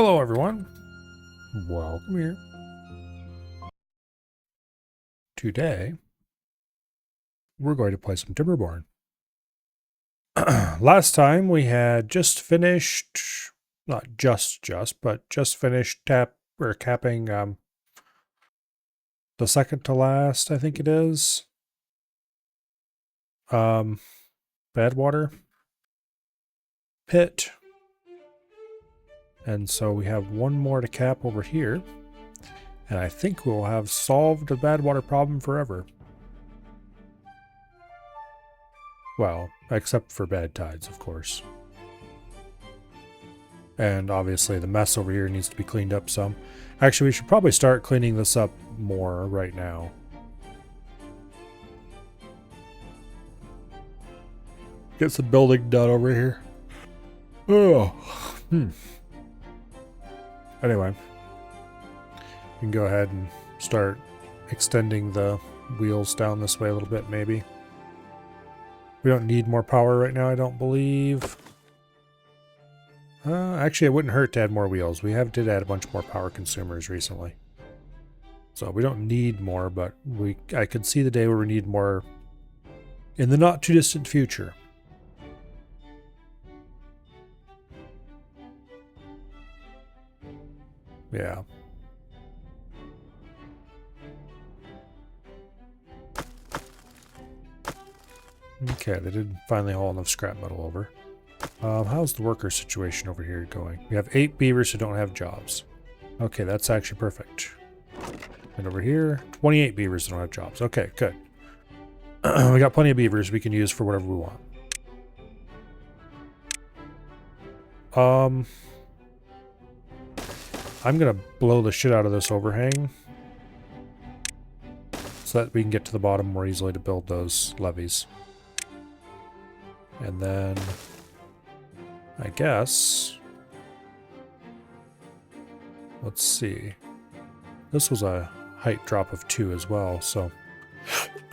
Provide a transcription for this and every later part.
Hello everyone, welcome here. Today, we're going to play some Timberborn. Last time we had just finished, not but just finished capping the second to last, I think it is. Badwater pit. And so we have one more to cap over here. And I think we'll have solved the badwater problem forever. Well, except for bad tides, of course. And obviously the mess over here needs to be cleaned up some. Actually, we should probably start cleaning this up more right now. Get some building done over here. Oh. Anyway. We can go ahead and start extending the wheels down this way a little bit, maybe. We don't need more power right now, I don't believe. Actually, it wouldn't hurt to add more wheels. We did add a bunch more power consumers recently. So we don't need more, but I could see the day where we need more in the not too distant future. Yeah. Okay, they did finally haul enough scrap metal over. How's the worker situation over here going? We have 8 beavers who don't have jobs. Okay, that's actually perfect. And over here, 28 beavers who don't have jobs. Okay, good. We got plenty of beavers we can use for whatever we want. I'm gonna blow the shit out of this overhang so that we can get to the bottom more easily to build those levees. And then I guess, let's see. This was a height drop of 2 as well, so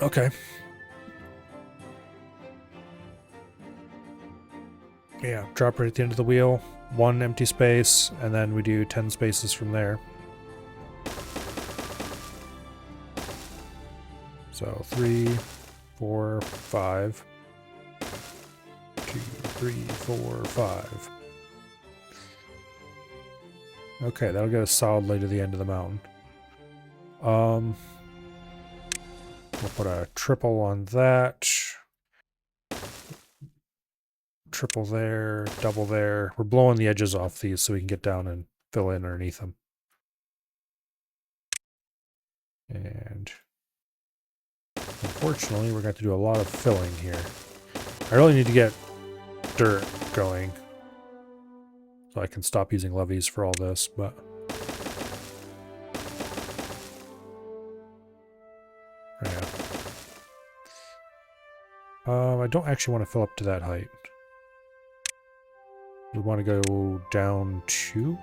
okay. Yeah, drop right at the end of the wheel, 1 empty space, and then we do 10 spaces from there. So 3, 4, 5. 2, 3, 4, 5. Okay, that'll get us solidly to the end of the mountain. We'll put a triple on that. Triple there, double there. We're blowing the edges off these so we can get down and fill in underneath them. And unfortunately, we're going to have to do a lot of filling here. I really need to get dirt going so I can stop using levees for all this, but yeah. I don't actually want to fill up to that height. We want to go down 2?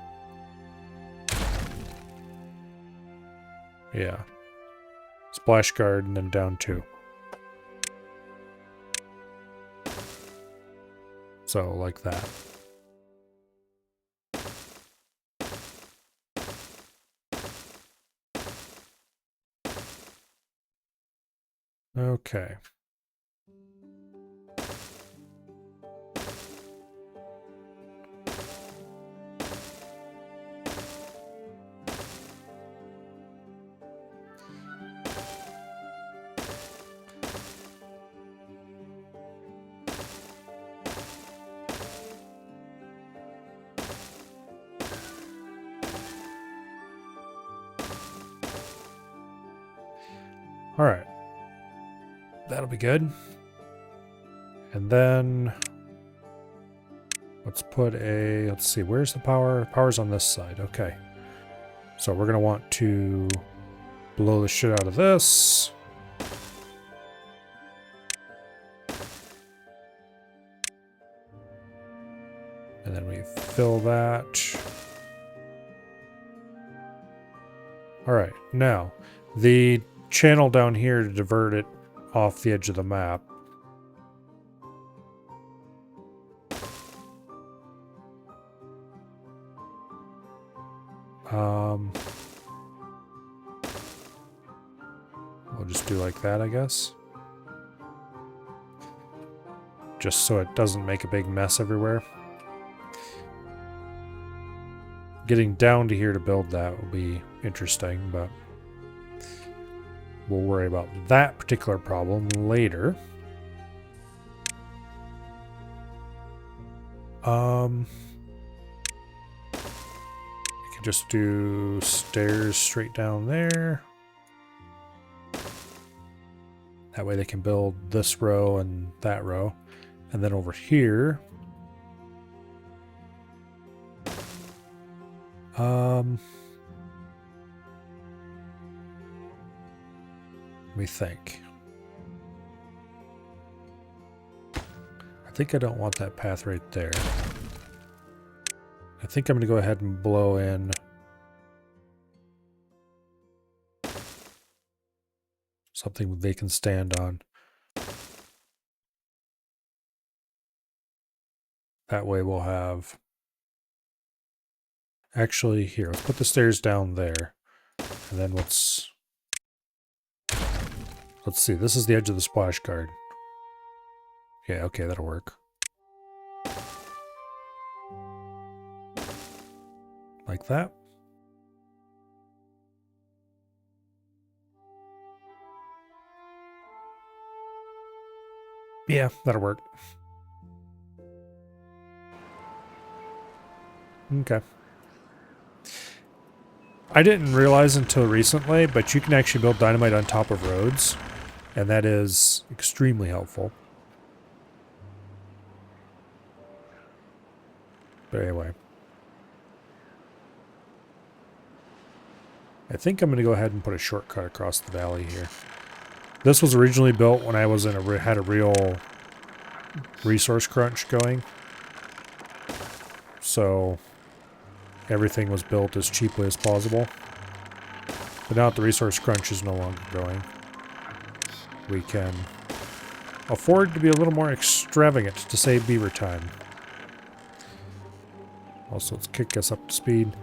Yeah. Splash guard and then down 2. So, like that. Okay. All right. That'll be good. And then let's see, where's the power? Power's on this side. Okay. So we're going to want to blow the shit out of this. And then we fill that. All right. Now, the channel down here to divert it off the edge of the map. We'll just do like that, I guess. Just so it doesn't make a big mess everywhere. Getting down to here to build that will be interesting, but we'll worry about that particular problem later. You can just do stairs straight down there. That way they can build this row and that row. And then over here, let me think. I think I don't want that path right there. I think I'm going to go ahead and blow in something they can stand on. That way we'll have... Actually, here, let's put the stairs down there. And then let's see, this is the edge of the splash guard. Yeah, okay, that'll work. Like that. Yeah, that'll work. Okay. I didn't realize until recently, but you can actually build dynamite on top of roads, and that is extremely helpful. But anyway. I think I'm going to go ahead and put a shortcut across the valley here. This was originally built when I was in had a real resource crunch going. So everything was built as cheaply as possible. But now that the resource crunch is no longer going, we can afford to be a little more extravagant to save beaver time. Also, let's kick us up to speed.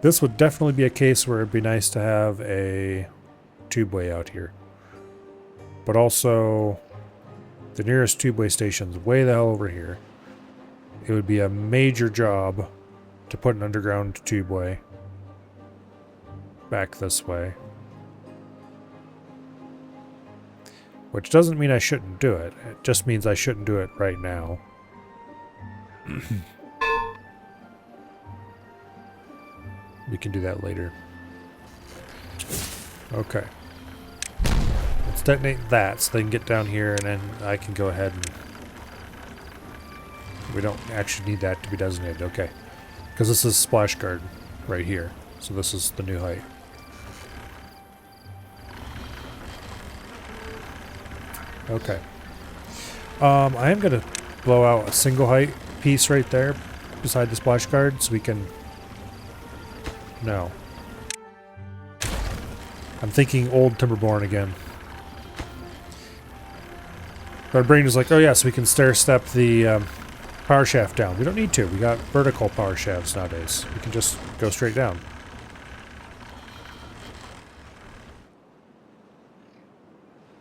This would definitely be a case where it'd be nice to have a tubeway out here. But also, the nearest tubeway station's way the hell over here. It would be a major job to put an underground tubeway back this way. Which doesn't mean I shouldn't do it. It just means I shouldn't do it right now. We can do that later. Okay. Let's detonate that so they can get down here, and then I can go ahead and... We don't actually need that to be designated. Okay. Because this is splash guard right here. So this is the new height. Okay. I am going to blow out a single height piece right there beside the splash guard so we can... No. I'm thinking old Timberborn again. My brain is like, oh yeah, so we can stair step the power shaft down. We don't need to. We got vertical power shafts nowadays. We can just go straight down.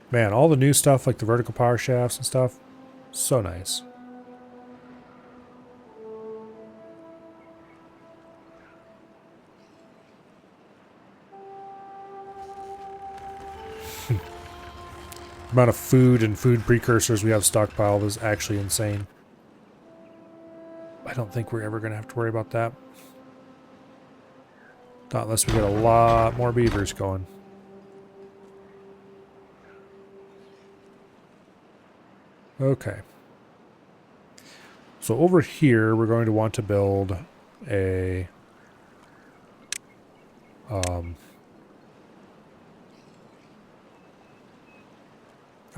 Man, all the new stuff like the vertical power shafts and stuff, so nice. The amount of food and food precursors we have stockpiled is actually insane. I don't think we're ever going to have to worry about that. Not unless we get a lot more beavers going. Okay. So over here, we're going to want to build a...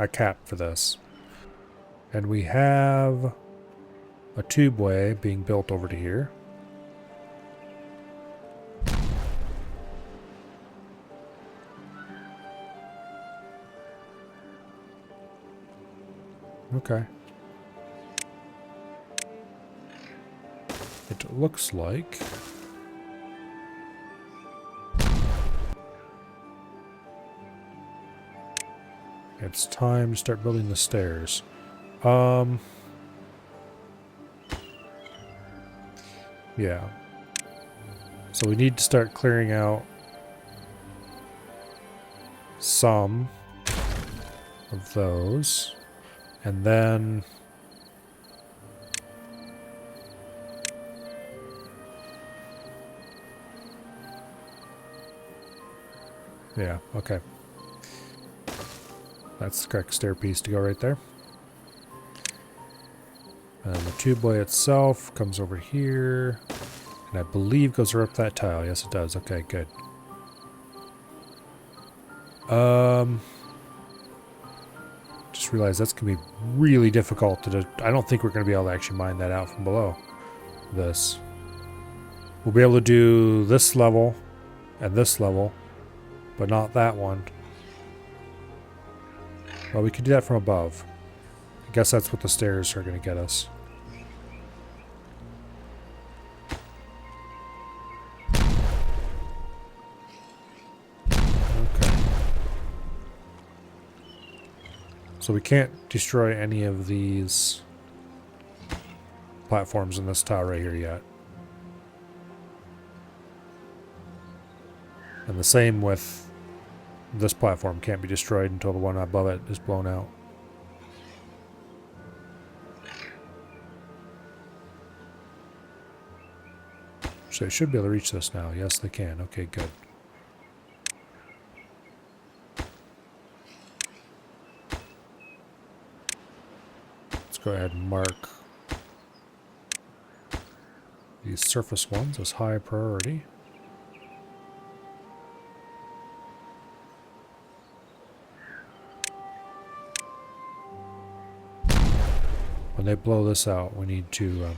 a cap for this. And we have a tubeway being built over to here. Okay. It looks like it's time to start building the stairs. Yeah. So we need to start clearing out some of those. And then yeah, okay. That's the correct stair piece to go right there. And the tube boy itself comes over here. And I believe goes right up that tile. Yes, it does. Okay, good. Just realized that's going to be really difficult to do. I don't think we're going to be able to actually mine that out from below this. We'll be able to do this level and this level, but not that one. Well, we could do that from above. I guess that's what the stairs are going to get us. Okay. So we can't destroy any of these platforms in this tower right here yet. And the same with this platform, can't be destroyed until the one above it is blown out. So they should be able to reach this now. Yes, they can. Okay, good. Let's go ahead and mark these surface ones as high priority. When they blow this out, we need to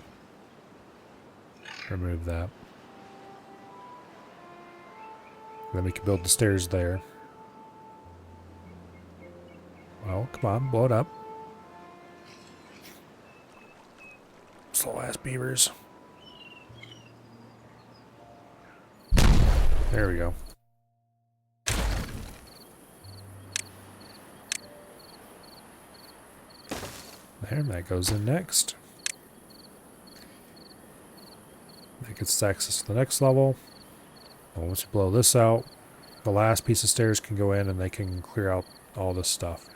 remove that. Then we can build the stairs there. Well, come on, blow it up. Slow ass beavers. There we go. There, that goes in next. That gets access to the next level. And once you blow this out, the last piece of stairs can go in and they can clear out all this stuff.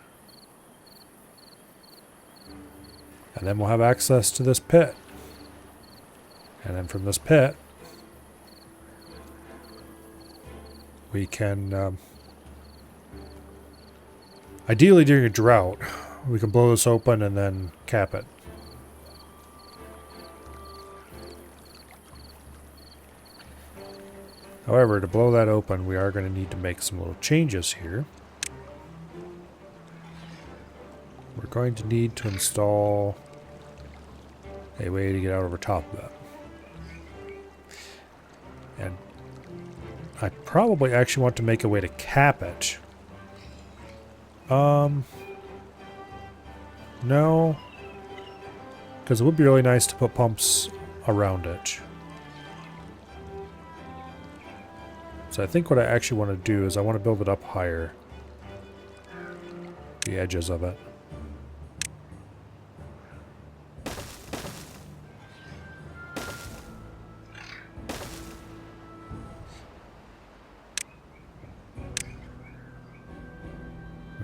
And then we'll have access to this pit. And then from this pit, we can, ideally during a drought, we can blow this open and then cap it. However, to blow that open, we are going to need to make some little changes here. We're going to need to install a way to get out over top of that. And I probably actually want to make a way to cap it. No. Because it would be really nice to put pumps around it. So I think what I actually want to do is I want to build it up higher. The edges of it.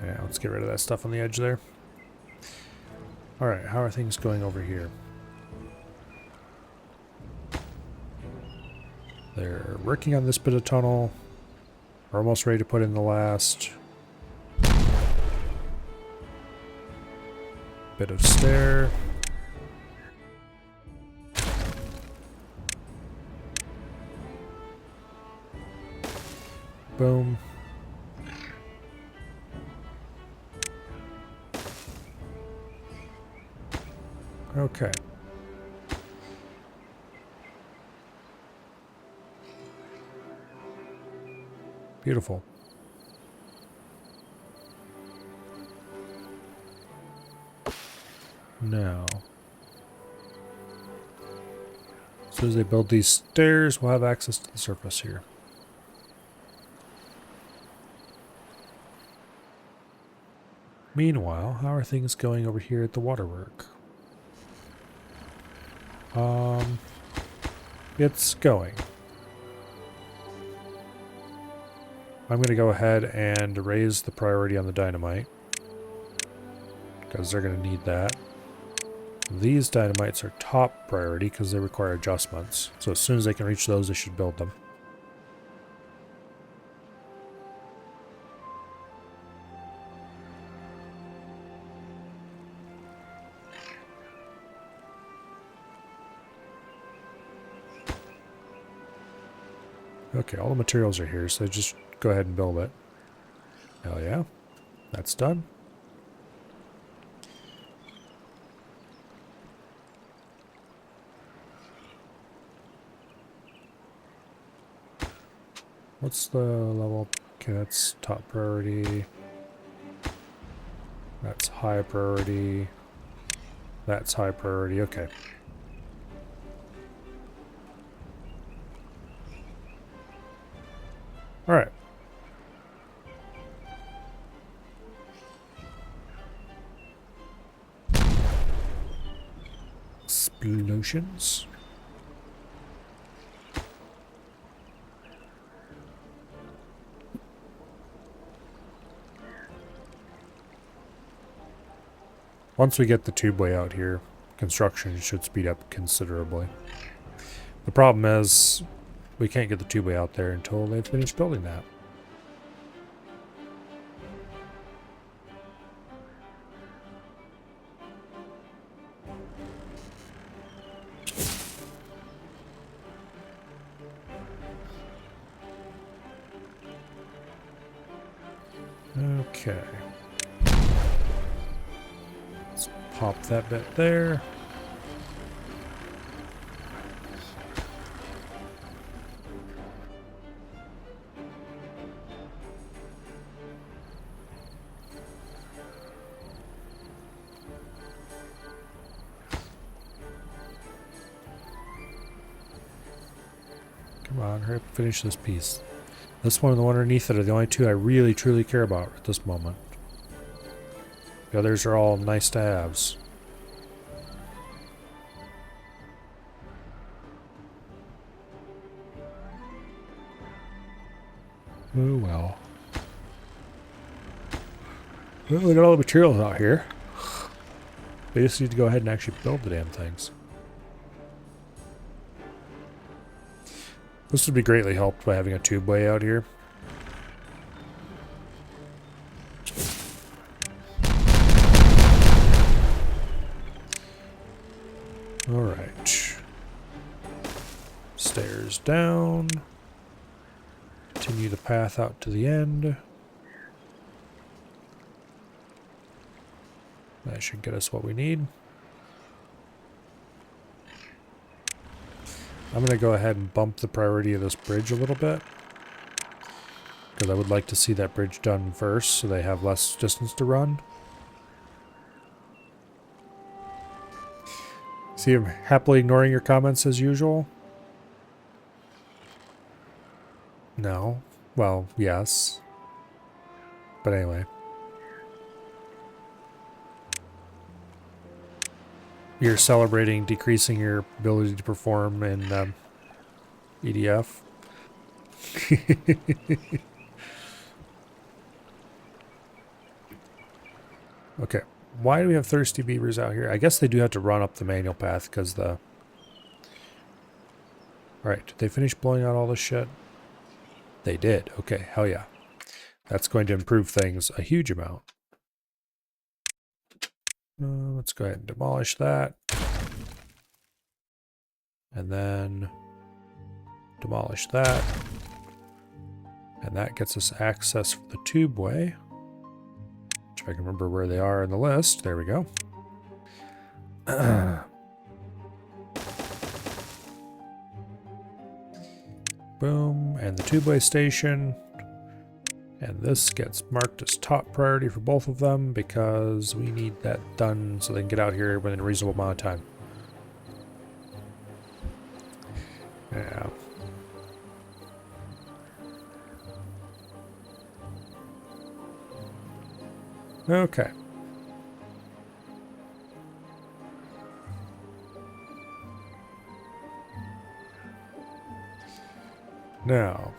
Yeah, let's get rid of that stuff on the edge there. Alright, how are things going over here? They're working on this bit of tunnel. We're almost ready to put in the last bit of stair. Boom. Okay. Beautiful. Now, As soon as they build these stairs, we'll have access to the surface here. Meanwhile, how are things going over here at the waterwork? It's going. I'm going to go ahead and raise the priority on the dynamite, because they're going to need that. These dynamites are top priority because they require adjustments. So as soon as they can reach those, they should build them. Okay, all the materials are here, so just go ahead and build it. Hell yeah. That's done. What's the level? Okay, that's top priority. That's high priority. That's high priority. Okay. All right. Explosions. Once we get the tubeway out here, construction should speed up considerably. The problem is, we can't get the tubeway out there until they've finished building that. Okay. Let's pop that bit there. Come on, hurry up and finish this piece. This one and the one underneath it are the only two I really truly care about at this moment. The others are all nice to haves. Oh well. Well, we got all the materials out here. We just need to go ahead and actually build the damn things. This would be greatly helped by having a tubeway out here. Alright. Stairs down. Continue the path out to the end. That should get us what we need. I'm going to go ahead and bump the priority of this bridge a little bit, because I would like to see that bridge done first so they have less distance to run. See, I'm happily ignoring your comments as usual. No. Well, yes. But anyway. You're celebrating decreasing your ability to perform in EDF. Okay. Why do we have thirsty beavers out here? I guess they do have to run up the manual path because the... Alright, did they finish blowing out all this shit? They did. Okay, hell yeah. That's going to improve things a huge amount. Let's go ahead and demolish that. And then demolish that. And that gets us access for the tubeway. If I can remember where they are in the list. There we go. Boom. And the tubeway station. And this gets marked as top priority for both of them because we need that done so they can get out here within a reasonable amount of time. Yeah. Okay. Now,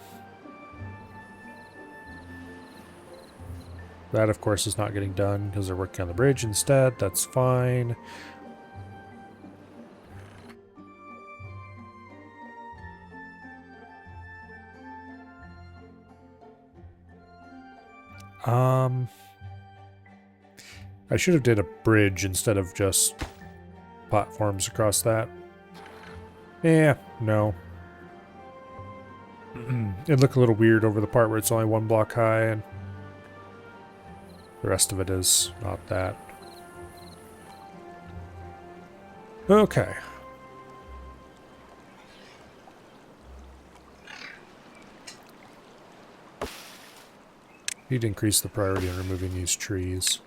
that of course is not getting done because they're working on the bridge instead. That's fine. I should have did a bridge instead of just platforms across that. Yeah, no. It'd look a little weird over the part where it's only 1 block high and the rest of it is not that. Okay. Need to increase the priority on removing these trees.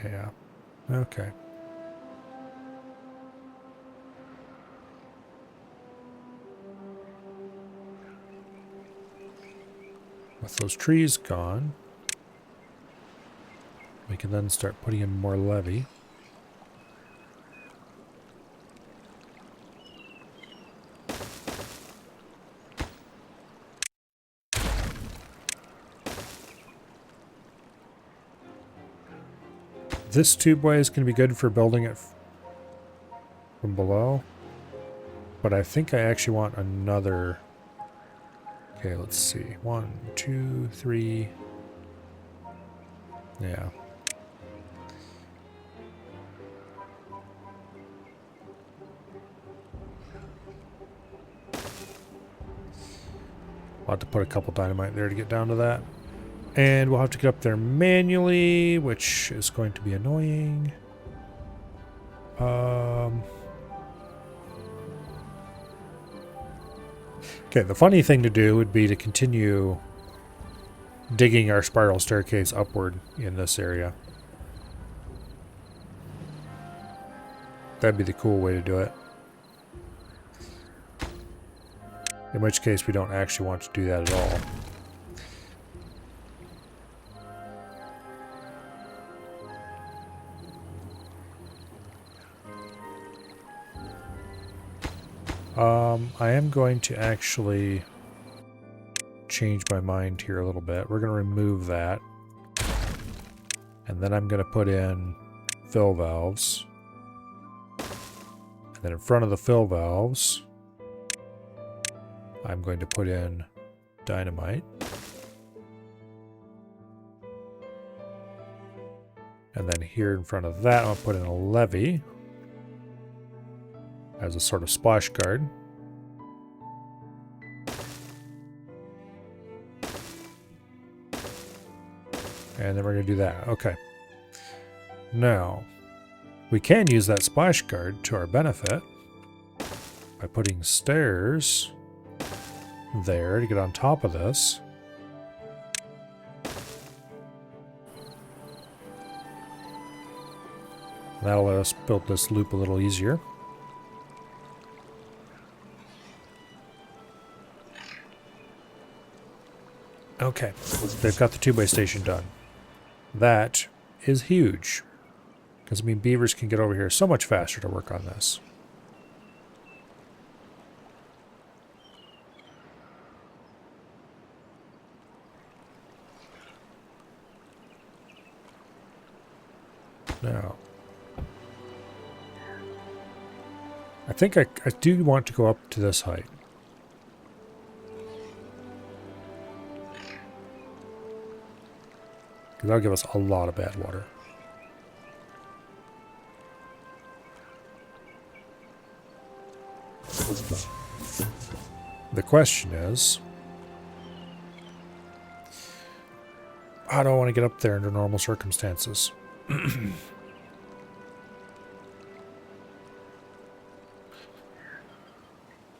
Yeah. Okay. With those trees gone, we can then start putting in more levee. This tubeway is going to be good for building it from below, but I think I actually want another. Okay, let's see. 1, 2, 3. Yeah. I'll have to put a couple dynamite there to get down to that. And we'll have to get up there manually, which is going to be annoying. Okay, the funny thing to do would be to continue digging our spiral staircase upward in this area. That'd be the cool way to do it. In which case we don't actually want to do that at all. I am going to actually change my mind here a little bit. We're going to remove that. And then I'm going to put in fill valves. And then in front of the fill valves, I'm going to put in dynamite. And then here in front of that, I'll put in a levee as a sort of splash guard. And then we're going to do that. Okay. Now, we can use that splash guard to our benefit by putting stairs there to get on top of this. That'll let us build this loop a little easier. Okay, they've got the tubeway station done. That is huge. Because, I mean, beavers can get over here so much faster to work on this. Now, I think I do want to go up to this height. Because that'll give us a lot of bad water. The question is, How do I want to get up there under normal circumstances? And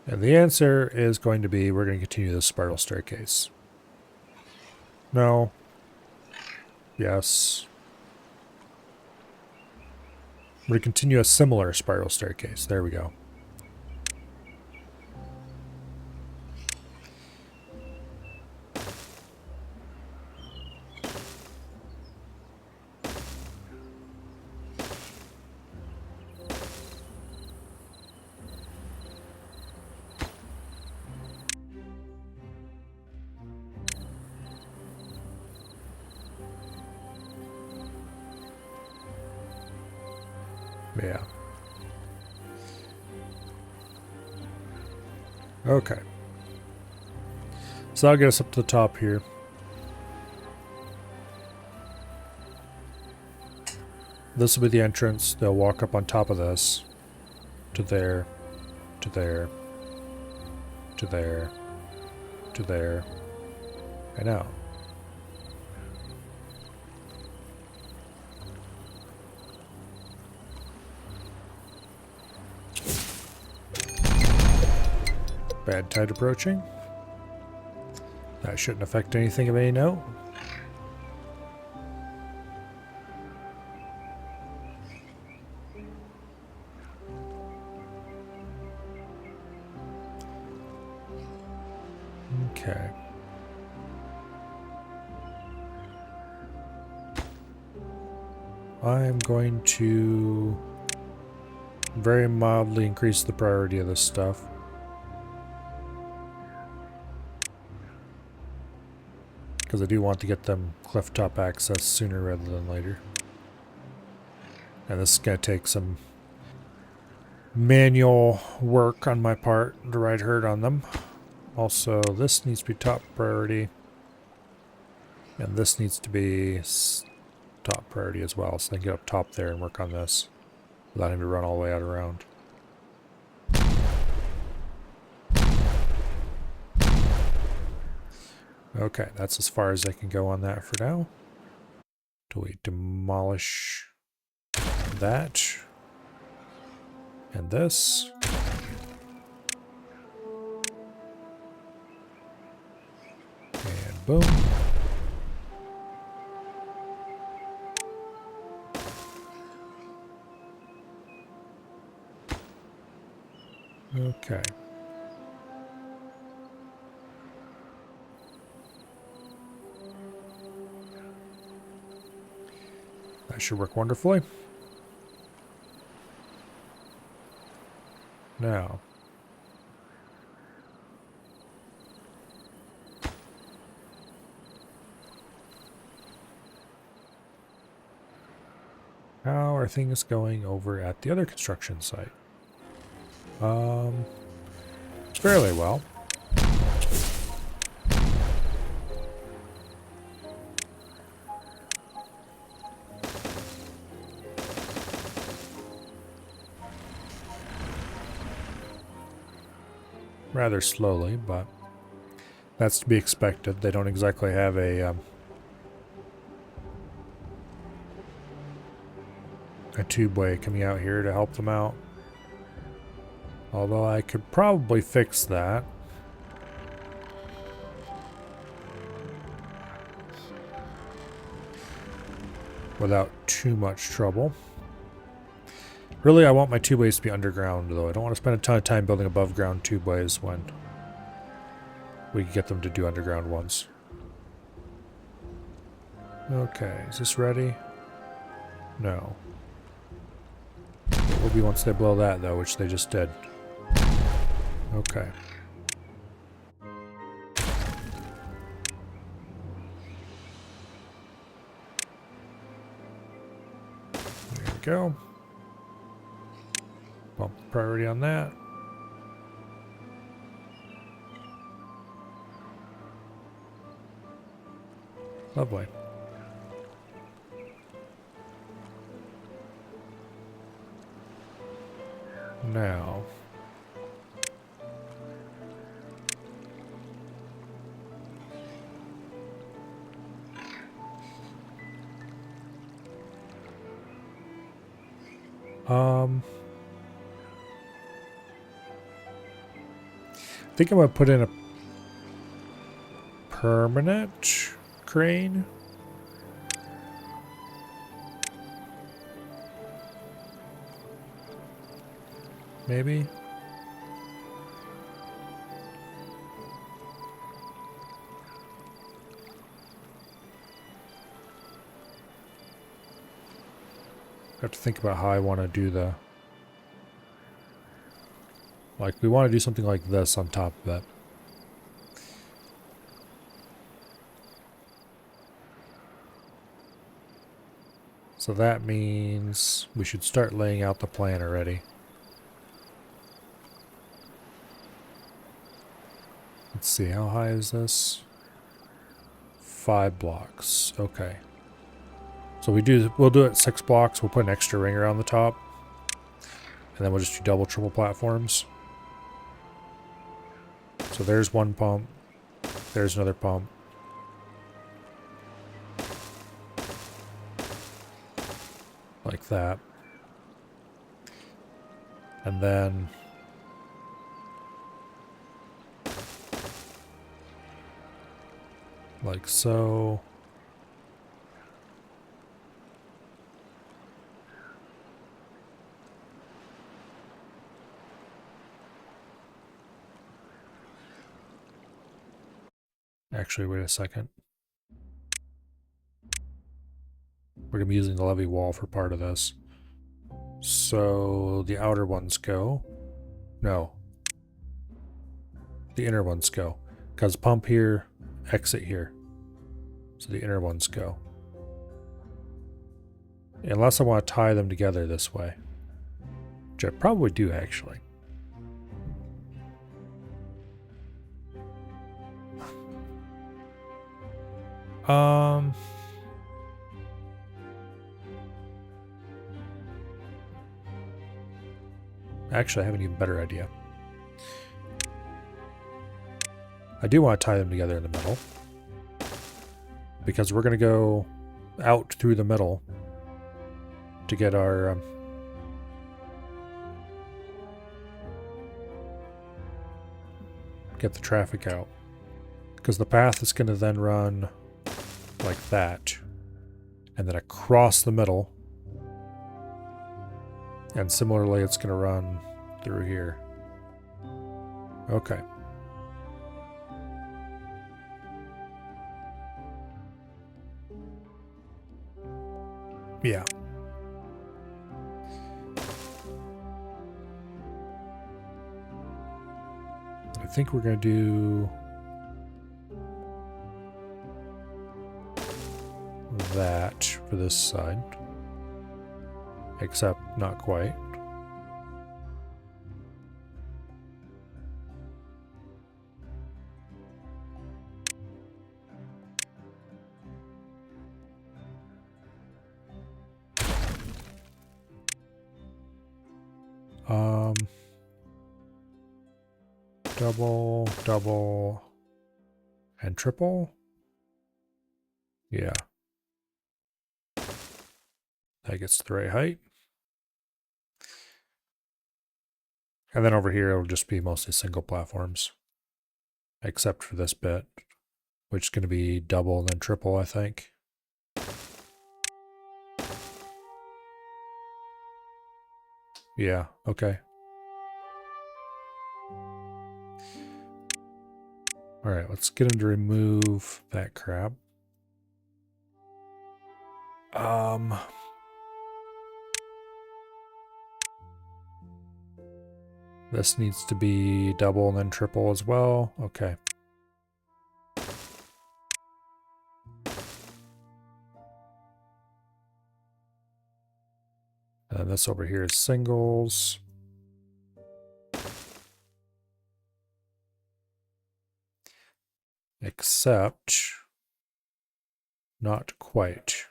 the answer is going to be we're going to continue the spiral staircase. No. Yes. We're going to continue a similar spiral staircase. There we go. Yeah. Okay. So that'll get us up to the top here. This will be the entrance. They'll walk up on top of this. To there. To there. To there. To there. And out. Bad tide approaching. That shouldn't affect anything of any note. Okay. I'm going to very mildly increase the priority of this stuff. Because I do want to get them cliff top access sooner rather than later. And this is going to take some manual work on my part to ride herd on them. Also, this needs to be top priority. And this needs to be top priority as well. So I can get up top there and work on this without having to run all the way out around. Okay, that's as far as I can go on that for now. Do we demolish that and this? And boom. Okay. That should work wonderfully. Now, how are things going over at the other construction site? Fairly well. Rather slowly, but that's to be expected. They don't exactly have a tubeway coming out here to help them out. Although I could probably fix that. Without too much trouble. Really, I want my tubeways to be underground, though. I don't want to spend a ton of time building above ground tubeways when we can get them to do underground ones. Okay, is this ready? No. It will be once they blow that, though, which they just did. Okay. There we go. Bump the priority on that. Lovely. Now, I think I'm gonna put in a permanent crane. Maybe. I have to think about how I want to do the... Like, we want to do something like this on top of it. So that means we should start laying out the plan already. Let's see, how high is this? 5 blocks. Okay. So we'll do it 6 blocks. We'll put an extra ring around the top. And then we'll just do double, triple platforms. So there's one pump. There's another pump. Like that. And then like so. Actually, wait a second. We're going to be using the levee wall for part of this. So the outer ones go. No. The inner ones go. Because pump here, exit here. So the inner ones go. Unless I want to tie them together this way. Which I probably do, actually. Actually, I have an even better idea. I do want to tie them together in the middle. Because we're going to go out through the middle to get our... get the traffic out. Because the path is going to then run like that. And then across the middle. And similarly, it's going to run through here. Okay. Yeah. I think we're going to do that for this side. Except not quite. Double, double, and triple. Yeah. That gets the right height. And then over here, it'll just be mostly single platforms. Except for this bit, which is going to be double and then triple, I think. Yeah, okay. Alright, let's get him to remove that crap. This needs to be double and then triple as well. Okay. And this over here is singles. Except not quite.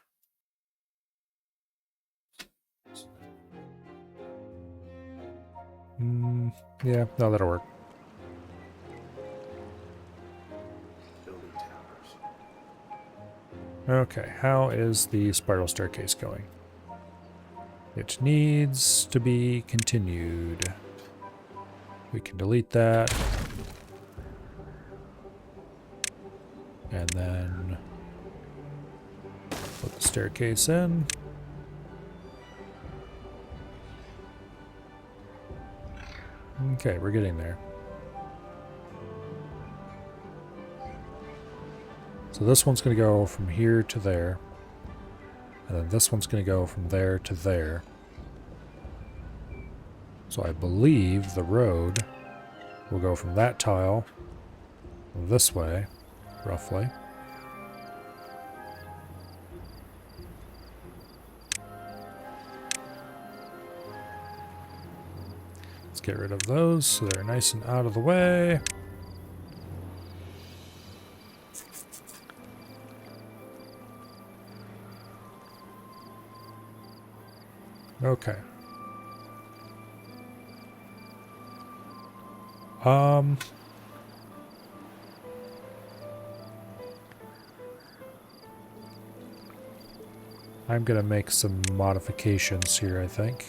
Yeah, no, that'll work. Okay, how is the spiral staircase going? It needs to be continued. We can delete that. And then put the staircase in. Okay, we're getting there. So this one's going to go from here to there. And then this one's going to go from there to there. So I believe the road will go from that tile this way, roughly. Let's get rid of those so they're nice and out of the way. Okay. I'm gonna make some modifications here, I think.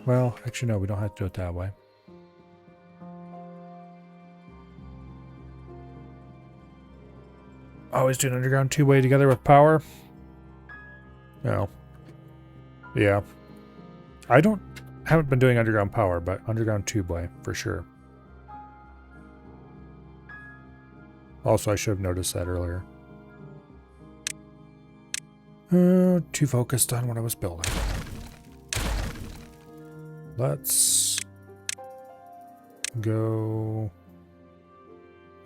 Well, actually no, we don't have to do it that way. Always do an underground two-way together with power? No. Yeah. I haven't been doing underground power, but underground tube-way, for sure. Also, I should have noticed that earlier. Too focused on what I was building. Let's go...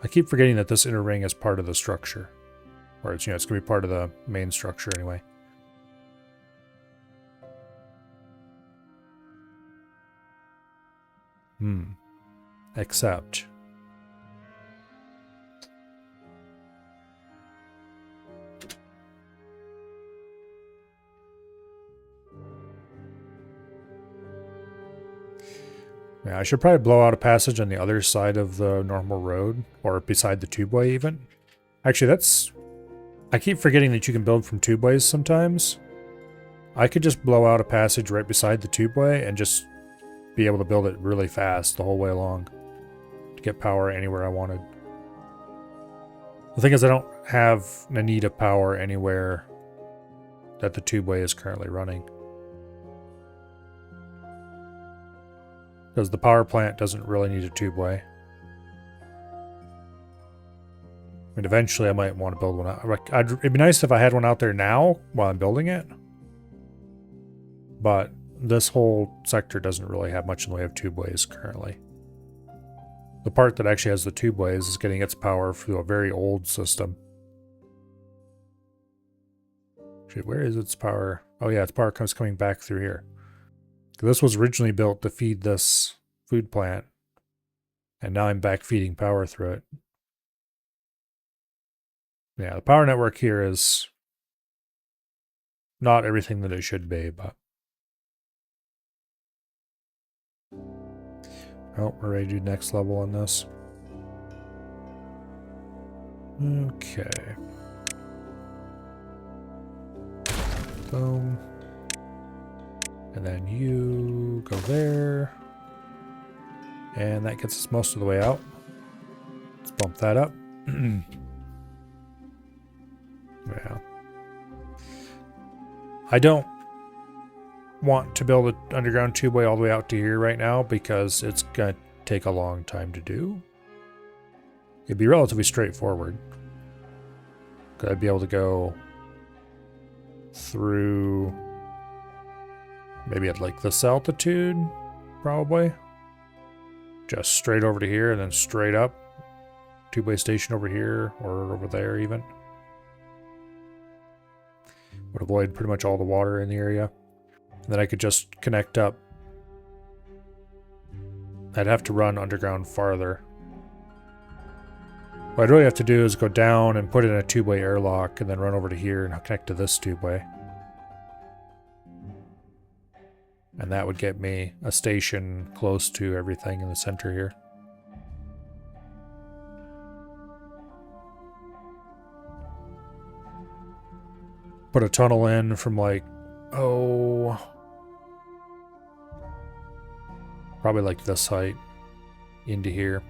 I keep forgetting that this inner ring is part of the structure. Or it's, it's going to be part of the main structure anyway. Except... yeah, I should probably blow out a passage on the other side of the normal road, or beside the tubeway even. Actually, that's... I keep forgetting that you can build from tubeways sometimes. I could just blow out a passage right beside the tubeway and just be able to build it really fast the whole way along to get power anywhere I wanted. The thing is, I don't have a need of power anywhere that the tubeway is currently running. Because the power plant doesn't really need a tubeway. I mean, eventually I might want to build one out. It'd be nice if I had one out there now while I'm building it. But this whole sector doesn't really have much in the way of tubeways currently. The part that actually has the tubeways is getting its power through a very old system. Actually, where is its power? Oh yeah, its power comes coming back through here. This was originally built to feed this food plant. And now I'm back feeding power through it. Yeah, the power network here is not everything that it should be, but... oh, we're ready to do next level on this. Okay. Boom. And then you go there. And that gets us most of the way out. Let's bump that up. Yeah. I don't want to build an underground tubeway all the way out to here right now because it's going to take a long time to do. It'd be relatively straightforward. I'd be able to go through maybe at like this altitude, probably. Just straight over to here and then straight up. Tubeway station over here or over there even. Would avoid pretty much all the water in the area. And then I could just connect up. I'd have to run underground farther. What I'd really have to do is go down and put in a tubeway airlock and then run over to here and connect to this tubeway. And that would get me a station close to everything in the center here. Put a tunnel in from like, oh, probably like this height into here.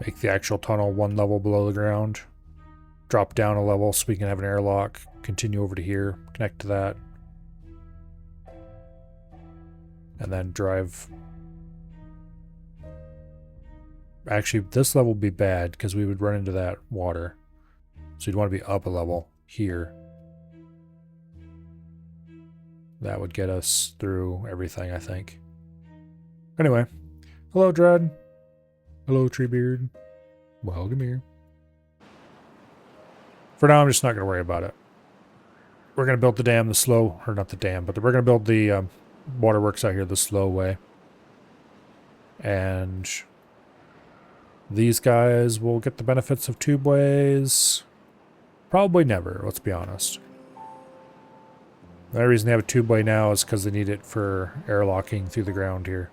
Make the actual tunnel one level below the ground. Drop down a level so we can have an airlock. Continue over to here. Connect to that. And then drive. Actually, this level would be bad because we would run into that water. So you'd want to be up a level here. That would get us through everything, I think. Anyway. Hello, Dread. Hello, Treebeard. Welcome here. For now, I'm just not going to worry about it. We're going to build the dam the slow... Or not the dam, but we're going to build the waterworks out here the slow way. And these guys will get the benefits of tubeways. Probably never, let's be honest. The only reason they have a tubeway now is because they need it for airlocking through the ground here.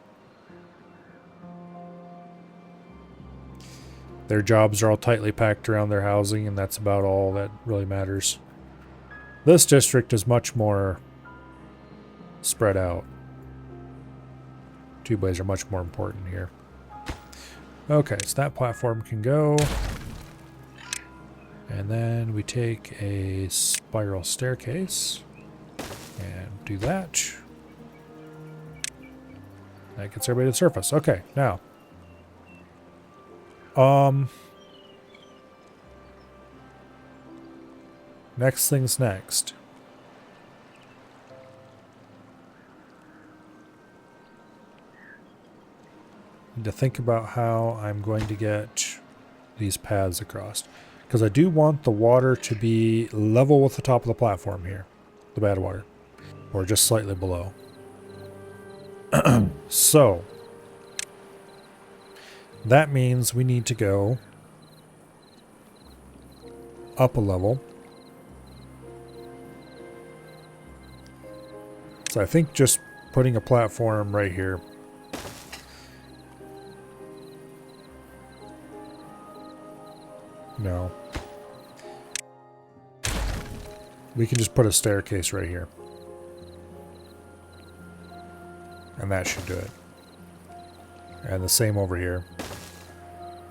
Their jobs are all tightly packed around their housing, and that's about all that really matters. This district is much more spread out. Tubeways are much more important here. Okay, so that platform can go. And then we take a spiral staircase and do that. That gets everybody to the surface. Okay, now. Next thing's next. Need to think about how I'm going to get these paths across. Because I do want the water to be level with the top of the platform here. The bad water. Or just slightly below. So. That means we need to go up a level. So I think just putting a platform right here. No. We can just put a staircase right here. And that should do it. And the same over here.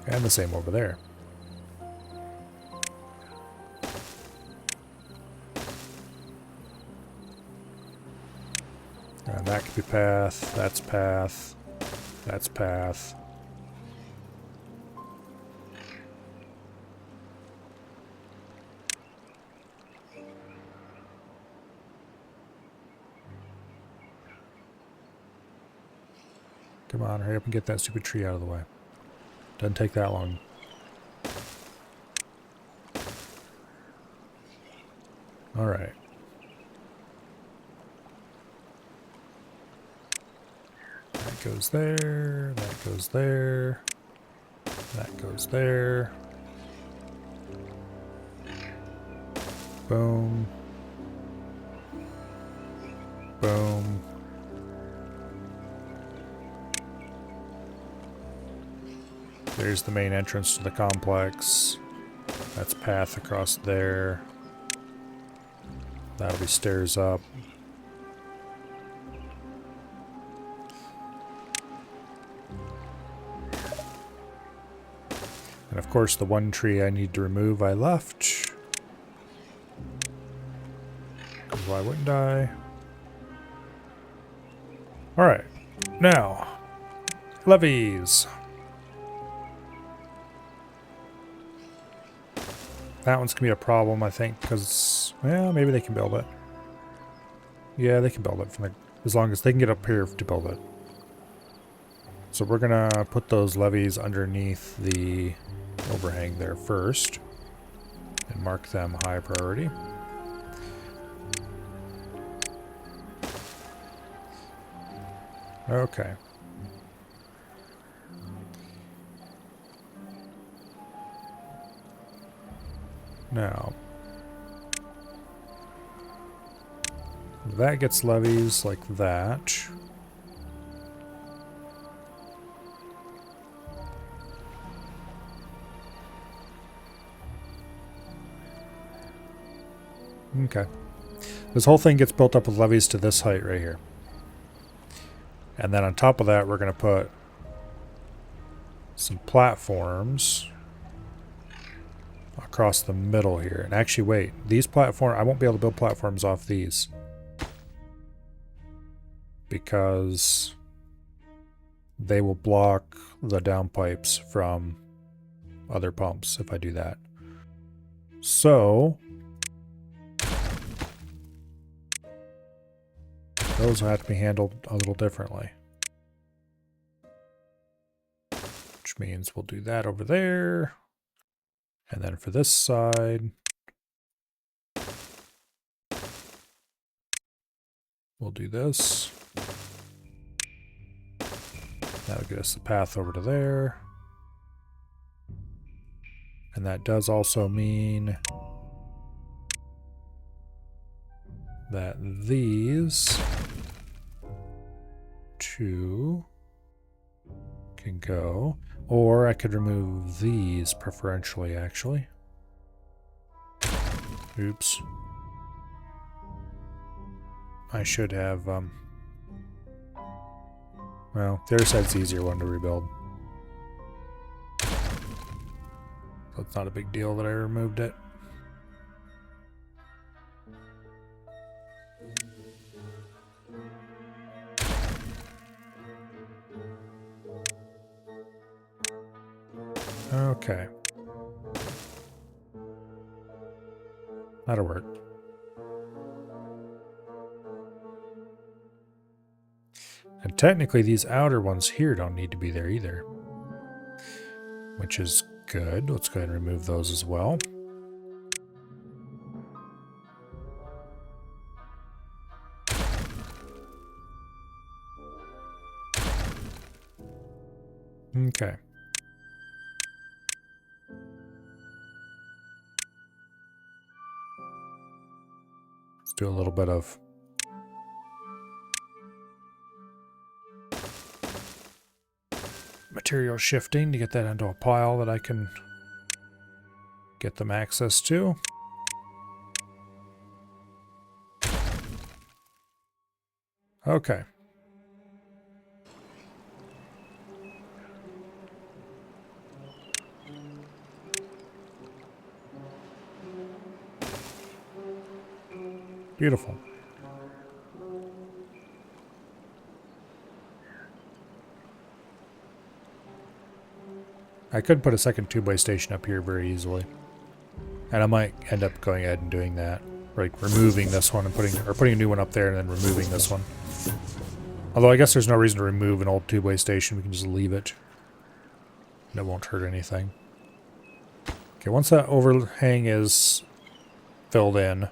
And the same over there. And that could be path. That's path. That's path. Come on, hurry up and get that stupid tree out of the way. Doesn't take that long. Alright. That goes there, that goes there, that goes there. Boom. Boom. There's the main entrance to the complex. That's path across there. That'll be stairs up. And of course the one tree I need to remove I left. Why wouldn't I? Alright. Now. Levees. That one's going to be a problem, I think, because, well, maybe they can build it. Yeah, they can build it, from the, as long as they can get up here to build it. So we're going to put those levees underneath the overhang there first. And mark them high priority. Okay. Now, That gets levees like that. Okay. This whole thing gets built up with levees to this height right here. And then on top of that, we're going to put some platforms across the middle here. And actually, wait, these platforms, I won't be able to build platforms off these, because they will block the downpipes from other pumps if I do that. So those will have to be handled a little differently. Which means we'll do that over there. And then for this side, we'll do this. That'll get us the path over to there. And that does also mean that these two can go, or I could remove these preferentially, actually. Oops. I should have, well, the other side's the easier one to rebuild. So it's not a big deal that I removed it. Okay. That'll work. And technically these outer ones here don't need to be there either, which is good. Let's go ahead and remove those as well. Okay. Let's do a little bit of material shifting to get that into a pile that I can get them access to. Okay. Beautiful. I could put a second tube-way station up here very easily. And I might end up going ahead and doing that. Like removing this one and putting a new one up there and then removing this one. Although I guess there's no reason to remove an old tube-way station. We can just leave it. And it won't hurt anything. Okay, once that overhang is filled in,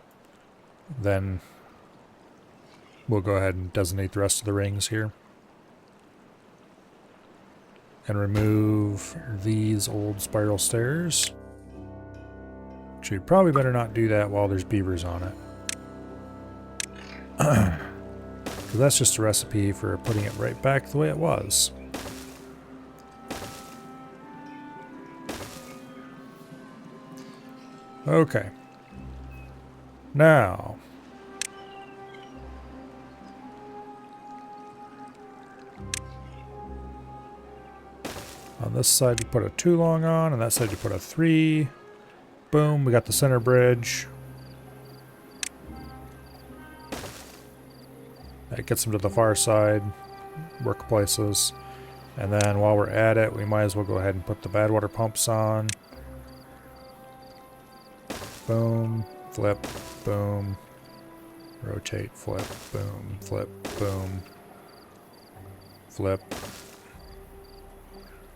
then we'll go ahead and designate the rest of the rings here. And remove these old spiral stairs. Actually, probably better not do that while there's beavers on it. Because that's just a recipe for putting it right back the way it was. Okay. Now, on this side you put a 2 long on, and that side you put a 3. Boom, we got the center bridge. That gets them to the far side, workplaces. And then while we're at it, we might as well go ahead and put the badwater pumps on. Boom, flip, boom, rotate, flip, boom, flip, boom, flip,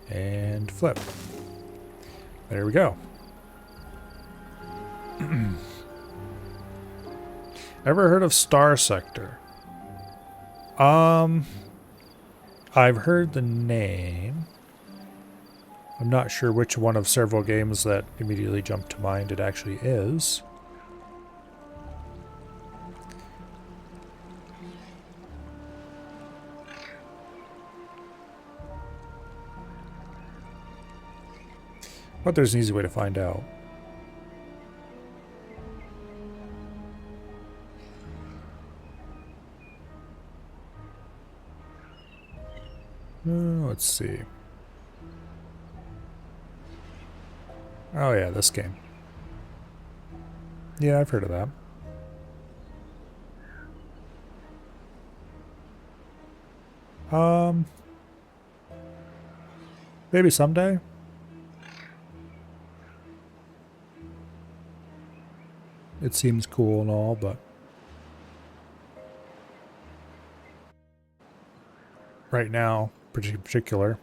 and flip. There we go. Ever heard of Star Sector? I've heard the name. I'm not sure which one of several games that immediately jumped to mind it actually is. But there's an easy way to find out. Let's see. Oh yeah, this game. Yeah, I've heard of that. Maybe someday. It seems cool and all, but right now, in particular,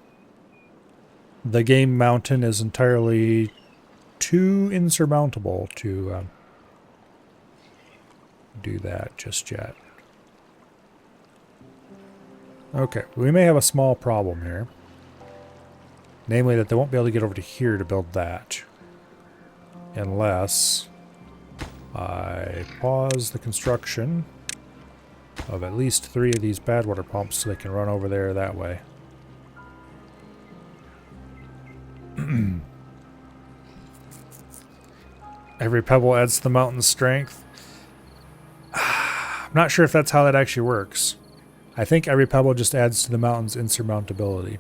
the game mountain is entirely too insurmountable to do that just yet. Okay, we may have a small problem here. Namely that they won't be able to get over to here to build that. Unless I pause the construction of at least 3 of these badwater pumps so they can run over there that way. Every pebble adds to the mountain's strength. I'm not sure if that's how that actually works. I think every pebble just adds to the mountain's insurmountability.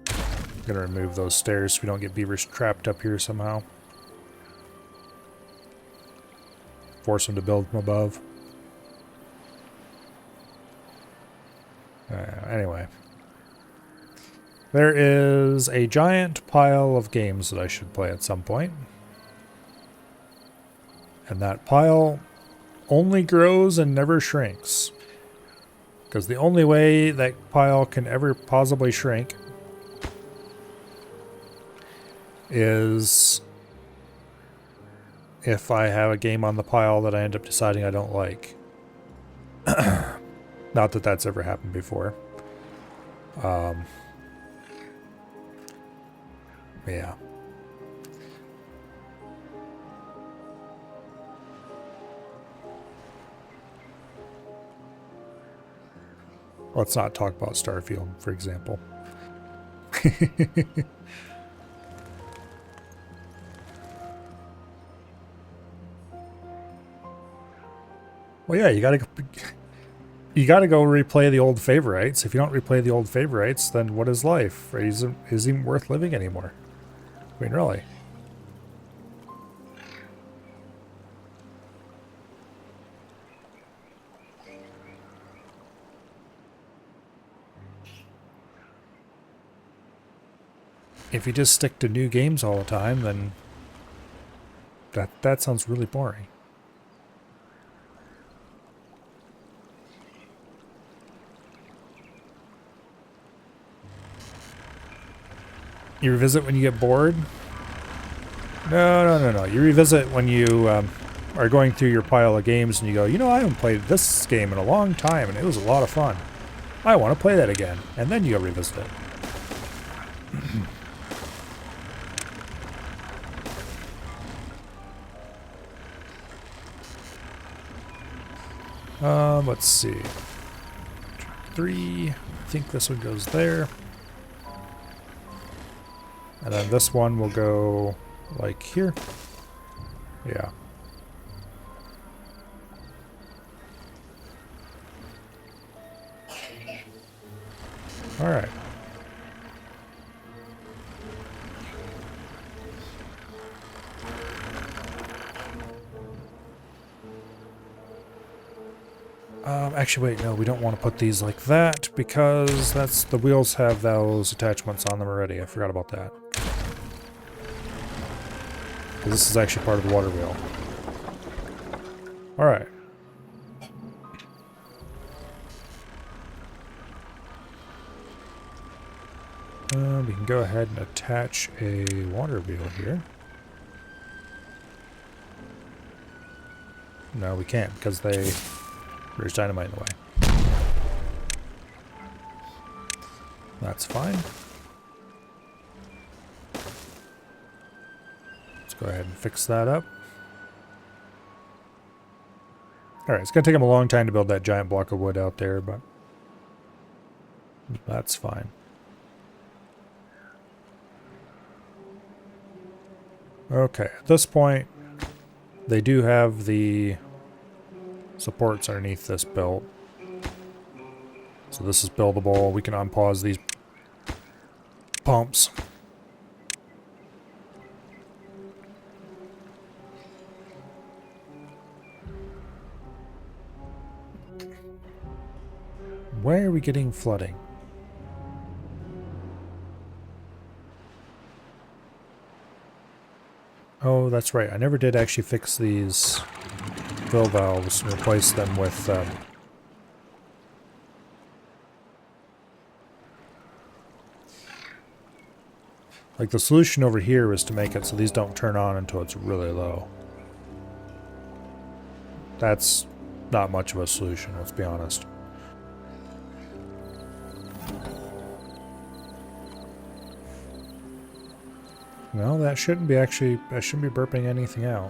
I'm gonna remove those stairs so we don't get beavers trapped up here somehow. Force them to build from above. Anyway. There is a giant pile of games that I should play at some point. And that pile only grows and never shrinks. Because the only way that pile can ever possibly shrink is if I have a game on the pile that I end up deciding I don't like. Not that that's ever happened before. Yeah. Let's not talk about Starfield, for example. Well, yeah, you gotta go replay the old favorites. If you don't replay the old favorites, then what is life? Isn't even worth living anymore. I mean, really. If you just stick to new games all the time, then that sounds really boring. You revisit when you get bored? No. You revisit when you are going through your pile of games and you go, you know, I haven't played this game in a long time and it was a lot of fun. I want to play that again. And then you go revisit it. Let's see. 3. I think this one goes there. And then this one will go like here. Yeah. All right. Actually, wait, no, we don't want to put these like that because the wheels have those attachments on them already. I forgot about that. This is actually part of the water wheel. All right. We can go ahead and attach a water wheel here. No, we can't because there's dynamite in the way. That's fine. Let's go ahead and fix that up. Alright, it's going to take them a long time to build that giant block of wood out there, but that's fine. Okay, at this point, they do have the supports underneath this built. So this is buildable. We can unpause these pumps. Why are we getting flooding? Oh, that's right. I never did actually fix these fill valves and replace them with like the solution over here is to make it so these don't turn on until it's really low. That's not much of a solution, let's be honest. No, that shouldn't be actually, I shouldn't be burping anything out.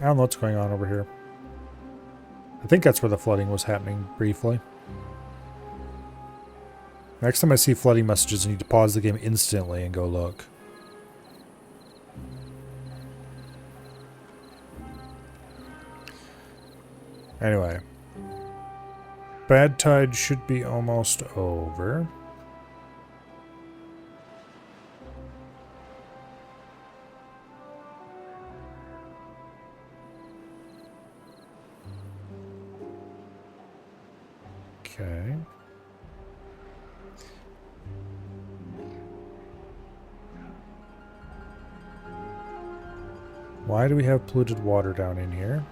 I don't know what's going on over here. I think that's where the flooding was happening briefly. Next time I see flooding messages, I need to pause the game instantly and go look. Anyway. Bad tide should be almost over. Okay. Why do we have polluted water down in here?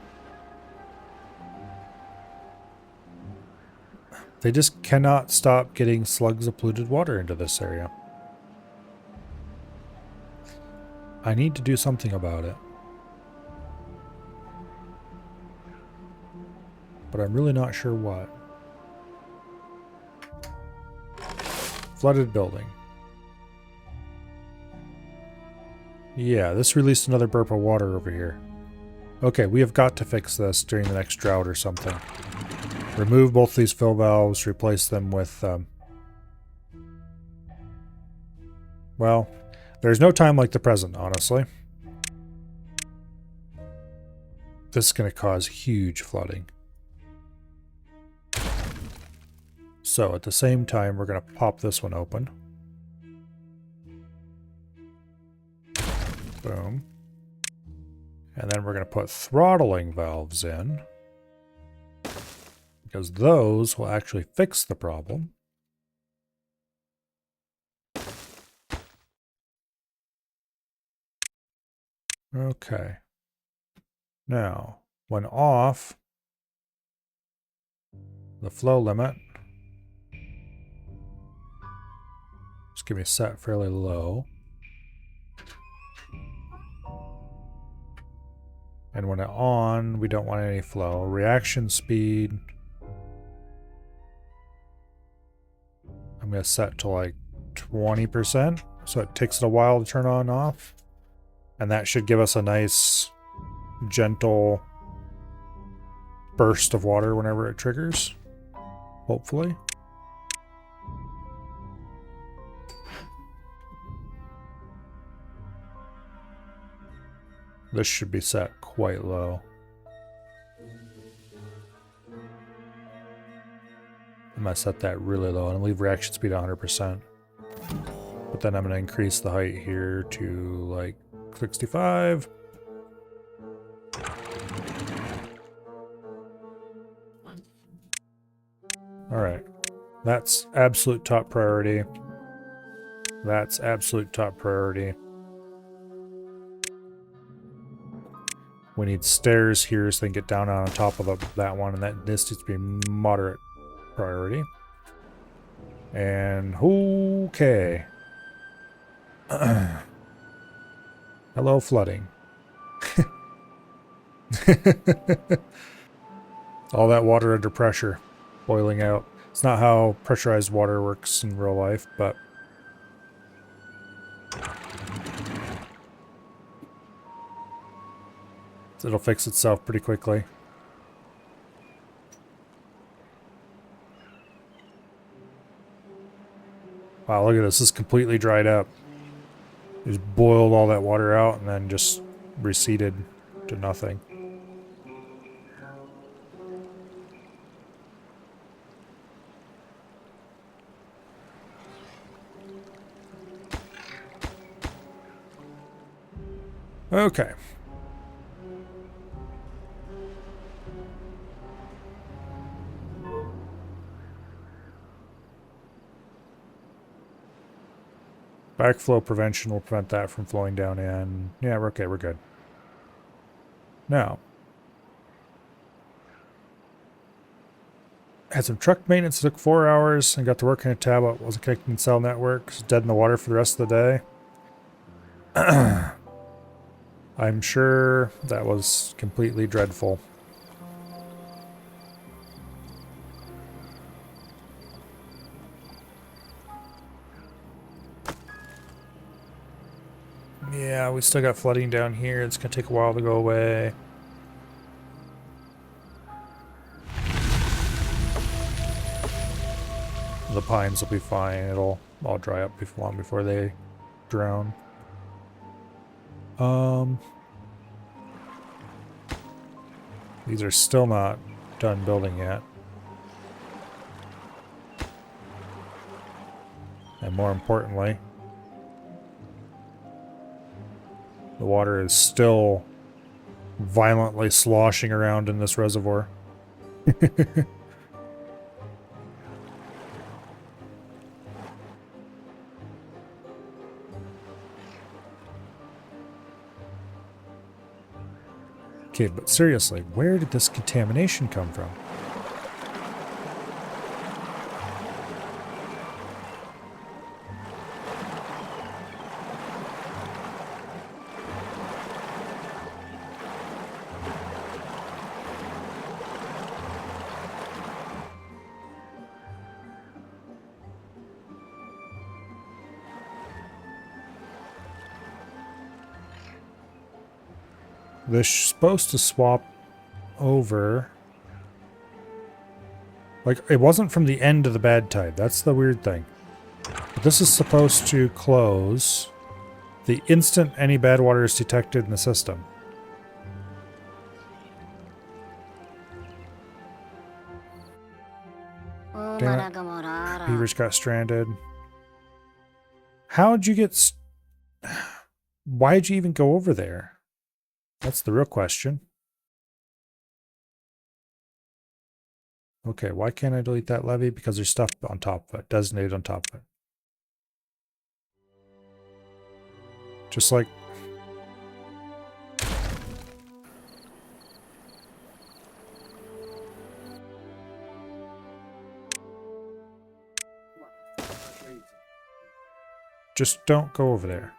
They just cannot stop getting slugs of polluted water into this area. I need to do something about it. But I'm really not sure what. Flooded building. Yeah, this released another burp of water over here. Okay, we have got to fix this during the next drought or something. Remove both these fill valves, replace them with, well, there's no time like the present, honestly. This is going to cause huge flooding. So at the same time, we're going to pop this one open. Boom. And then we're going to put throttling valves in, because those will actually fix the problem. Okay. Now, when off, the flow limit just give me set fairly low. And when it on, we don't want any flow. Reaction speed, I'm going to set to like 20%, so it takes it a while to turn on and off. And that should give us a nice, gentle burst of water whenever it triggers, hopefully. This should be set quite low. I'm going to set that really low and leave reaction speed 100%. But then I'm going to increase the height here to like 65. Alright. That's absolute top priority. That's absolute top priority. We need stairs here so they can get down on top of that one, and this needs to be moderate priority. And okay. Hello, flooding. All that water under pressure, boiling out. It's not how pressurized water works in real life, but it'll fix itself pretty quickly. Wow, look at this. This is completely dried up. Just boiled all that water out and then just receded to nothing. Okay. Backflow prevention will prevent that from flowing down in. Yeah, we're okay. We're good. Now, had some truck maintenance. It took 4 hours and got to work in a tablet. Wasn't connecting to cell network. Was dead in the water for the rest of the day. I'm sure that was completely dreadful. Yeah, we still got flooding down here. It's going to take a while to go away. The pines will be fine. It'll all dry up long before they drown. These are still not done building yet. And more importantly, the water is still violently sloshing around in this reservoir. Okay, but seriously, where did this contamination come from? They're supposed to swap over. Like, it wasn't from the end of the bad tide. That's the weird thing. But this is supposed to close the instant any bad water is detected in the system. Damn it. Beavers got stranded. How'd you get... Why'd you even go over there? That's the real question. Okay, why can't I delete that levee? Because there's stuff on top of it, designated on top of it. Just like... Just don't go over there.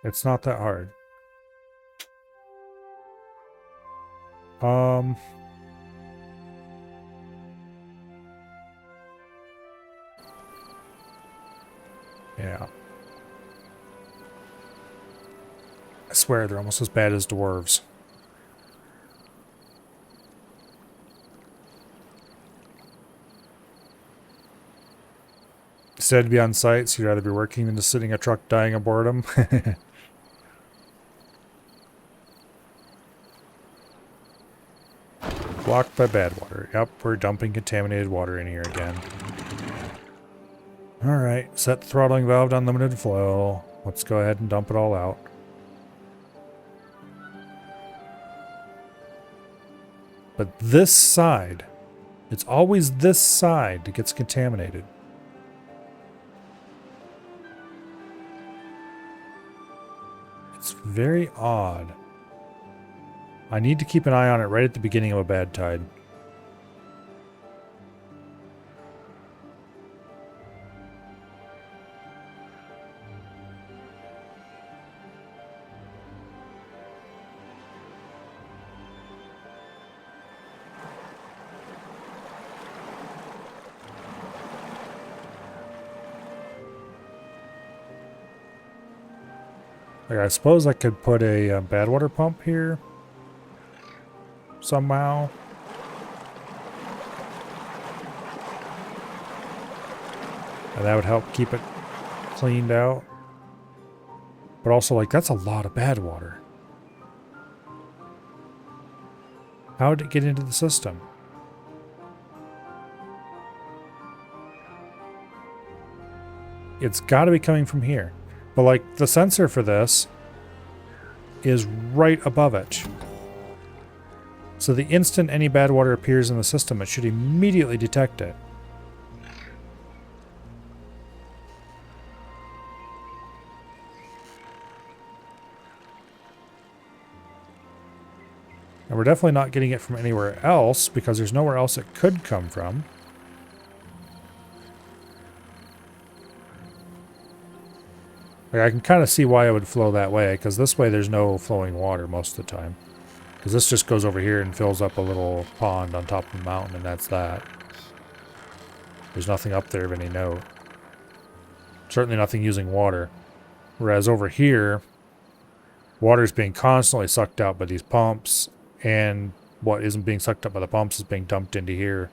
It's not that hard. Yeah. I swear they're almost as bad as dwarves. Instead to be on site, so you'd rather be working than just sitting in a truck dying of boredom. Blocked by bad water. Yep, we're dumping contaminated water in here again. Alright, set the throttling valve to unlimited flow. Let's go ahead and dump it all out. But this side, it's always this side that gets contaminated. It's very odd. I need to keep an eye on it right at the beginning of a bad tide. Like, I suppose I could put a bad water pump here somehow. And that would help keep it cleaned out. But also, like, that's a lot of bad water. How did it get into the system? It's got to be coming from here. But, like, the sensor for this is right above it. So the instant any bad water appears in the system, it should immediately detect it. And we're definitely not getting it from anywhere else, because there's nowhere else it could come from. Like, I can kind of see why it would flow that way, because this way there's no flowing water most of the time. Because this just goes over here and fills up a little pond on top of the mountain, and that's that. There's nothing up there of any note. Certainly nothing using water. Whereas over here, water's being constantly sucked out by these pumps, and what isn't being sucked up by the pumps is being dumped into here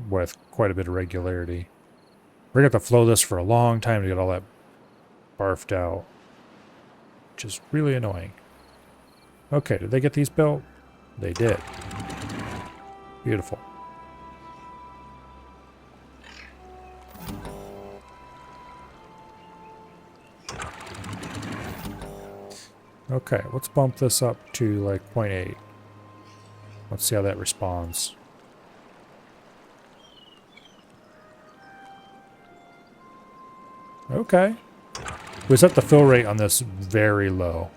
with quite a bit of regularity. We're going to have to flow this for a long time to get all that barfed out, which is really annoying. Okay, did they get these built? They did. Beautiful. Okay, let's bump this up to like 0.8. Let's see how that responds. Okay. We set the fill rate on this very low.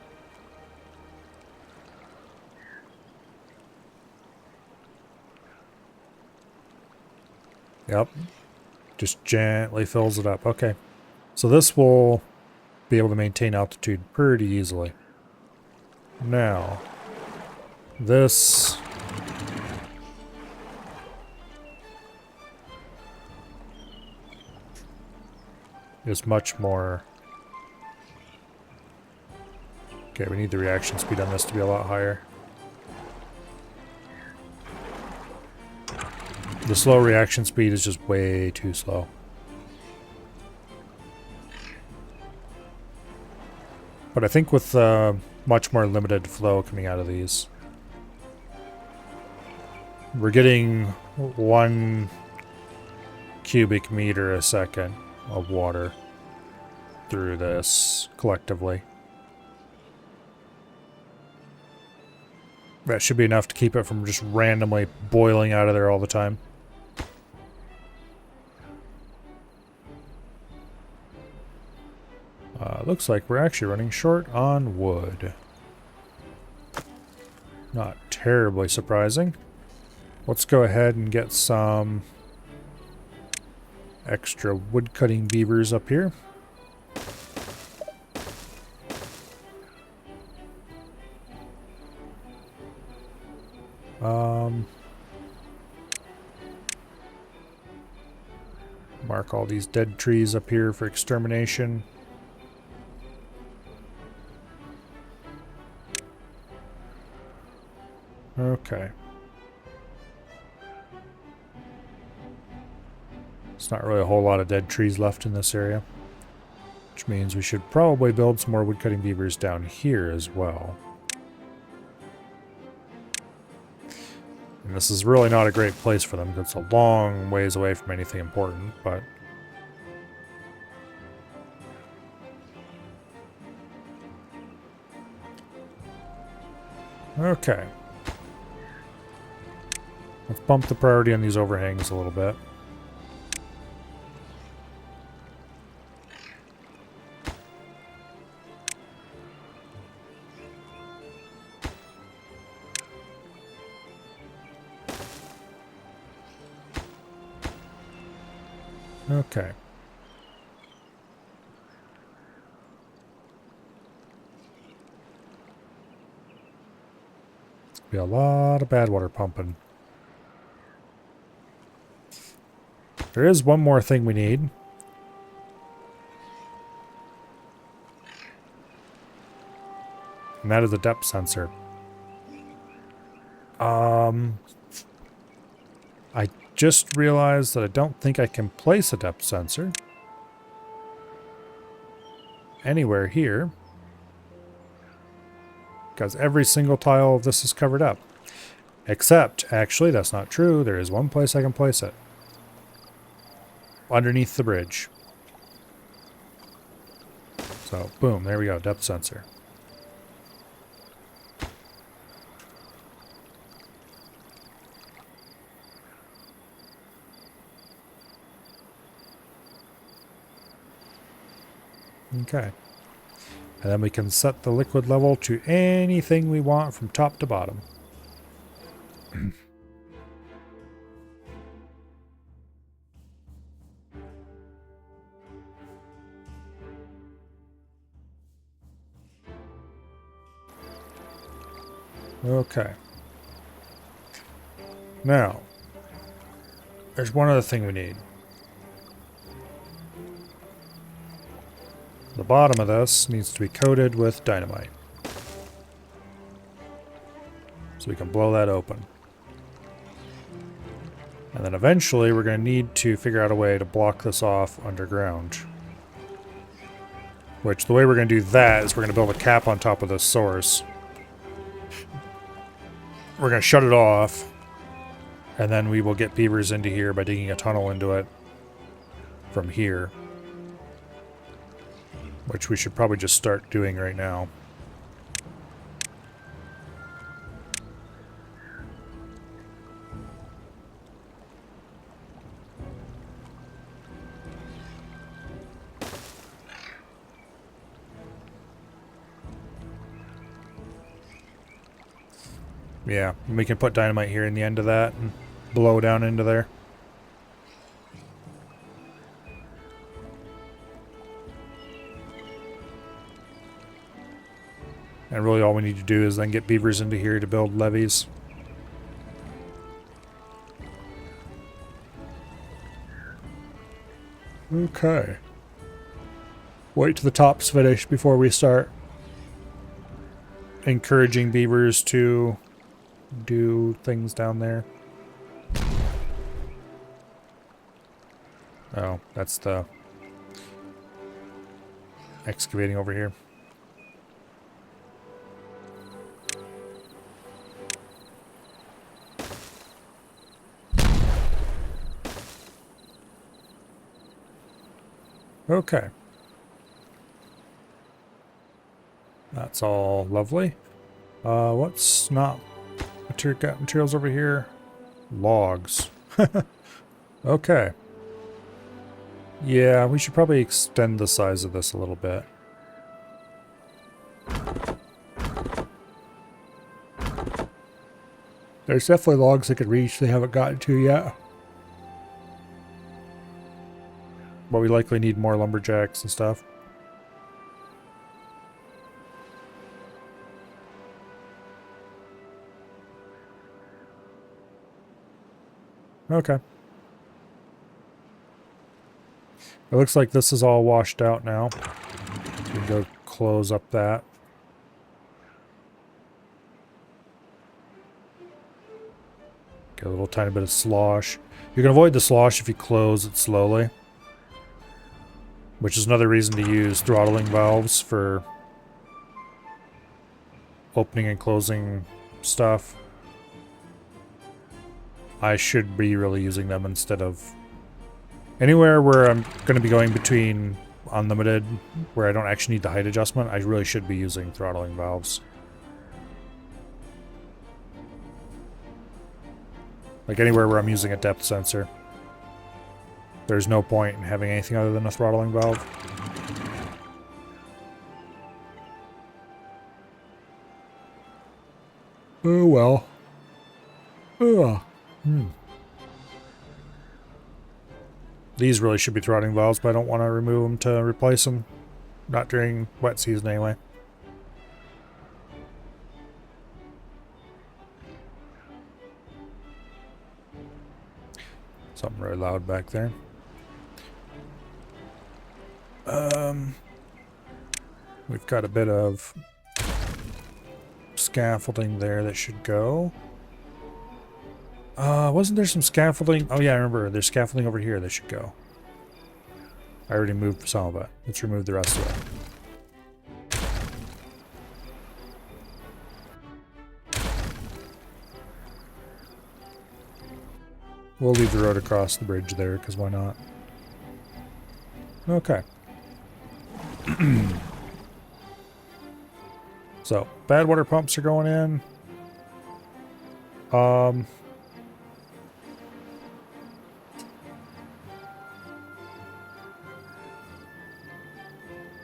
Yep. Just gently fills it up. Okay. So this will be able to maintain altitude pretty easily. Now, this is much more... Okay, we need the reaction speed on this to be a lot higher. The slow reaction speed is just way too slow. But I think with much more limited flow coming out of these, we're getting 1 cubic meter a second of water through this collectively. That should be enough to keep it from just randomly boiling out of there all the time. Looks like we're actually running short on wood. Not terribly surprising. Let's go ahead and get some extra wood cutting beavers up here. Mark all these dead trees up here for extermination. Okay. There's not really a whole lot of dead trees left in this area, which means we should probably build some more woodcutting beavers down here as well. And this is really not a great place for them because it's a long ways away from anything important, but... Okay. Let's bump the priority on these overhangs a little bit. Okay. Be a lot of bad water pumping. There is one more thing we need. And that is a depth sensor. I just realized that I don't think I can place a depth sensor anywhere here, because every single tile of this is covered up. Except, actually, that's not true. There is one place I can place it. Underneath the bridge. So, boom, there we go, depth sensor. Okay. And then we can set the liquid level to anything we want from top to bottom. Okay. Now, there's one other thing we need. The bottom of this needs to be coated with dynamite. So we can blow that open. And then eventually we're going to need to figure out a way to block this off underground. Which, the way we're going to do that is we're going to build a cap on top of this source. We're going to shut it off, and then we will get beavers into here by digging a tunnel into it from here. Which we should probably just start doing right now. Yeah, we can put dynamite here in the end of that and blow down into there. And really all we need to do is then get beavers into here to build levees. Okay. Wait till the top's finished before we start encouraging beavers to do things down there. Oh, that's the excavating over here. Okay. That's all lovely. What's not got materials over here? Logs. Okay. Yeah, we should probably extend the size of this a little bit. There's definitely logs that could reach they haven't gotten to yet. But we likely need more lumberjacks and stuff. Okay. It looks like this is all washed out now. So we can go close up that. Get a little tiny bit of slosh. You can avoid the slosh if you close it slowly. Which is another reason to use throttling valves for opening and closing stuff. I should be really using them instead of anywhere where I'm going to be going between unlimited, where I don't actually need the height adjustment. I really should be using throttling valves. Like anywhere where I'm using a depth sensor. There's no point in having anything other than a throttling valve. Oh well. Ugh. These really should be throttling valves, but I don't want to remove them to replace them. Not during wet season anyway. Something really loud back there. We've got a bit of scaffolding there that should go. Wasn't there some scaffolding? Oh yeah, I remember. There's scaffolding over here that should go. I already moved some of it. Let's remove the rest of it. We'll leave the road across the bridge there, because why not? Okay. So, bad water pumps are going in.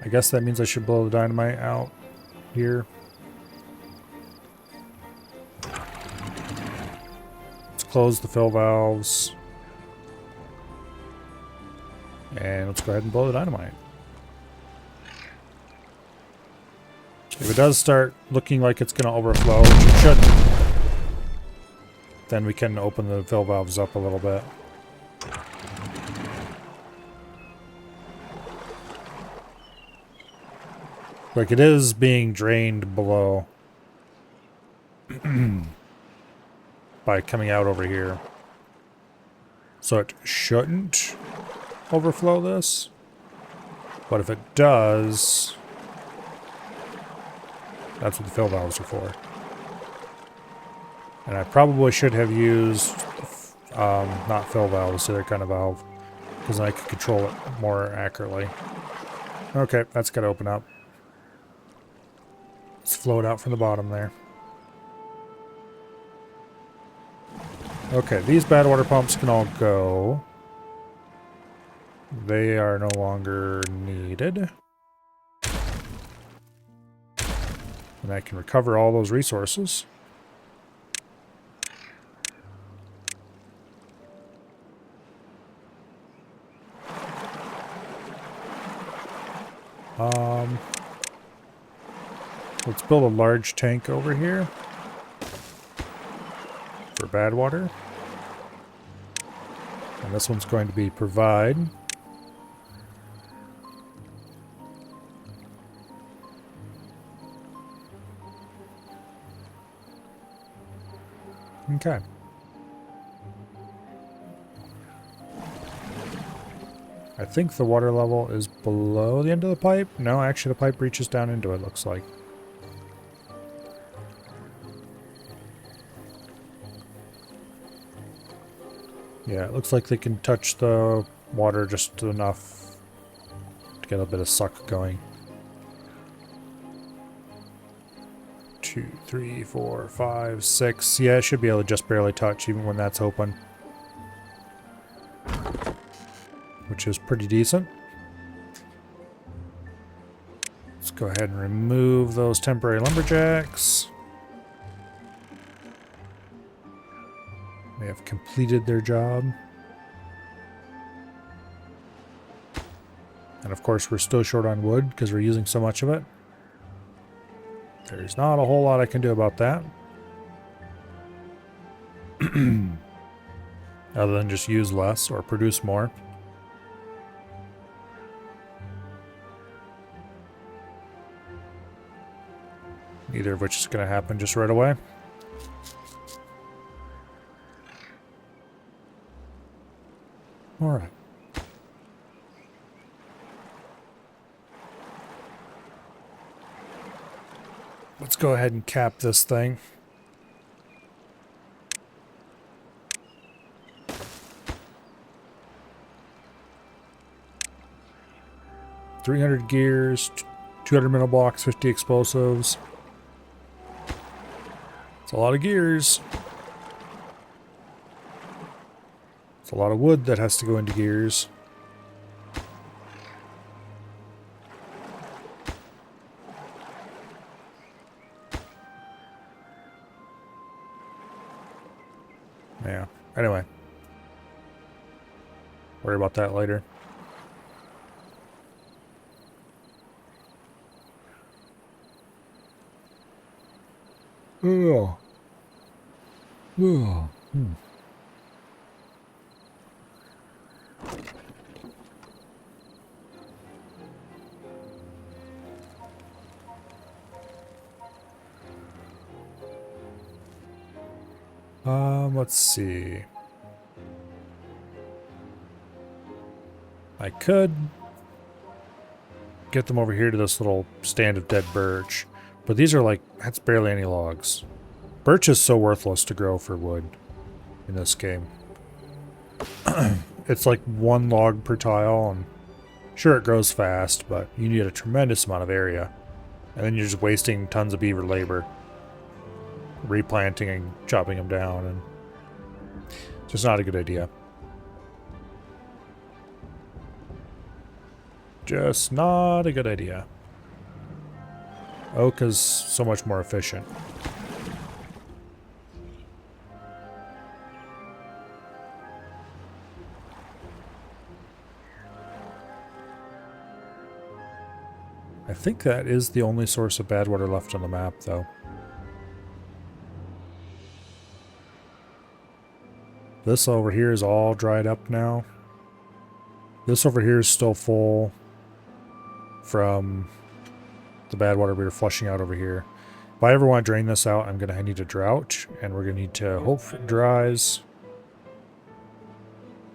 I guess that means I should blow the dynamite out here. Let's close the fill valves. And let's go ahead and blow the dynamite. If it does start looking like it's going to overflow, which it shouldn't, then we can open the fill valves up a little bit. Like it is being drained below by coming out over here. So it shouldn't overflow this. But if it does, that's what the fill valves are for. And I probably should have used not fill valves, the other kind of valve, because then I could control it more accurately. Okay, that's got to open up. Let's flow it out from the bottom there. Okay, these bad water pumps can all go. They are no longer needed. And I can recover all those resources. Let's build a large tank over here for bad water. And this one's going to be provide. Okay. I think the water level is below the end of the pipe. No, actually the pipe reaches down into it, looks like. Yeah, it looks like they can touch the water just enough to get a bit of suck going. 2, 3, 4, 5, 6. Yeah, it should be able to just barely touch even when that's open. Which is pretty decent. Let's go ahead and remove those temporary lumberjacks. They have completed their job. And of course we're still short on wood because we're using so much of it. There's not a whole lot I can do about that. Other than just use less or produce more. Neither of which is going to happen just right away. All right. Let's go ahead and cap this thing. $300 gears, 200 metal blocks, 50 explosives. It's a lot of gears. It's a lot of wood that has to go into gears. Yeah. Anyway. Worry about that later. Oh. Oh. Let's see. I could get them over here to this little stand of dead birch, but these are like, that's barely any logs. Birch is so worthless to grow for wood in this game. It's like one log per tile, and sure it grows fast, but you need a tremendous amount of area. And then you're just wasting tons of beaver labor replanting and chopping them down, and it's just not a good idea. Just not a good idea. Oak is so much more efficient. I think that is the only source of badwater left on the map, though. This over here is all dried up now. This over here is still full from the badwater we were flushing out over here. If I ever want to drain this out, I'm going to need a drought, and we're going to need to hope it dries.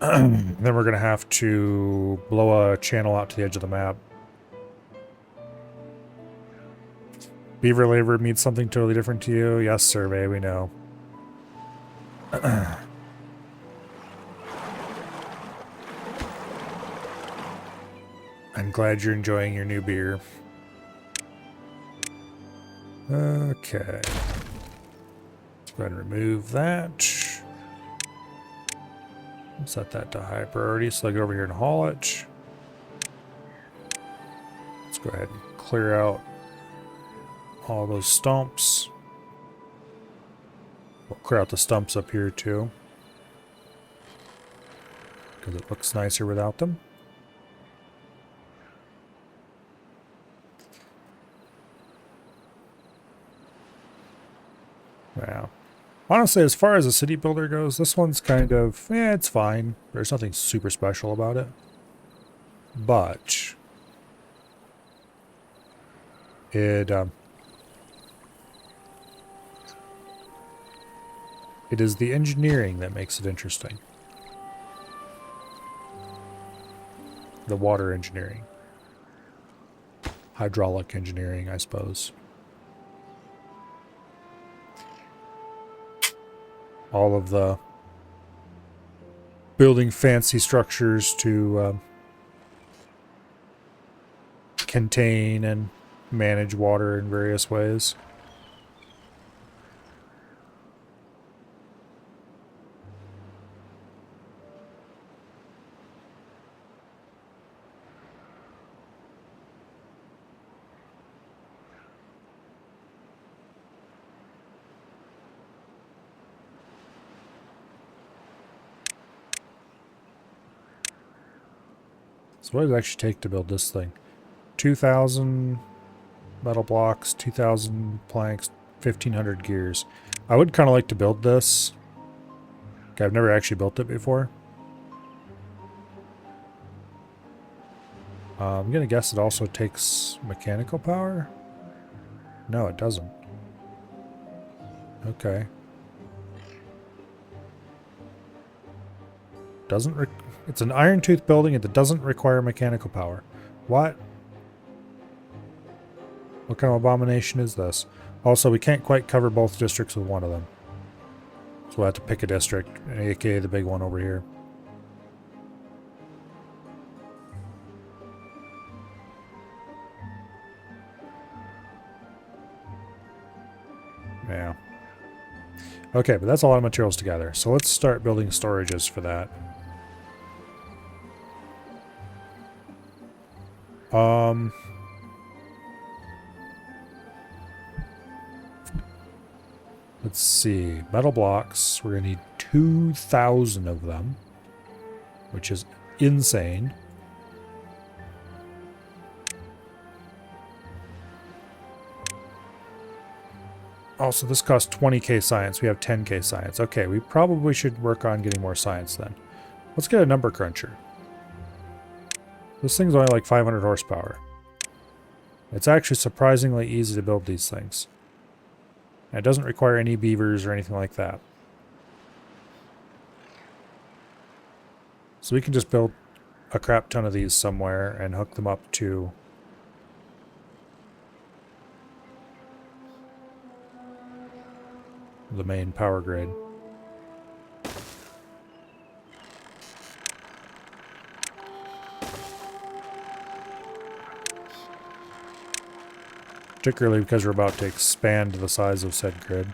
Then we're going to have to blow a channel out to the edge of the map. Beaver labor means something totally different to you. Yes, survey, we know. I'm glad you're enjoying your new beer. Okay. Let's go ahead and remove that. Set that to high priority so I get over here and haul it. Let's go ahead and clear out all those stumps. We'll clear out the stumps up here too, because it looks nicer without them. Wow. Honestly, as far as a city builder goes, this one's kind of, it's fine. There's nothing super special about it. But it is the engineering that makes it interesting. The water engineering. Hydraulic engineering, I suppose. All of the building fancy structures to contain and manage water in various ways. So what does it actually take to build this thing? 2,000 metal blocks, 2,000 planks, 1,500 gears. I would kind of like to build this. Okay, I've never actually built it before. I'm going to guess it also takes mechanical power? No, it doesn't. Okay. It's an iron tooth building that doesn't require mechanical power. What? What kind of abomination is this? Also, we can't quite cover both districts with one of them. So we'll have to pick a district, aka the big one over here. Yeah. Okay, but that's a lot of materials together. So let's start building storages for that. Let's see. Metal blocks. We're going to need 2,000 of them, which is insane. Also, this costs 20k science. We have 10k science. Okay, we probably should work on getting more science then. Let's get a number cruncher. This thing's only like 500 horsepower. It's actually surprisingly easy to build these things. And it doesn't require any beavers or anything like that. So we can just build a crap ton of these somewhere and hook them up to the main power grid. Particularly because we're about to expand the size of said grid.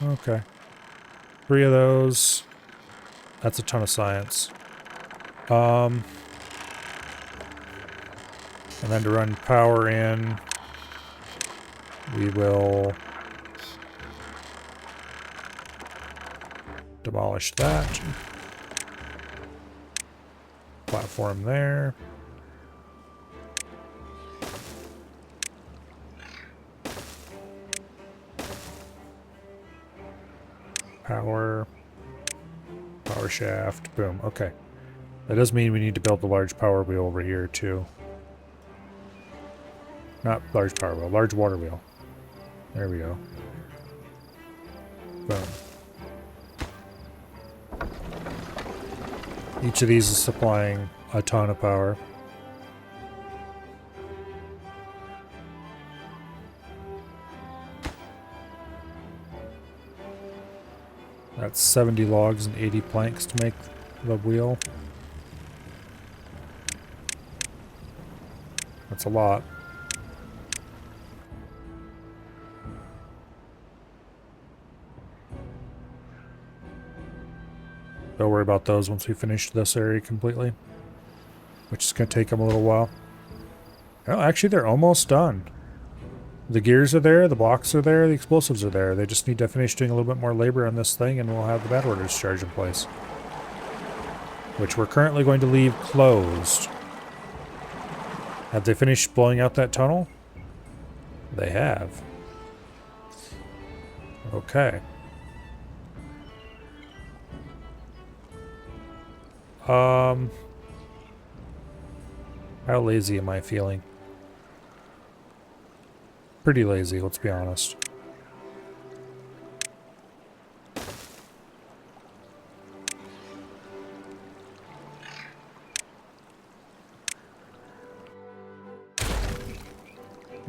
Okay. 3 of those. That's a ton of science. And then to run power in, we will demolish that. Platform there. Power shaft, boom, okay. That does mean we need to build the large power wheel over here too. Not large power wheel, large water wheel. There we go. Boom. Each of these is supplying a ton of power. That's 70 logs and 80 planks to make the wheel. That's a lot. Don't worry about those once we finish this area completely, which is going to take them a little while. Oh, actually, they're almost done. The gears are there, the blocks are there, the explosives are there. They just need to finish doing a little bit more labor on this thing, and we'll have the badwater discharge in place, which we're currently going to leave closed. Have they finished blowing out that tunnel? They have. Okay. How lazy am I feeling? Pretty lazy, let's be honest.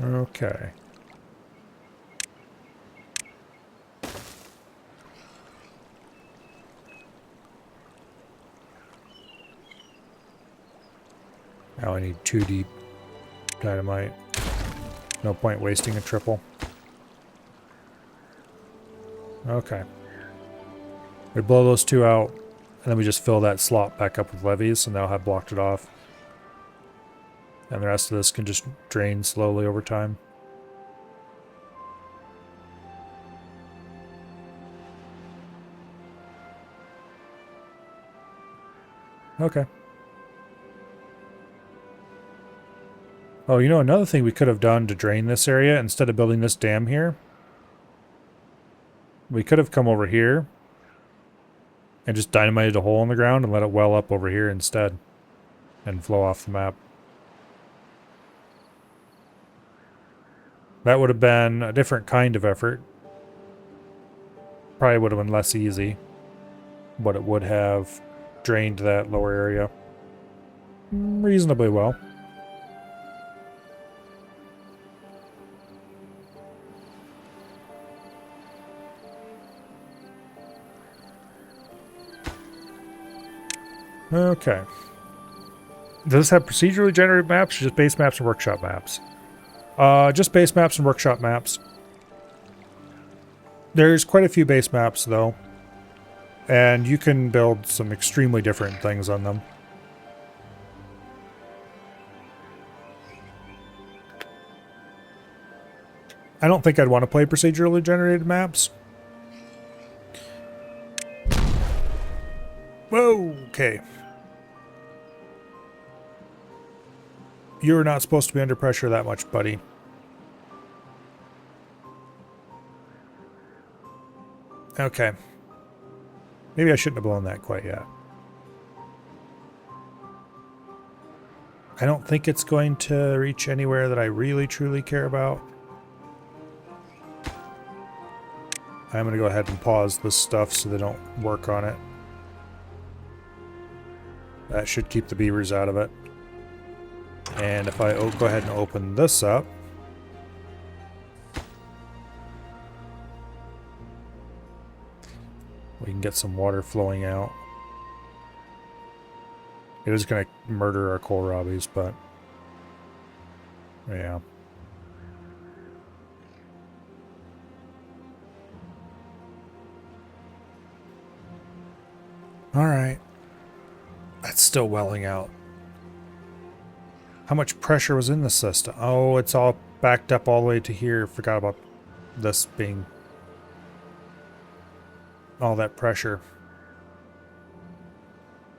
Okay. Now I need 2 deep dynamite. No point wasting a triple. Okay. We blow those 2 out, and then we just fill that slot back up with levees, and now have blocked it off. And the rest of this can just drain slowly over time. Okay. Oh, you know, another thing we could have done to drain this area, instead of building this dam here, we could have come over here and just dynamited a hole in the ground and let it well up over here instead and flow off the map. That would have been a different kind of effort. Probably would have been less easy, but it would have drained that lower area reasonably well. Okay. Does this have procedurally generated maps or just base maps and workshop maps? Just base maps and workshop maps. There's quite a few base maps though, and you can build some extremely different things on them. I don't think I'd want to play procedurally generated maps. Whoa, okay. You're not supposed to be under pressure that much, buddy. Okay. Maybe I shouldn't have blown that quite yet. I don't think it's going to reach anywhere that I really truly care about. I'm going to go ahead and pause this stuff so they don't work on it. That should keep the beavers out of it. And if I go ahead and open this up, we can get some water flowing out. It is going to murder our kohlrabies, but yeah. All right. That's still welling out. How much pressure was in the system? Oh, it's all backed up all the way to here. Forgot about this being all that pressure.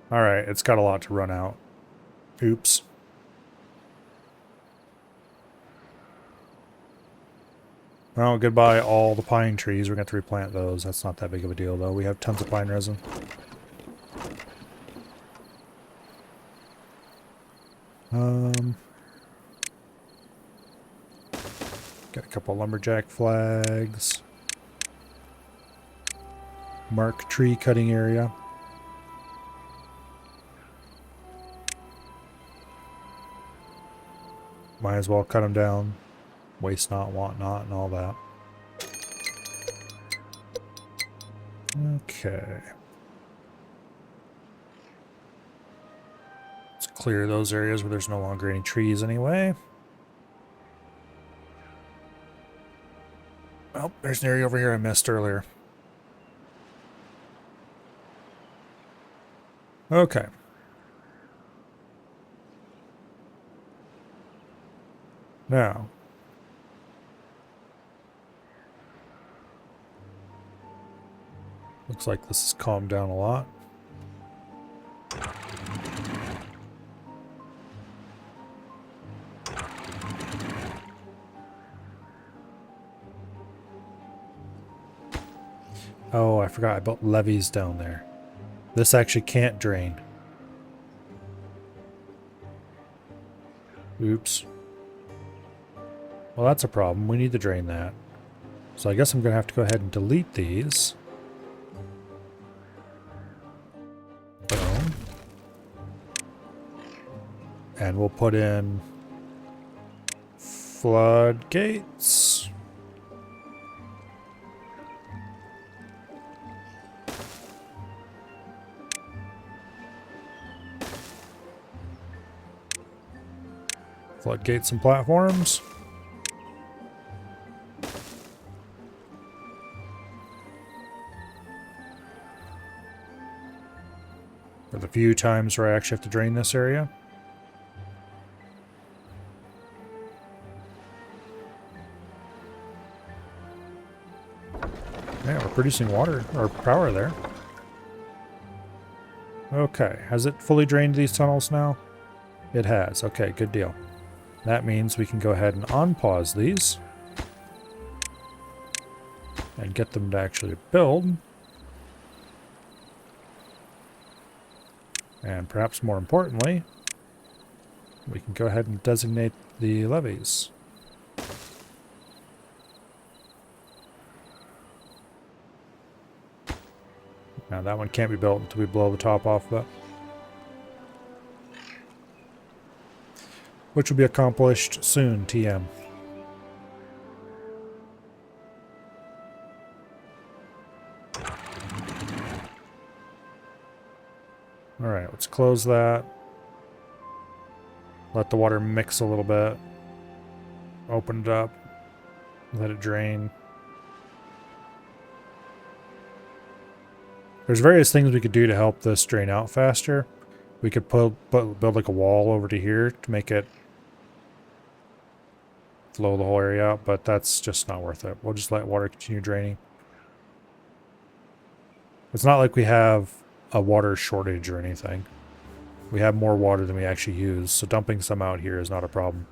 All right, it's got a lot to run out. Oops. Well, goodbye all the pine trees. We're going to have to replant those. That's not that big of a deal, though. We have tons of pine resin. Got a couple lumberjack flags. Mark tree cutting area. Might as well cut them down. Waste not, want not, and all that. Okay. Let's clear those areas where there's no longer any trees anyway. Oh, there's an area over here I missed earlier. Okay. Now. Looks like this has calmed down a lot. Oh, I forgot I built levees down there. This actually can't drain. Oops. Well, that's a problem. We need to drain that. So I guess I'm going to have to go ahead and delete these. Boom. And we'll put in floodgates. Floodgates and platforms. For the few times where I actually have to drain this area. Yeah, we're producing water or power there. Okay, has it fully drained these tunnels now? It has. Okay, good deal. That means we can go ahead and unpause these and get them to actually build. And perhaps more importantly, we can go ahead and designate the levees. Now that one can't be built until we blow the top off of it. Which will be accomplished soon, TM. Alright, let's close that. Let the water mix a little bit. Open it up. Let it drain. There's various things we could do to help this drain out faster. We could build like a wall over to here to make it flow the whole area out, but that's just not worth it. We'll just let water continue draining. It's not like we have a water shortage or anything. We have more water than we actually use, so dumping some out here is not a problem.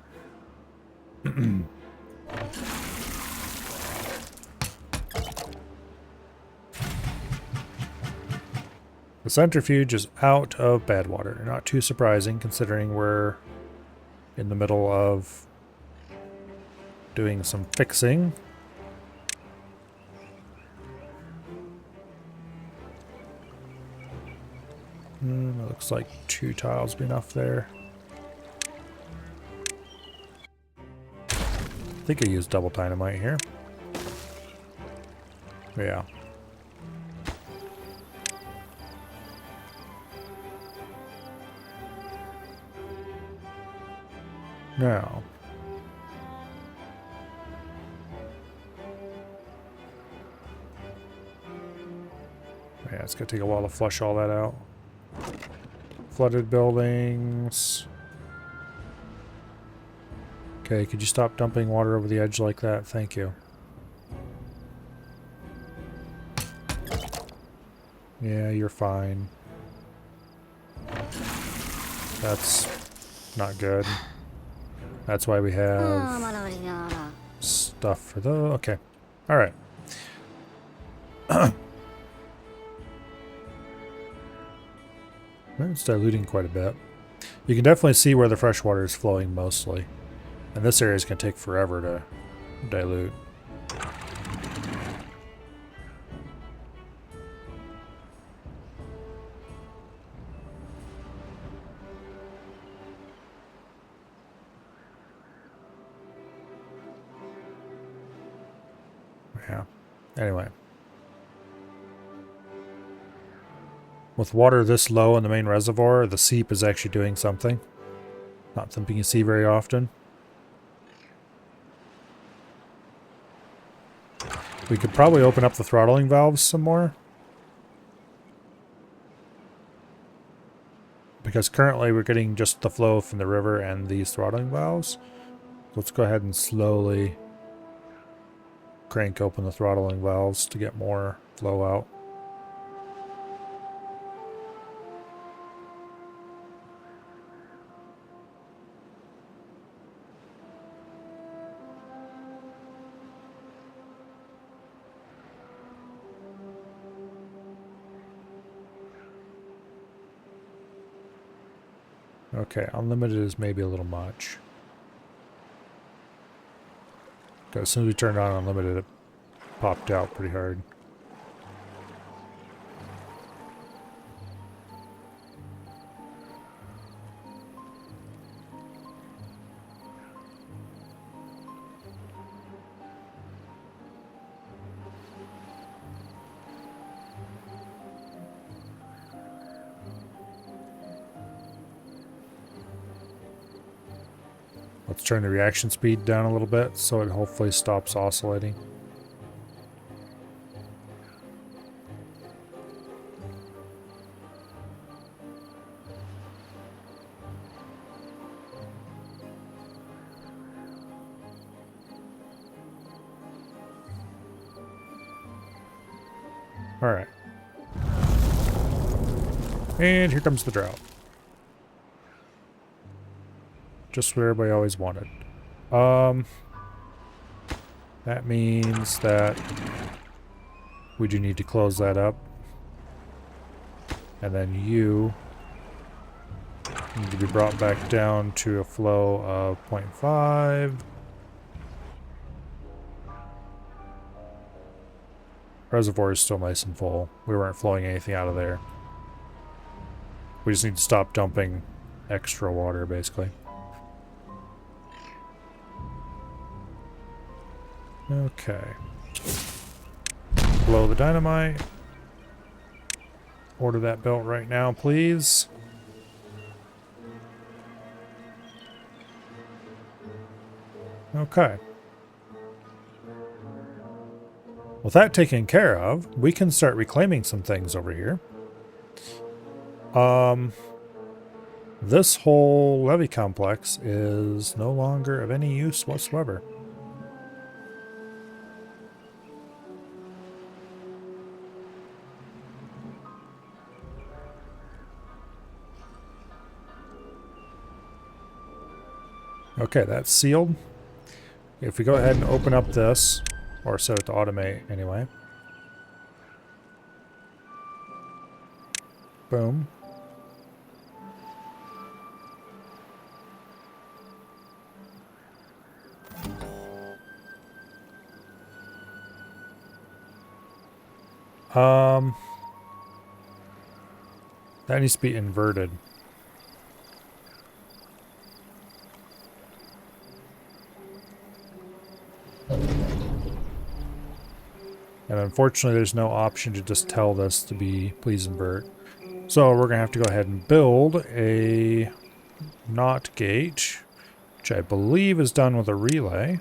The centrifuge is out of badwater. Not too surprising considering we're in the middle of doing some fixing. It looks like 2 tiles be enough there. I think I used double dynamite here. Yeah. Now. Yeah, it's gonna take a while to flush all that out. Flooded buildings. Okay, could you stop dumping water over the edge like that? Thank you. Yeah, you're fine. That's not good. That's why we have stuff for the... Okay. Alright. It's diluting quite a bit. You can definitely see where the fresh water is flowing mostly. And this area is going to take forever to dilute. Yeah. Anyway. With water this low in the main reservoir, the seep is actually doing something. Not something you see very often. We could probably open up the throttling valves some more. Because currently we're getting just the flow from the river and these throttling valves. Let's go ahead and slowly crank open the throttling valves to get more flow out. Okay, unlimited is maybe a little much. As soon as we turned on unlimited, it popped out pretty hard. Let's turn the reaction speed down a little bit so it hopefully stops oscillating. All right. And here comes the drought. Just what everybody always wanted. That means that we do need to close that up. And then you need to be brought back down to a flow of 0.5. Reservoir is still nice and full. We weren't flowing anything out of there. We just need to stop dumping extra water, basically. Okay. Blow the dynamite. Order that built right now, please. Okay. With that taken care of, we can start reclaiming some things over here. This whole levee complex is no longer of any use whatsoever. Okay, that's sealed. If we go ahead and open up this, or set it to automate anyway. Boom. That needs to be inverted. And unfortunately, there's no option to just tell this to be please invert. So we're going to have to go ahead and build a NOT gate, which I believe is done with a relay.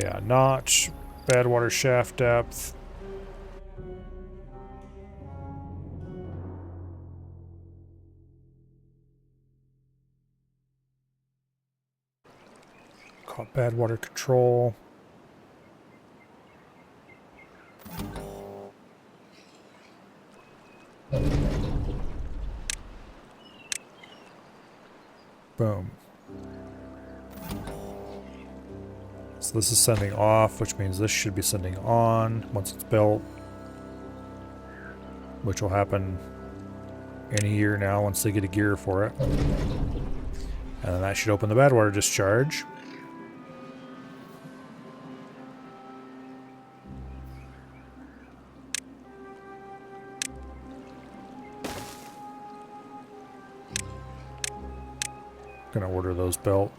Yeah, NOT, badwater shaft depth. Call it badwater control. Boom. So this is sending off, which means this should be sending on once it's built, which will happen any year now once they get a gear for it. And then that should open the badwater discharge. Gonna order those built.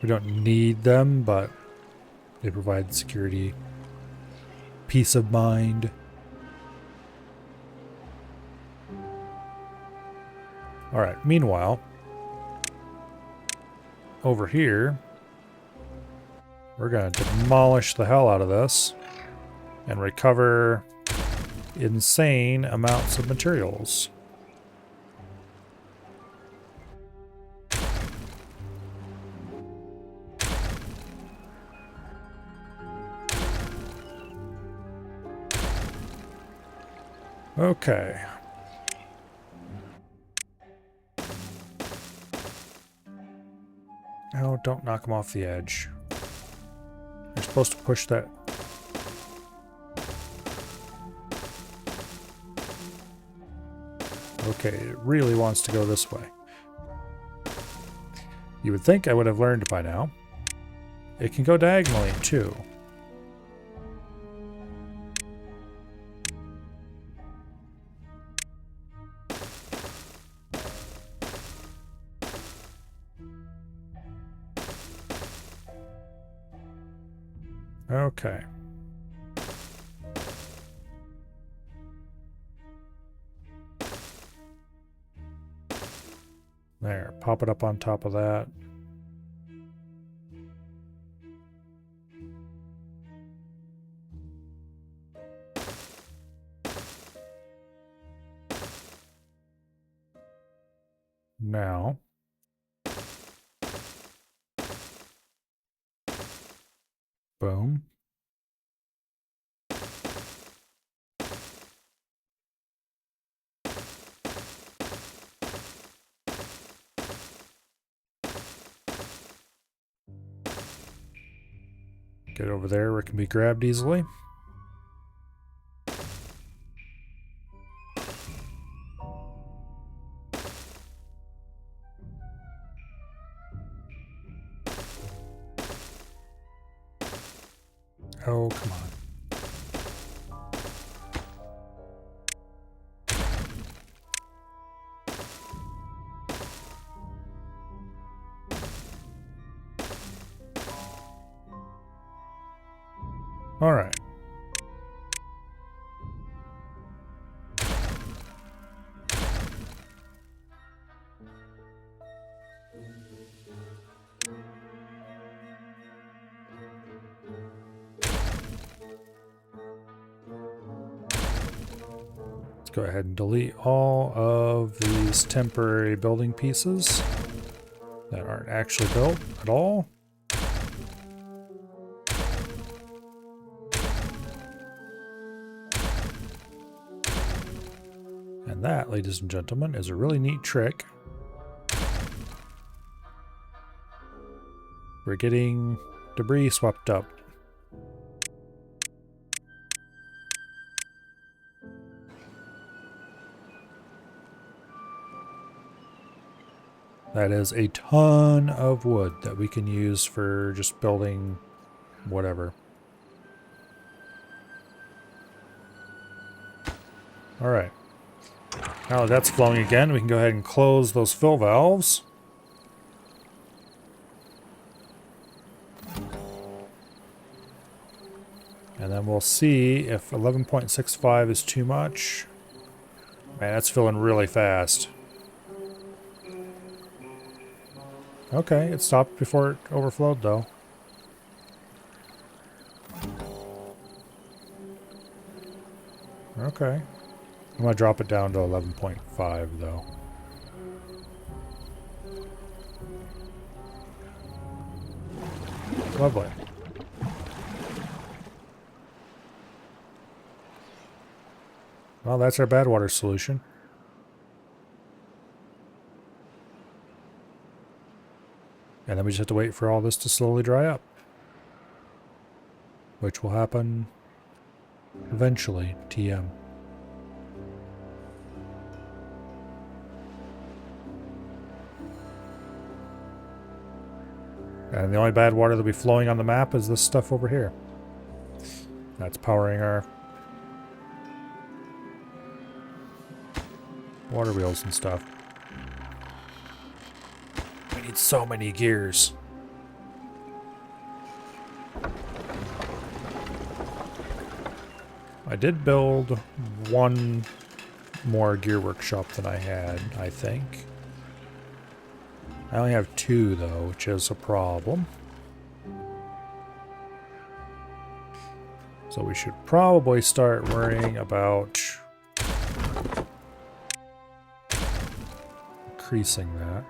We don't need them, but they provide security, peace of mind. All right, meanwhile, over here, we're gonna demolish the hell out of this and recover insane amounts of materials. Okay. Oh, don't knock him off the edge. You're supposed to push that. Okay, it really wants to go this way. You would think I would have learned by now. It can go diagonally, too. Okay. There, pop it up on top of that. Now, boom. Get over there where it can be grabbed easily. Oh, come on. All right. Let's go ahead and delete all of these temporary building pieces that aren't actually built at all. And that, ladies and gentlemen, is a really neat trick. We're getting debris swept up. That is a ton of wood that we can use for just building whatever. Alright. Now that that's flowing again, we can go ahead and close those fill valves. And then we'll see if 11.65 is too much. Man, that's filling really fast. Okay, it stopped before it overflowed though. Okay. I'm gonna drop it down to 11.5 though. Lovely. Well, that's our badwater solution. And then we just have to wait for all this to slowly dry up. Which will happen eventually, TM. And the only bad water that'll be flowing on the map is this stuff over here. That's powering our water wheels and stuff. We need so many gears. I did build one more gear workshop than I had, I think. I only have 2 though, which is a problem. So we should probably start worrying about increasing that.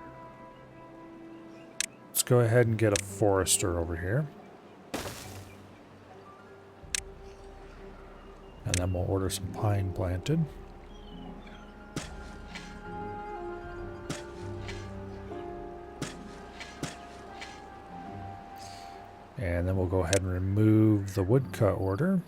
Let's go ahead and get a forester over here. And then we'll order some pine planted. And then we'll go ahead and remove the woodcut order.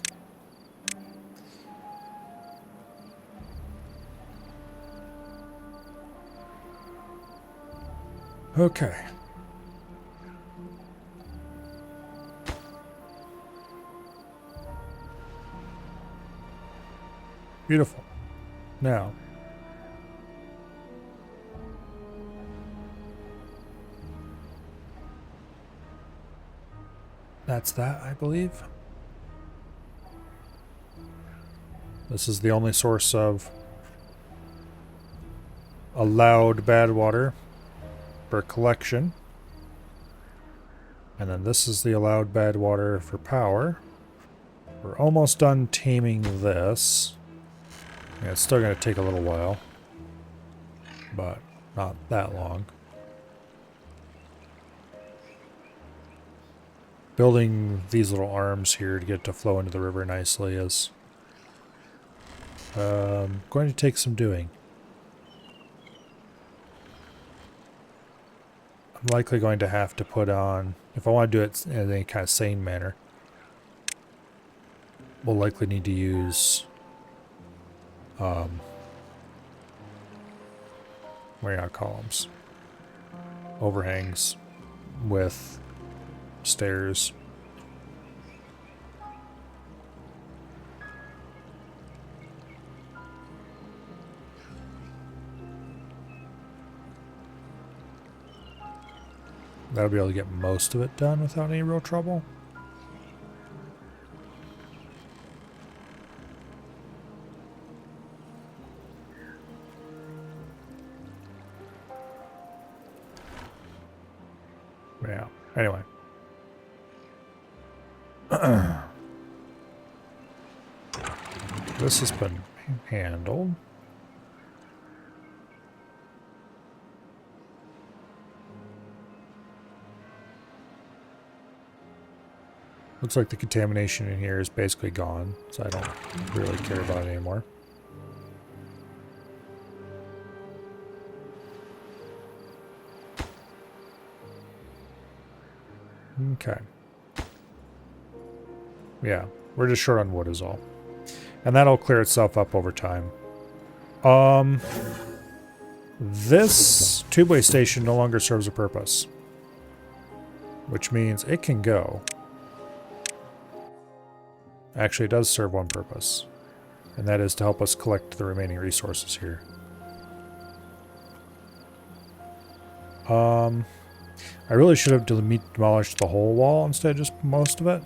Okay. Beautiful. Now, that's that, I believe. This is the only source of allowed bad water for collection. And then this is the allowed bad water for power. We're almost done taming this. Yeah, it's still going to take a little while, but not that long. Building these little arms here to get it to flow into the river nicely is going to take some doing. I'm likely going to have to put on, if I want to do it in any kind of sane manner, we'll likely need to use layout columns, overhangs with stairs. That'll be able to get most of it done without any real trouble. Yeah, anyway. This has been handled. Looks like the contamination in here is basically gone, so I don't really care about it anymore. Okay. Yeah, we're just short on wood is all. And that'll clear itself up over time. This tubeway station no longer serves a purpose, which means it can go. Actually, it does serve one purpose, and that is to help us collect the remaining resources here. I really should have demolished the whole wall instead of just most of it.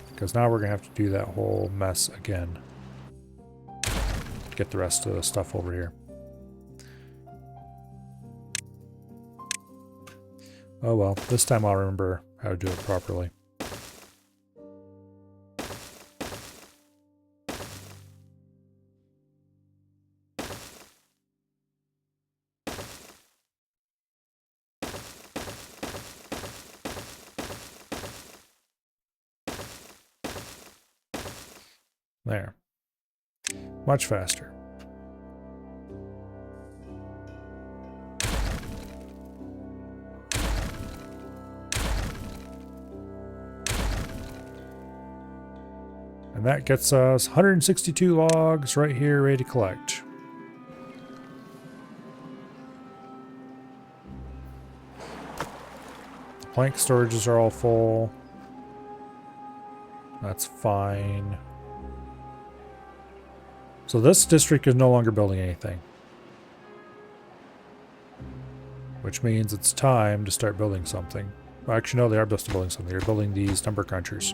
Because now we're going to have to do that whole mess again. Get the rest of the stuff over here. Oh well, this time I'll remember how to do it properly. There. Much faster. And that gets us 162 logs right here ready to collect. The plank storages are all full. That's fine. So this district is no longer building anything. Which means it's time to start building something. Well, actually, no, they are still building something. They're building these number crunchers.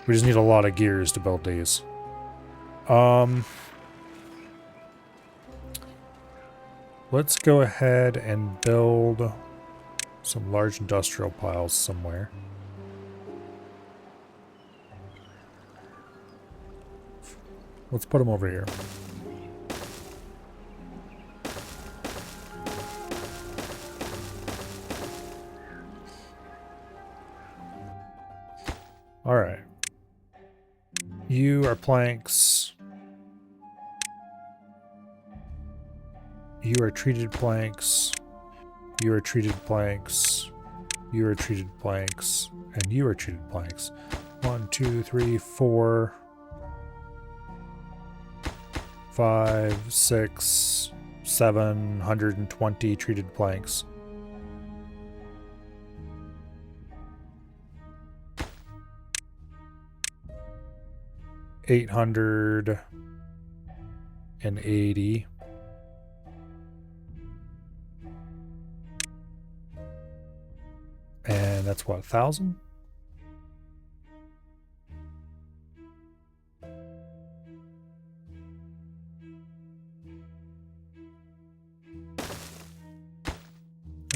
We just need a lot of gears to build these. Let's go ahead and build some large industrial piles somewhere. Let's put them over here. All right. You are planks. You are treated planks. You are treated planks. You are treated planks. And you are treated planks. 1, 2, 3, 4, 5, 6, 720 treated planks. $880. And that's what, 1,000?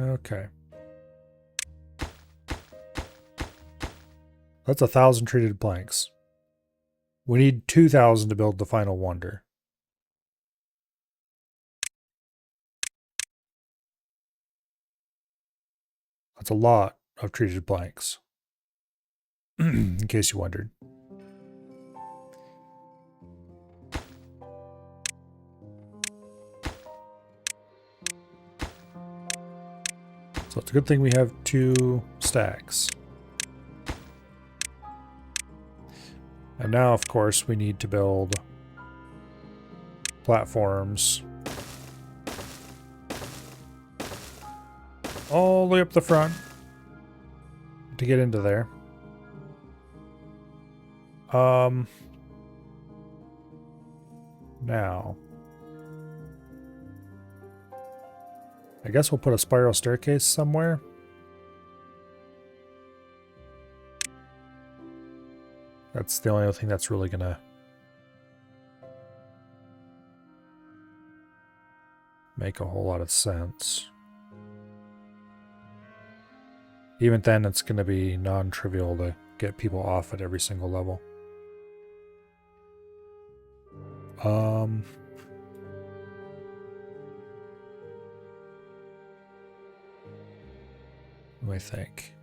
Okay. That's 1,000 treated planks. We need 2,000 to build the final wonder. That's a lot of treated planks. In case you wondered. So it's a good thing we have 2 stacks. And now, of course, we need to build platforms all the way up the front to get into there. Now, I guess we'll put a spiral staircase somewhere. That's the only thing that's really gonna make a whole lot of sense. Even then, it's gonna be non-trivial to get people off at every single level. Let me think.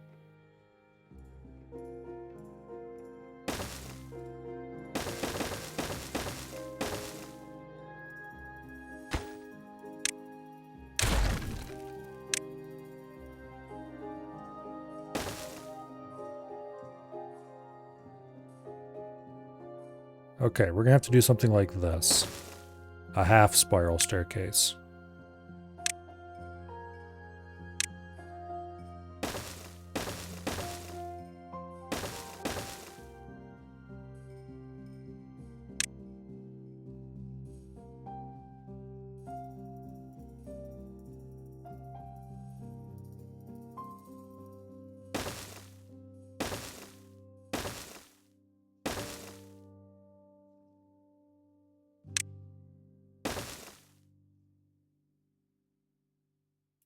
Okay, we're gonna have to do something like this. a half spiral staircase.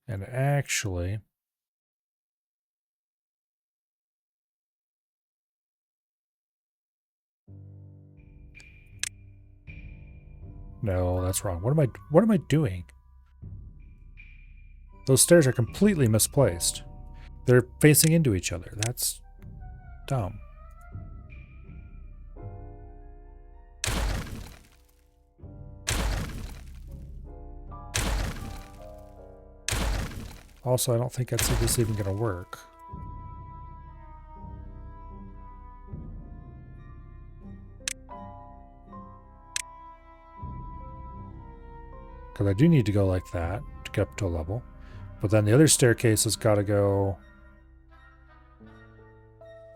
And actually, no, that's wrong. What am I doing? Those stairs are completely misplaced. They're facing into each other. That's dumb. Also, I don't think this is even going to work. Because I do need to go like that to get up to a level. But then the other staircase has got to go...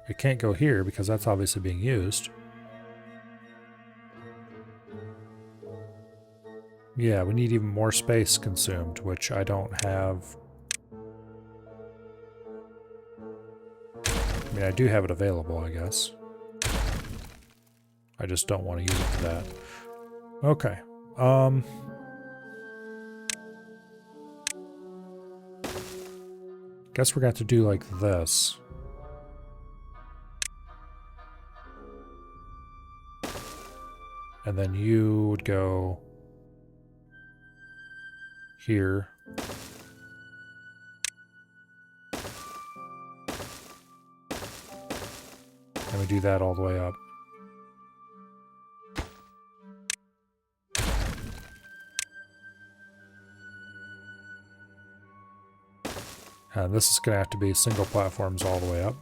It can't go here because that's obviously being used. Yeah, we need even more space consumed, which I don't have. I mean, I do have it available, I guess. I just don't want to use it for that. Okay. Guess we're going to have to do like this. And then you would go here. And we do that all the way up. And this is going to have to be single platforms all the way up.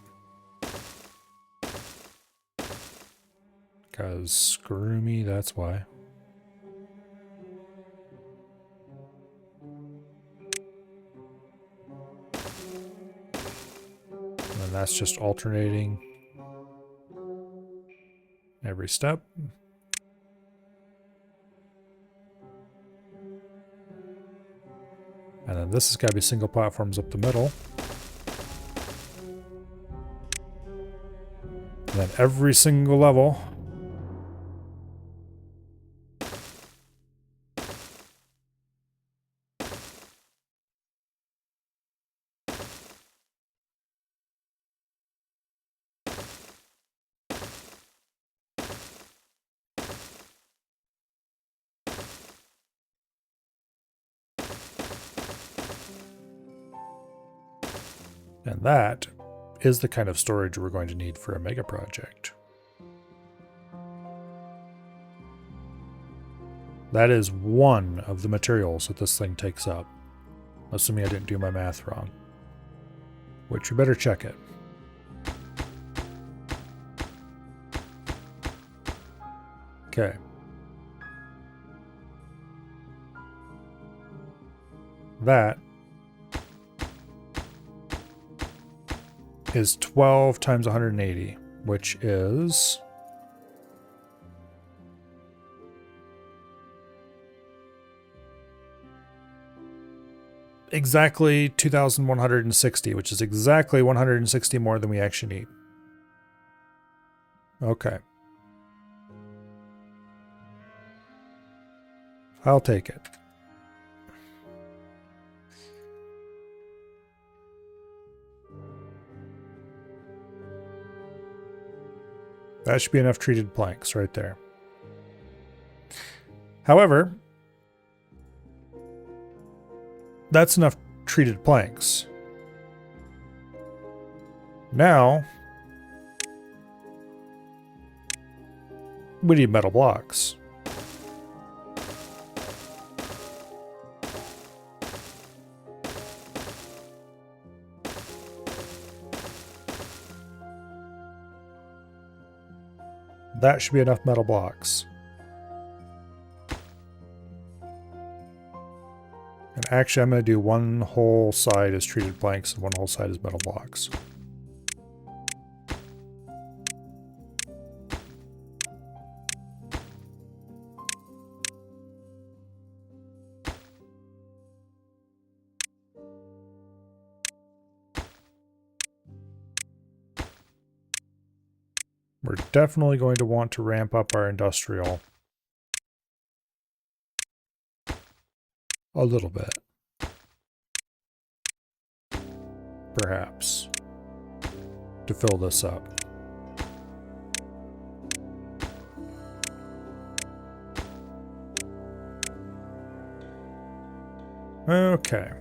Because screw me, that's why. And that's just alternating every step. And then this has got to be single platforms up the middle. And then every single level. And that is the kind of storage we're going to need for a mega project. That is one of the materials that this thing takes up. Assuming I didn't do my math wrong. Which you better check it. Okay. That is 12 times 180, which is exactly 2,160, which is exactly 160 more than we actually need. Okay. I'll take it. That should be enough treated planks right there. However, that's enough treated planks. Now, we need metal blocks. That should be enough metal blocks. Actually, I'm going to do one whole side as treated planks and one whole side as metal blocks. We're definitely going to want to ramp up our industrial a little bit. Perhaps. To fill this up. Okay.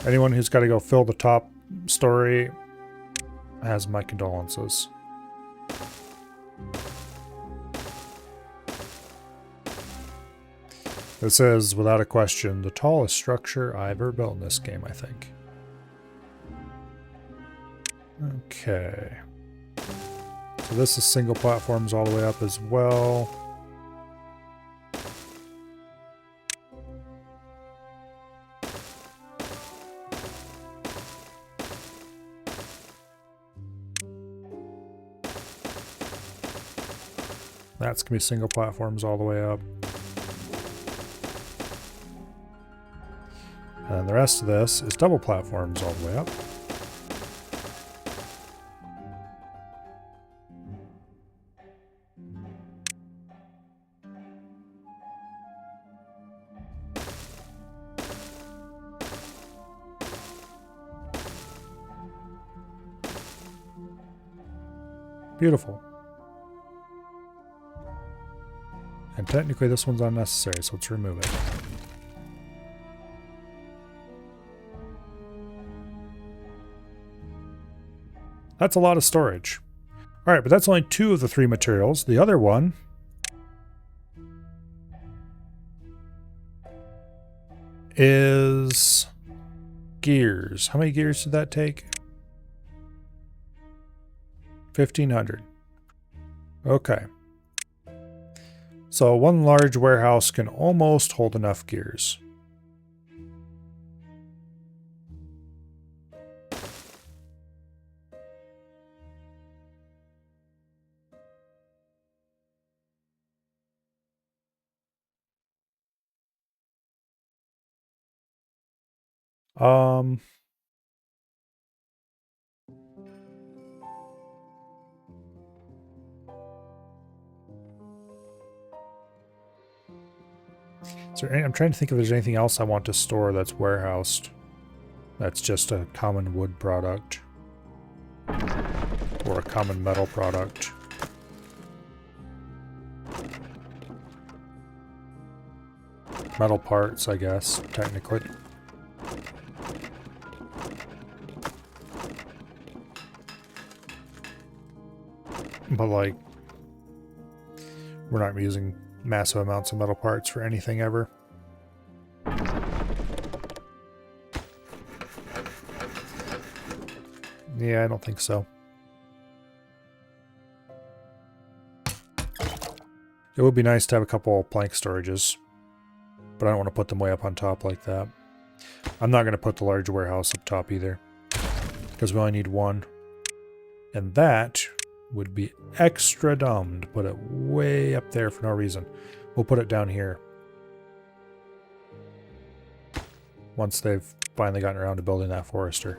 Anyone who's got to go fill the top story has my condolences. This is, without a question, the tallest structure I've ever built in this game, I think. Okay. So this is single platforms all the way up as well. That's going to be single platforms all the way up. And the rest of this is double platforms all the way up. Beautiful. And technically this one's unnecessary, so let's remove it. That's a lot of storage. Alright, but that's only 2 of the 3 materials. The other one is gears. How many gears did that take? 1,500. Okay. So one large warehouse can almost hold enough gears. I'm trying to think if there's anything else I want to store that's warehoused. That's just a common wood product. Or a common metal product. Metal parts, I guess, technically. But like, we're not using massive amounts of metal parts for anything ever. Yeah, I don't think so. It would be nice to have a couple plank storages, but I don't want to put them way up on top like that. I'm not going to put the large warehouse up top either, because we only need one. And that would be extra dumb to put it way up there for no reason. We'll put it down here. Once they've finally gotten around to building that forester.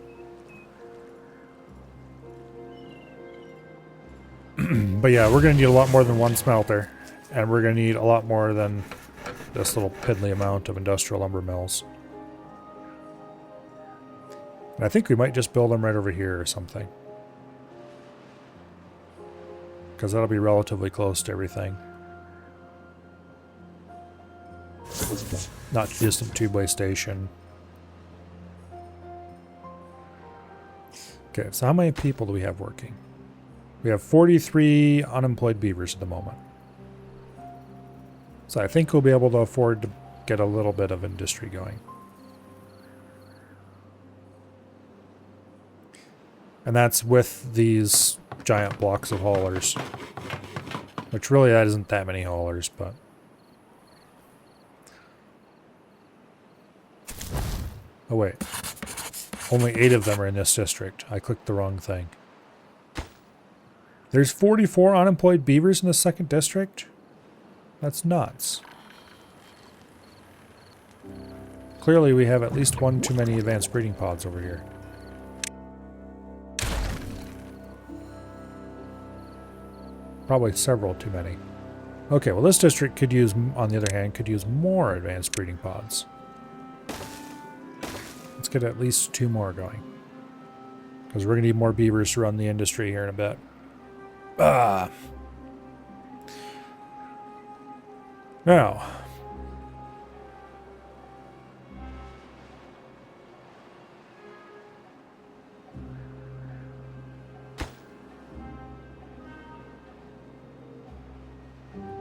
But yeah, we're going to need a lot more than one smelter. And we're going to need a lot more than this little piddly amount of industrial lumber mills. And I think we might just build them right over here or something. Because that'll be relatively close to everything. Not too distant tubeway station. Okay, so how many people do we have working? We have 43 unemployed beavers at the moment. So I think we'll be able to afford to get a little bit of industry going. And that's with these giant blocks of haulers. Which really, that isn't that many haulers, but... Oh, wait. Only 8 of them are in this district. I clicked the wrong thing. There's 44 unemployed beavers in the 2nd district? That's nuts. Clearly, we have at least one too many advanced breeding pods over here. Probably several too many. Okay, well this district could use, on the other hand, could use more advanced breeding pods. Let's get at least 2 more going. Because we're going to need more beavers to run the industry here in a bit. Ah. Now.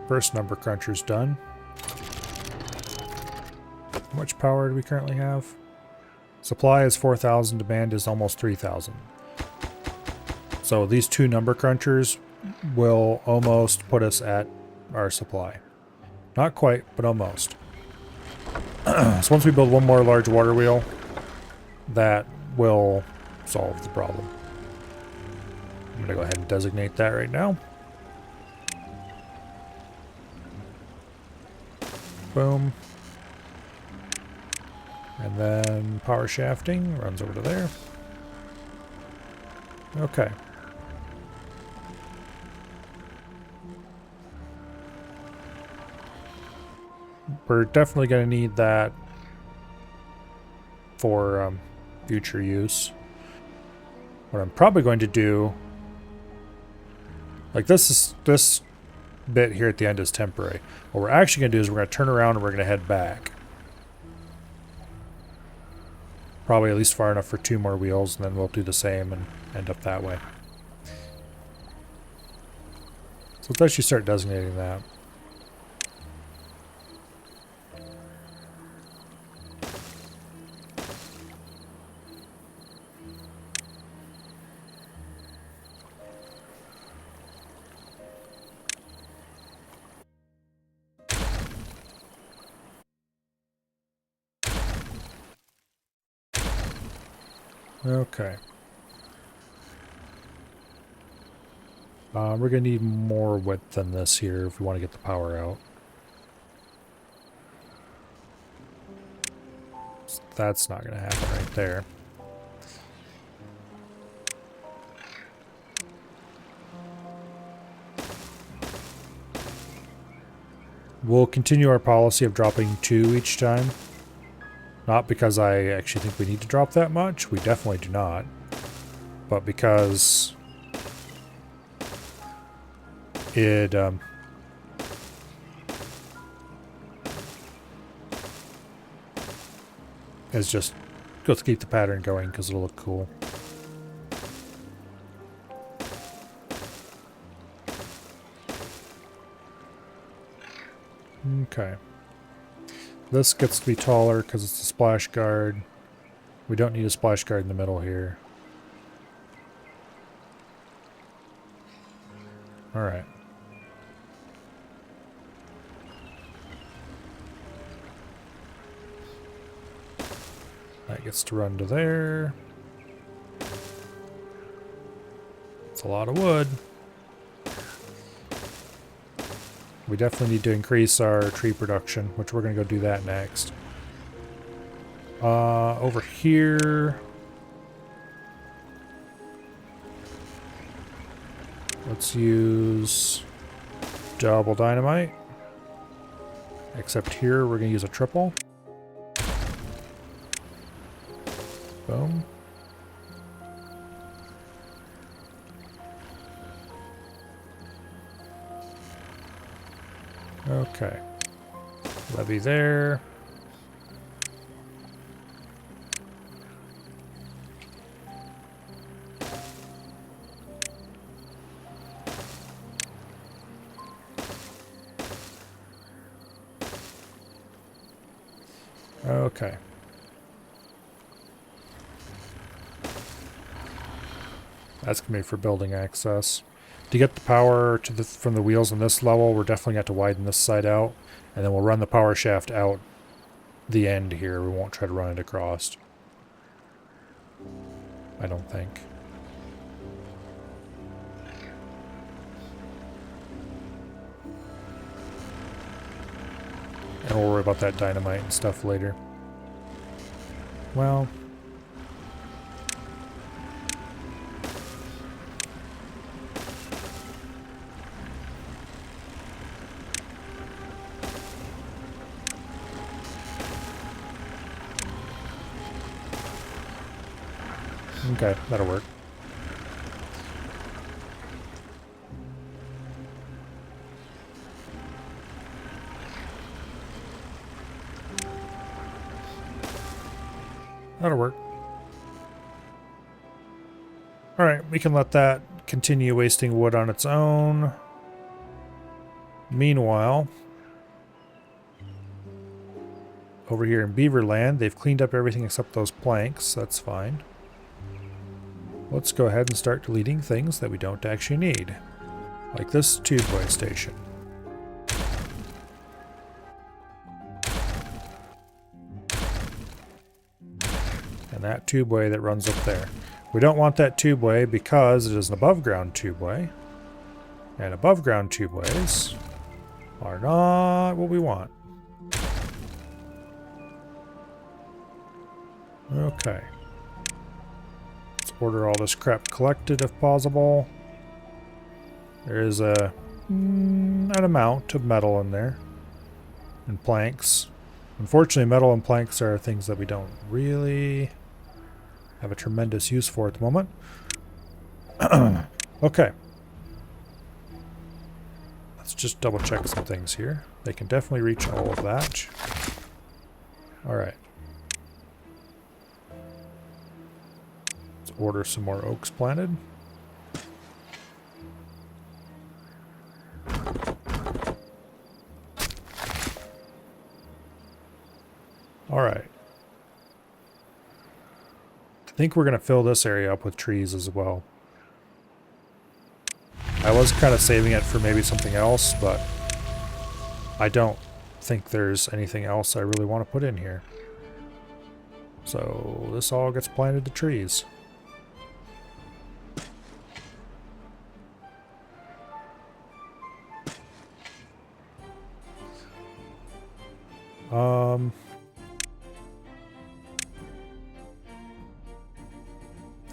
First number cruncher's done. How much power do we currently have? Supply is 4,000, demand is almost 3,000. So these 2 number crunchers will almost put us at our supply. Not quite, but almost. So once we build one more large water wheel, that will solve the problem. I'm going to go ahead and designate that right now. Boom. And then power shafting runs over to there. Okay. We're definitely going to need that for future use. What I'm probably going to do, like this bit here at the end is temporary. What we're actually going to do is we're going to turn around and we're going to head back. Probably at least far enough for 2 more wheels, and then we'll do the same and end up that way. So let's actually start designating that. Okay. We're going to need more width than this here if we want to get the power out. So that's not going to happen right there. We'll continue our policy of dropping 2 each time. Not because I actually think we need to drop that much. We definitely do not. But because it is just, let's keep the pattern going because it'll look cool. Okay. This gets to be taller because it's a splash guard. We don't need a splash guard in the middle here. Alright. That gets to run to there. It's a lot of wood. We definitely need to increase our tree production, which we're going to go do that next. Over here, let's use double dynamite. Except here, we're going to use a triple. Boom. Okay. Levee there. Okay. That's going to be for building access. To get the power to from the wheels on this level, we're definitely going to have to widen this side out. And then we'll run the power shaft out the end here. We won't try to run it across. I don't think. And we'll worry about that dynamite and stuff later. Well... okay, that'll work. That'll work. Alright, we can let that continue wasting wood on its own. Meanwhile, over here in Beaverland, they've cleaned up everything except those planks. That's fine. Let's go ahead and start deleting things that we don't actually need. Like this tubeway station. And that tubeway that runs up there. We don't want that tubeway because it is an above ground tubeway. And above ground tubeways are not what we want. Okay. Let's order all this crap collected if possible. There is an amount of metal in there. And planks. Unfortunately, metal and planks are things that we don't really have a tremendous use for at the moment. Okay. Let's just double check some things here. They can definitely reach all of that. Alright. Let's order some more oaks planted. Alright. I think we're going to fill this area up with trees as well. I was kind of saving it for maybe something else, but I don't think there's anything else I really want to put in here. So this all gets planted to trees.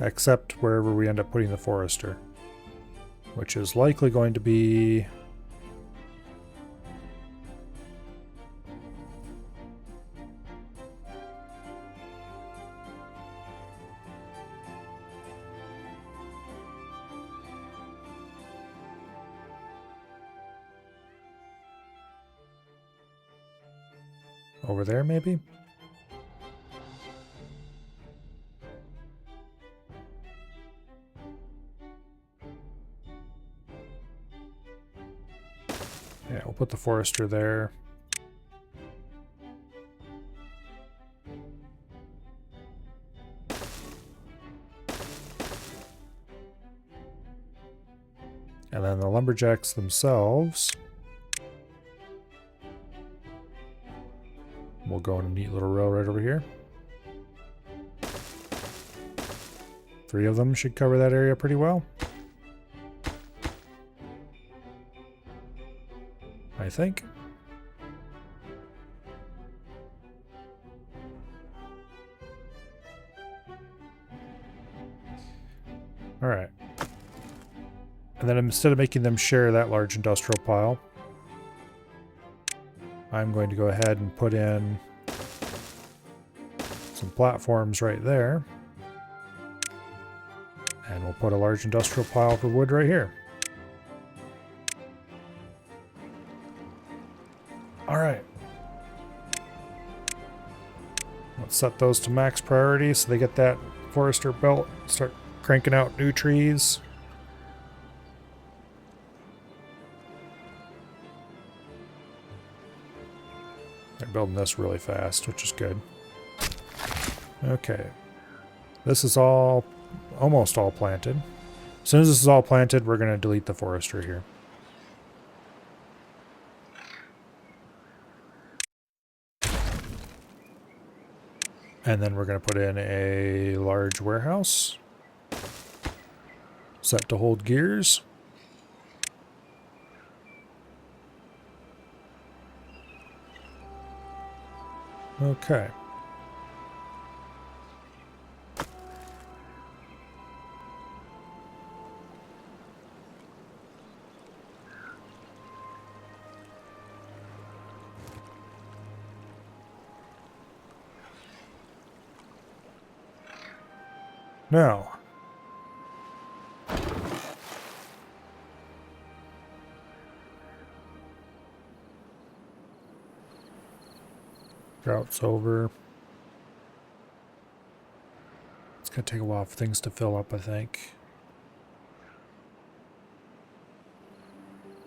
Except wherever we end up putting the forester, which is likely going to be over there, maybe? Yeah, we'll put the forester there. And then the lumberjacks themselves will go in a neat little row right over here. 3 of them should cover that area pretty well, I think. All right. And then instead of making them share that large industrial pile, I'm going to go ahead and put in some platforms right there. And we'll put a large industrial pile for wood right here. All right. Let's set those to max priority so they get that forester belt, start cranking out new trees. They're building this really fast, which is good. Okay. This is all, almost all planted. As soon as this is all planted, we're going to delete the forestry here. And then we're going to put in a large warehouse. Set to hold gears. Okay. Now, drought's over. It's going to take a while for things to fill up, I think.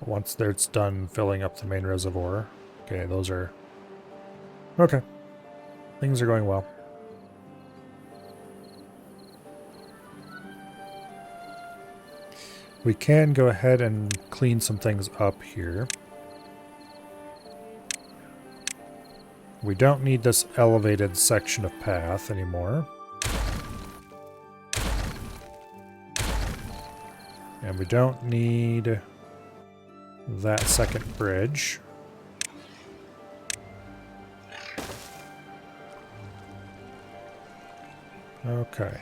Once it's done filling up the main reservoir. Okay, those are... Okay. Things are going well. We can go ahead and clean some things up here. We don't need this elevated section of path anymore. And we don't need that second bridge. Okay.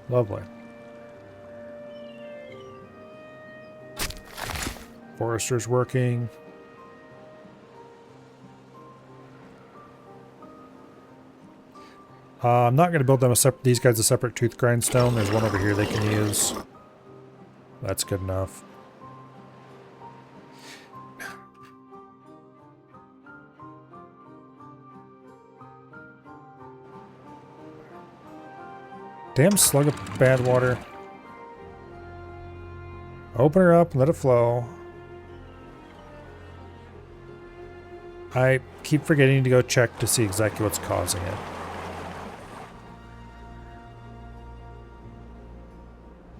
Lovely. Forester's working. I'm not going to build them these guys a separate tooth grindstone. There's one over here they can use. That's good enough. Damn slug of bad water. Open her up, let it flow. I keep forgetting to go check to see exactly what's causing it.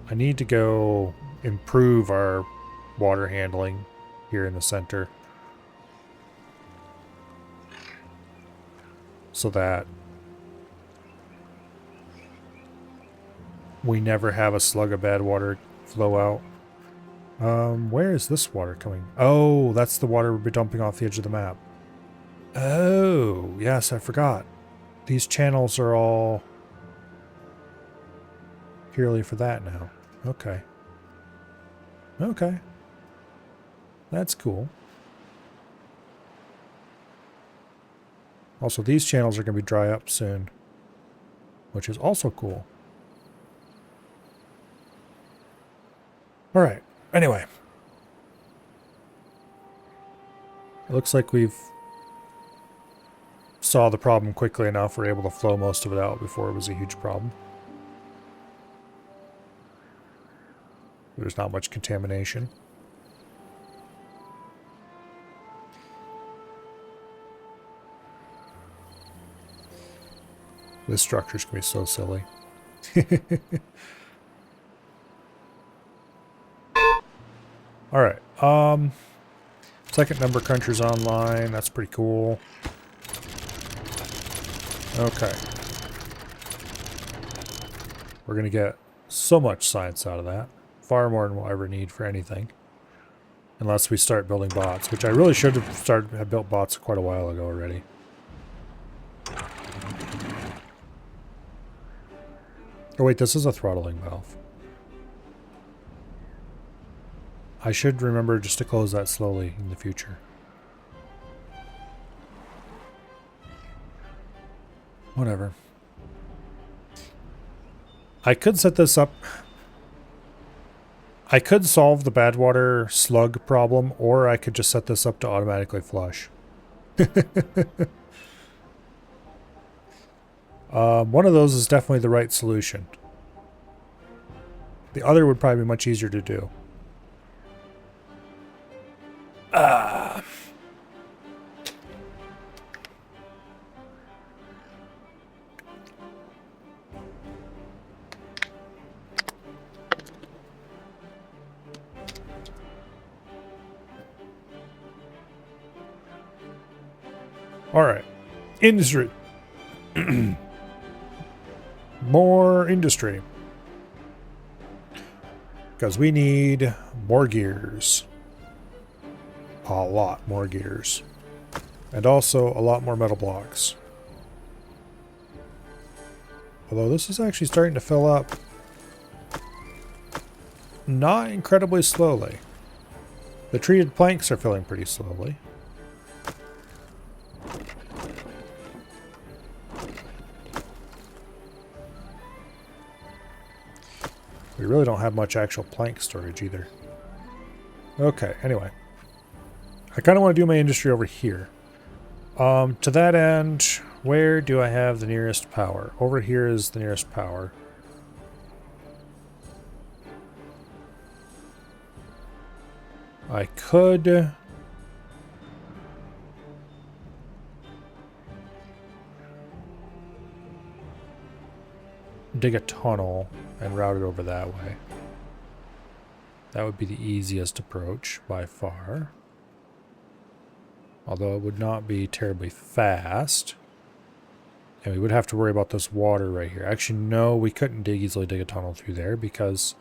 I need to go improve our water handling here in the center. So that we never have a slug of bad water flow out. Where is this water coming? Oh, that's the water we'll be dumping off the edge of the map. Oh, yes, I forgot. These channels are all purely for that now. Okay. Okay. That's cool. Also, these channels are going to be dry up soon, which is also cool. All right. Anyway. It looks like we've saw the problem quickly enough. We're able to flow most of it out before it was a huge problem. There's not much contamination. This structure's gonna be so silly. Alright, second number cruncher's online. That's pretty cool. Okay. We're gonna get so much science out of that. Far more than we'll ever need for anything. Unless we start building bots, which I really should have built bots quite a while ago already. Oh wait, this is a throttling valve. I should remember just to close that slowly in the future. Whatever. I could set this up. I could solve the badwater slug problem, or I could just set this up to automatically flush. One of those is definitely the right solution. The other would probably be much easier to do. All right. Industry. More industry. Because we need more gears. A lot more gears. And also a lot more metal blocks. Although this is actually starting to fill up not incredibly slowly. The treated planks are filling pretty slowly. We really don't have much actual plank storage either. Okay, anyway. I kind of want to do my industry over here. To that end, where do I have the nearest power? Over here is the nearest power. I could... dig a tunnel and route it over that way. That would be the easiest approach by far. Although it would not be terribly fast. And we would have to worry about this water right here. Actually, no, we couldn't easily dig a tunnel through there because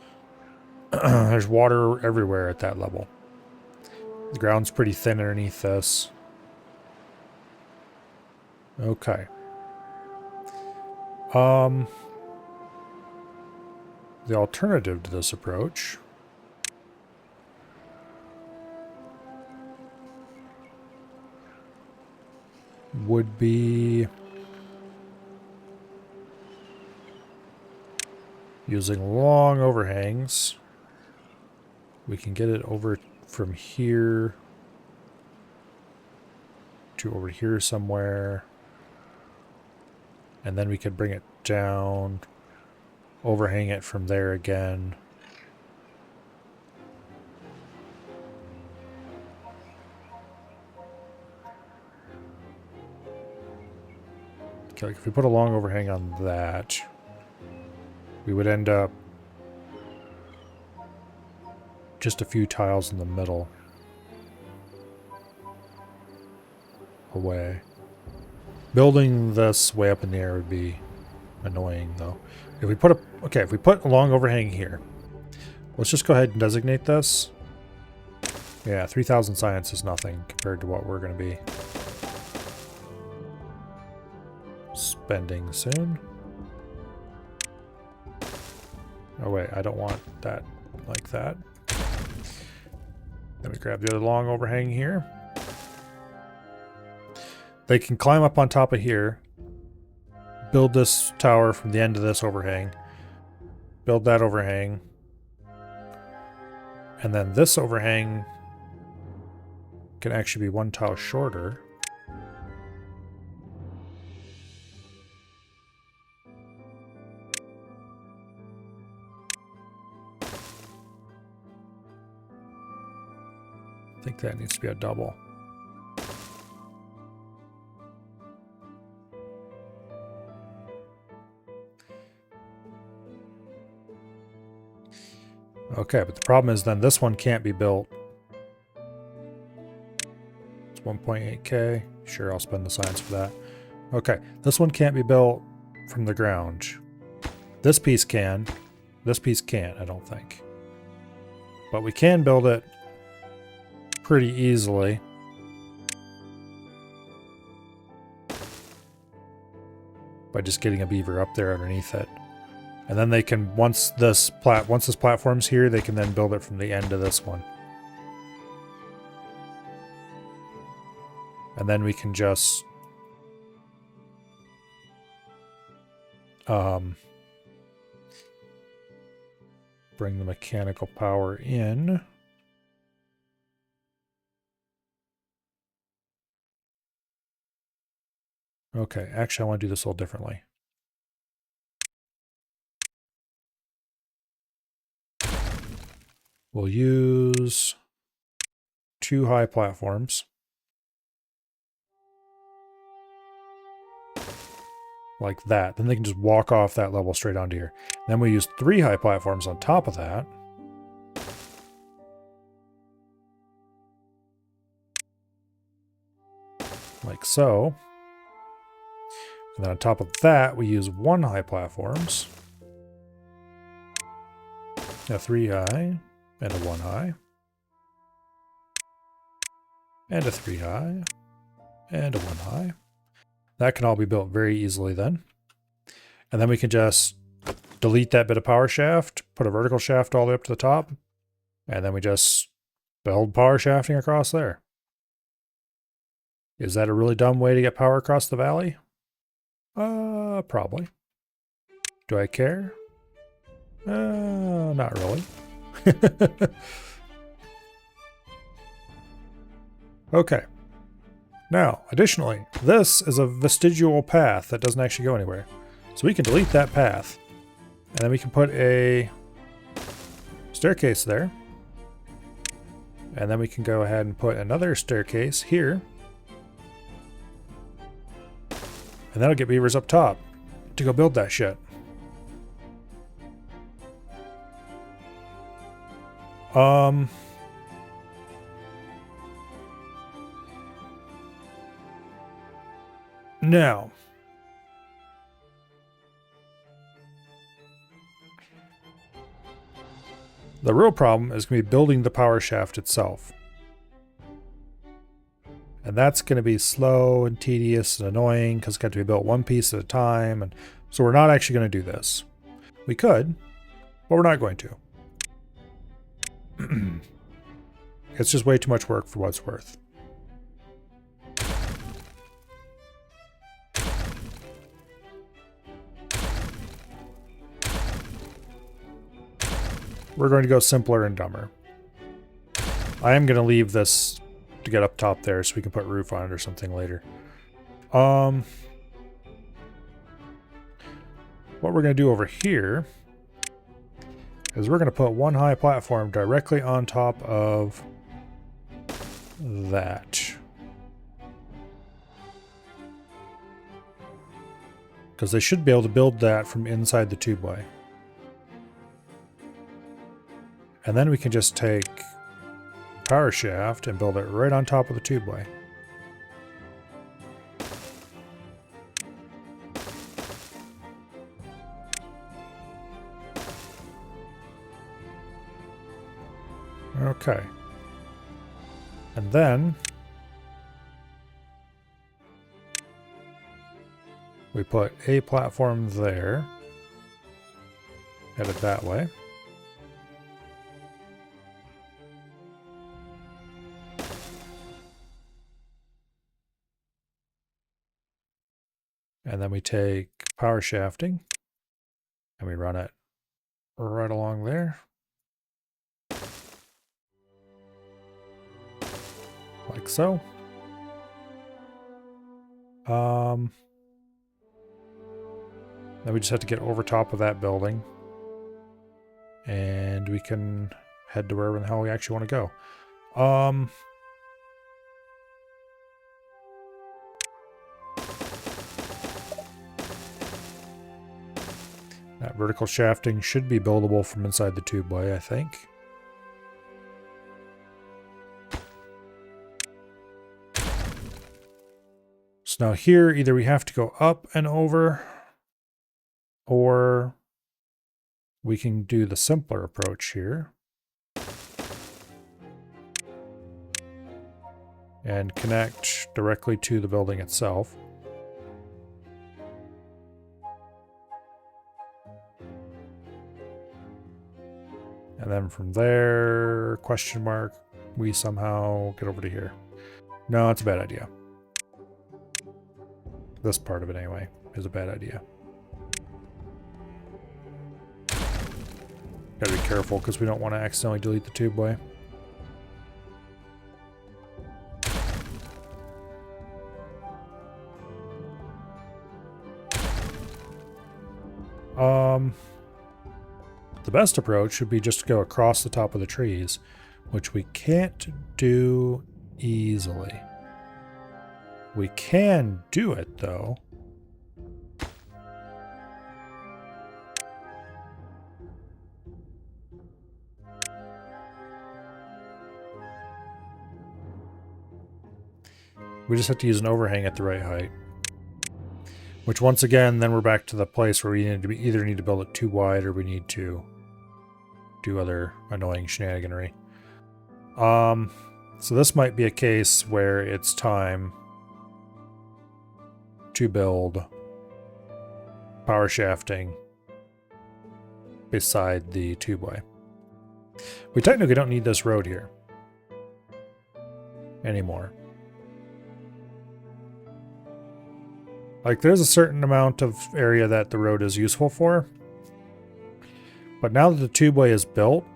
there's water everywhere at that level. The ground's pretty thin underneath this. Okay. The alternative to this approach would be using long overhangs. We can get it over from here to over here somewhere, and then we could bring it down, overhang it from there again. Okay, like if we put a long overhang on that, we would end up just a few tiles in the middle away. Building this way up in the air would be annoying though. If we put if we put a long overhang here, let's just go ahead and designate this. Yeah, 3,000 science is nothing compared to what we're going to be spending soon. Oh wait, I don't want that like that. Then we grab the other long overhang here. They can climb up on top of here, build this tower from the end of this overhang, build that overhang, and then this overhang can actually be one tile shorter. I think that needs to be a double. Okay, but the problem is then this one can't be built. It's 1.8k. Sure, I'll spend the science for that. Okay, this one can't be built from the ground. This piece can. This piece can't, I don't think. But we can build it pretty easily. By just getting a beaver up there underneath it. And then they can, once this platform's here, they can then build it from the end of this one. And then we can just bring the mechanical power in. Okay, actually I want to do this a little differently. We'll use 2 high platforms. Like that. Then they can just walk off that level straight onto here. Then we use 3 high platforms on top of that. like so. And then on top of that, we use 1 high platforms, a 3 high, and a 1 high, and a 3 high, and a 1 high. That can all be built very easily then. And then we can just delete that bit of power shaft, put a vertical shaft all the way up to the top, and then we just build power shafting across there. Is that a really dumb way to get power across the valley? Probably. Do I care? Not really. Okay. Now, additionally, this is a vestigial path that doesn't actually go anywhere. So we can delete that path. And then we can put a staircase there. And then we can go ahead and put another staircase here. And that'll get beavers up top to go build that shit. Now, the real problem is going to be building the power shaft itself. And that's going to be slow and tedious and annoying because it's got to be built one piece at a time. And so we're not actually going to do this. We could, but we're not going to. It's just way too much work for what it's worth. We're going to go simpler and dumber. I am going to leave this to get up top there so we can put roof on it or something later. What we're going to do over here is we're going to put 1 high platform directly on top of that. Because they should be able to build that from inside the tubeway. And then we can just take power shaft and build it right on top of the tubeway. Okay. And then we put a platform there, headed that way. And then we take power shafting and we run it right along there. Like so. Then we just have to get over top of that building. And we can head to wherever the hell we actually want to go. That vertical shafting should be buildable from inside the tubeway, I think. So now here, either we have to go up and over, or we can do the simpler approach here. And connect directly to the building itself. And then from there, question mark, we somehow get over to here. No, it's a bad idea. This part of it, anyway, is a bad idea. Gotta be careful, because we don't want to accidentally delete the tubeway. The best approach would be just to go across the top of the trees, which we can't do easily. We can do it, though. We just have to use an overhang at the right height. Which once again, then we're back to the place where we either need to build it too wide or we need to do other annoying shenaniganry. So this might be a case where it's time to build power shafting beside the tubeway. We technically don't need this road here anymore. Like, there's a certain amount of area that the road is useful for, but now that the tubeway is built,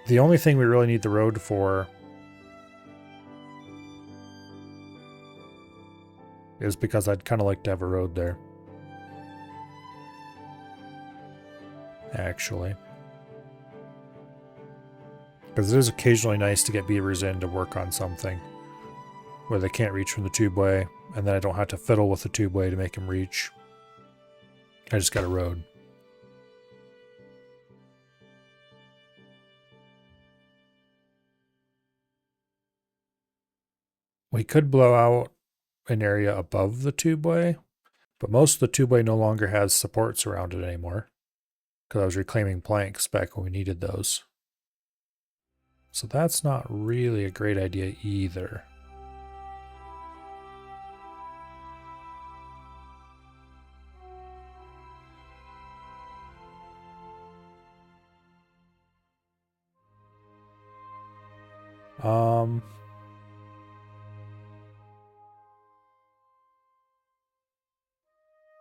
the only thing we really need the road for is because I'd kind of like to have a road there. Actually. Because it is occasionally nice to get beavers in to work on something where they can't reach from the tubeway, and then I don't have to fiddle with the tubeway to make them reach. I just got a road. We could blow out an area above the tubeway, but most of the tubeway no longer has supports around it anymore because I was reclaiming planks back when we needed those. So that's not really a great idea either.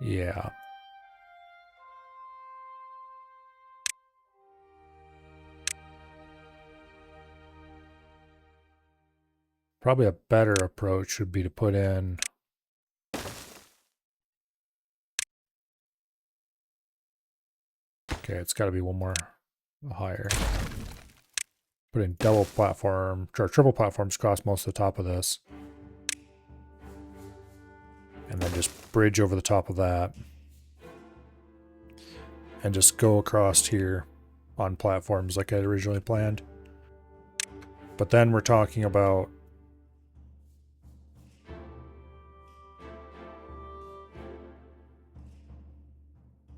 Yeah. Probably a better approach would be to put in okay, it's got to be one more higher. Put in double platform, or triple platforms across most of the top of this. And then just bridge over the top of that. And just go across here on platforms like I had originally planned. But then we're talking about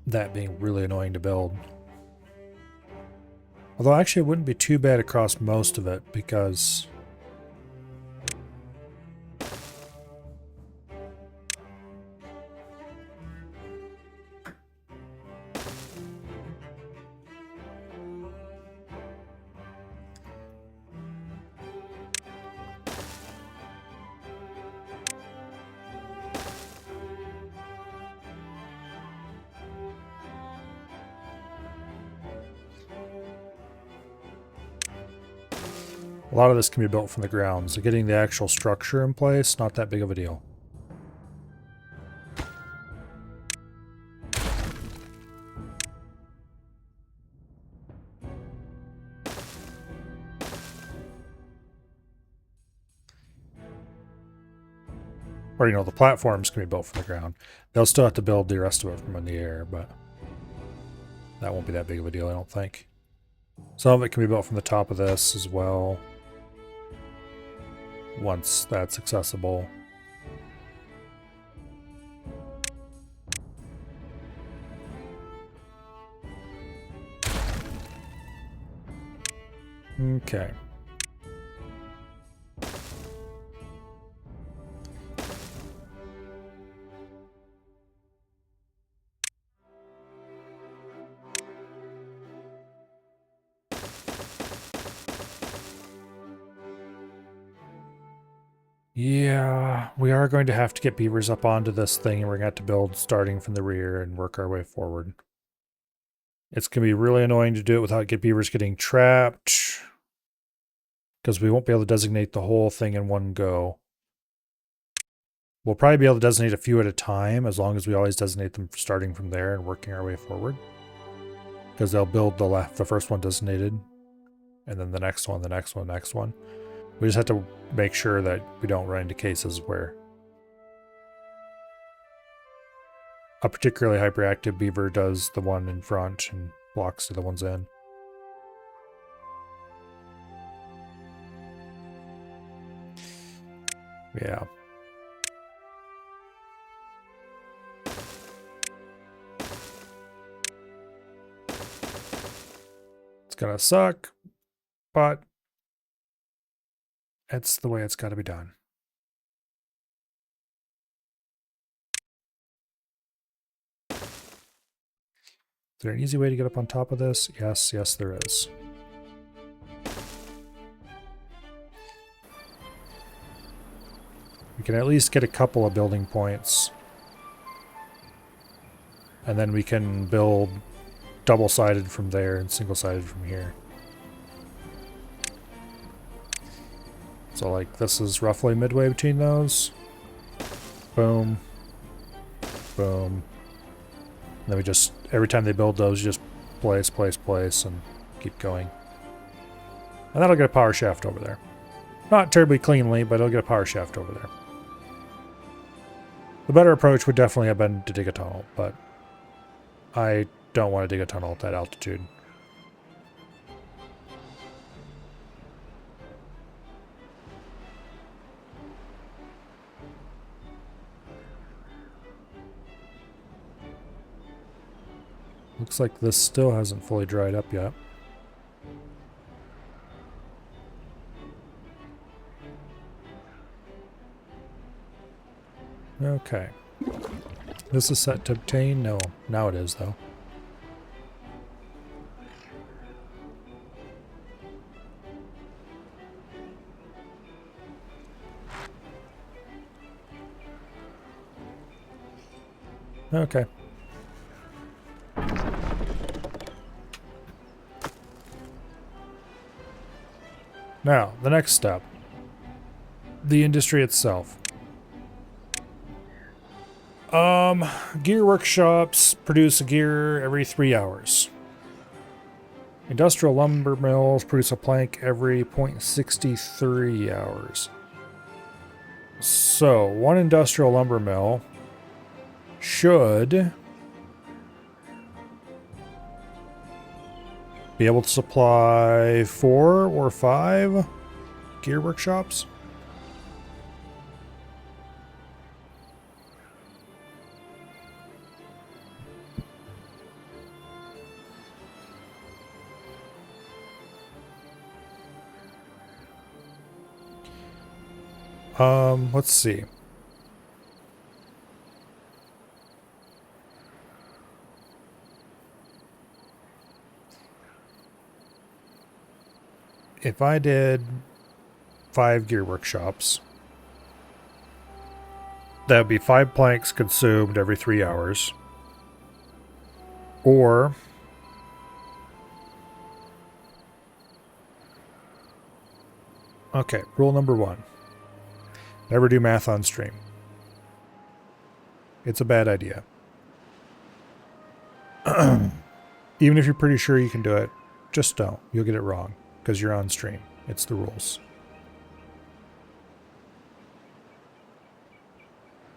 that being really annoying to build. Although actually it wouldn't be too bad across most of it because a lot of this can be built from the ground, so getting the actual structure in place, not that big of a deal. Or, you know, the platforms can be built from the ground. They'll still have to build the rest of it from in the air, but that won't be that big of a deal, I don't think. Some of it can be built from the top of this as well, once that's accessible. Okay. Yeah, we are going to have to get beavers up onto this thing, and we're going to have to build starting from the rear and work our way forward. It's going to be really annoying to do it without beavers getting trapped, because we won't be able to designate the whole thing in one go. We'll probably be able to designate a few at a time, as long as we always designate them starting from there and working our way forward. Because they'll build the first one designated, and then the next one, the next one, next one. We just have to make sure that we don't run into cases where a particularly hyperactive beaver does the one in front and blocks the other ones in. Yeah. It's gonna suck, but it's the way it's got to be done. Is there an easy way to get up on top of this? Yes, yes, there is. We can at least get a couple of building points. And then we can build double-sided from there and single-sided from here. So like this is roughly midway between those. Boom. Boom. And then we just, every time they build those, you just place, place, place, and keep going. And that'll get a power shaft over there. Not terribly cleanly, but it'll get a power shaft over there. The better approach would definitely have been to dig a tunnel, but I don't want to dig a tunnel at that altitude. Looks like this still hasn't fully dried up yet. Okay. This is set to obtain? No. Now it is, though. Okay. Now, the next step. The industry itself. Gear workshops produce a gear every 3 hours. Industrial lumber mills produce a plank every 0.63 hours. So, one industrial lumber mill should be able to supply 4 or 5 gear workshops. Let's see. If I did 5 gear workshops, that would be 5 planks consumed every 3 hours. Or okay, rule number 1. Never do math on stream. It's a bad idea. Even if you're pretty sure you can do it, just don't. You'll get it wrong because you're on stream. It's the rules.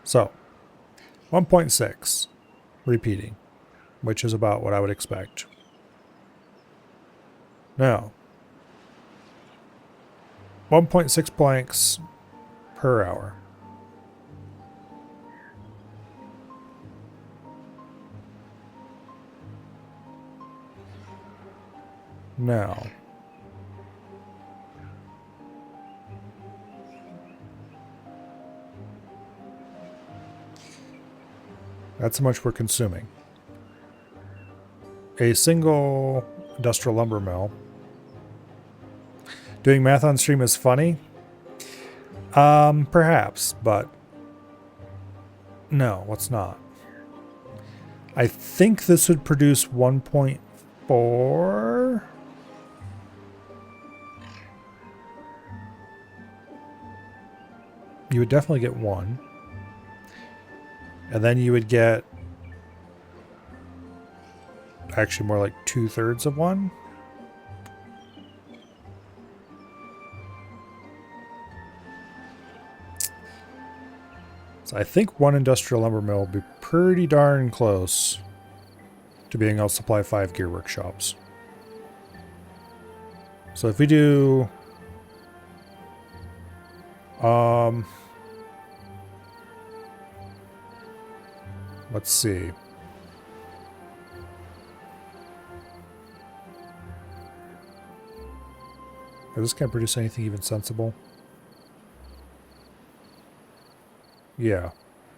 So, 1.6, repeating, which is about what I would expect. Now, 1.6 planks per hour. Now, that's how much we're consuming. A single industrial lumber mill. Doing math on stream is funny. Perhaps, but no, it's not. I think this would produce 1.4. You would definitely get 1. And then you would get actually more like 2/3 of 1. So I think 1 industrial lumber mill would be pretty darn close to being able to supply 5 gear workshops. So if we do Let's see. Is this going to produce anything even sensible? Yeah,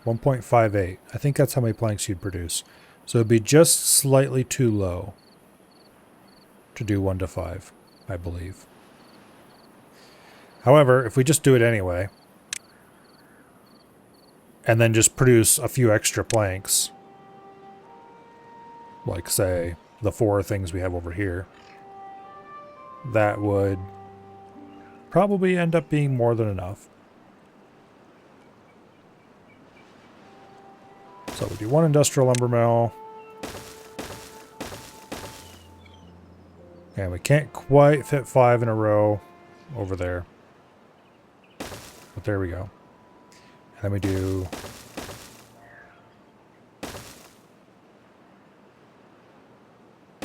1.58. I think that's how many planks you'd produce. So it'd be just slightly too low to do 1 to 5, I believe. However, if we just do it anyway, and then just produce a few extra planks, like say the 4 things we have over here, that would probably end up being more than enough. So we do 1 industrial lumber mill. And we can't quite fit 5 in a row over there. But there we go. And then we do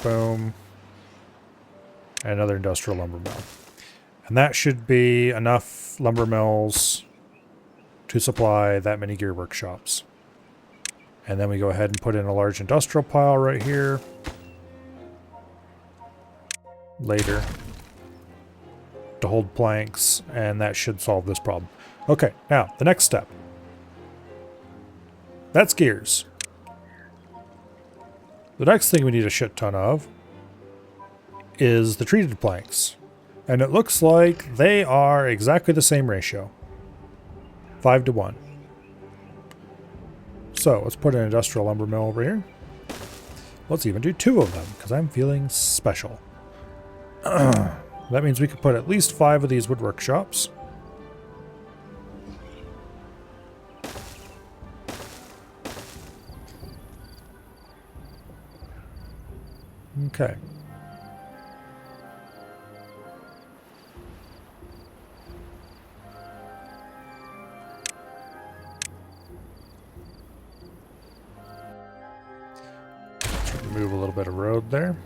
boom. And another industrial lumber mill. And that should be enough lumber mills to supply that many gear workshops. And then we go ahead and put in a large industrial pile right here. Later. To hold planks, and that should solve this problem. Okay, now, the next step. That's gears. The next thing we need a shit ton of is the treated planks. And it looks like they are exactly the same ratio. 5 to 1. So let's put an industrial lumber mill over here. Let's even do 2 of them, because I'm feeling special. That means we could put at least 5 of these wood workshops. Okay. Remove a little bit of road there.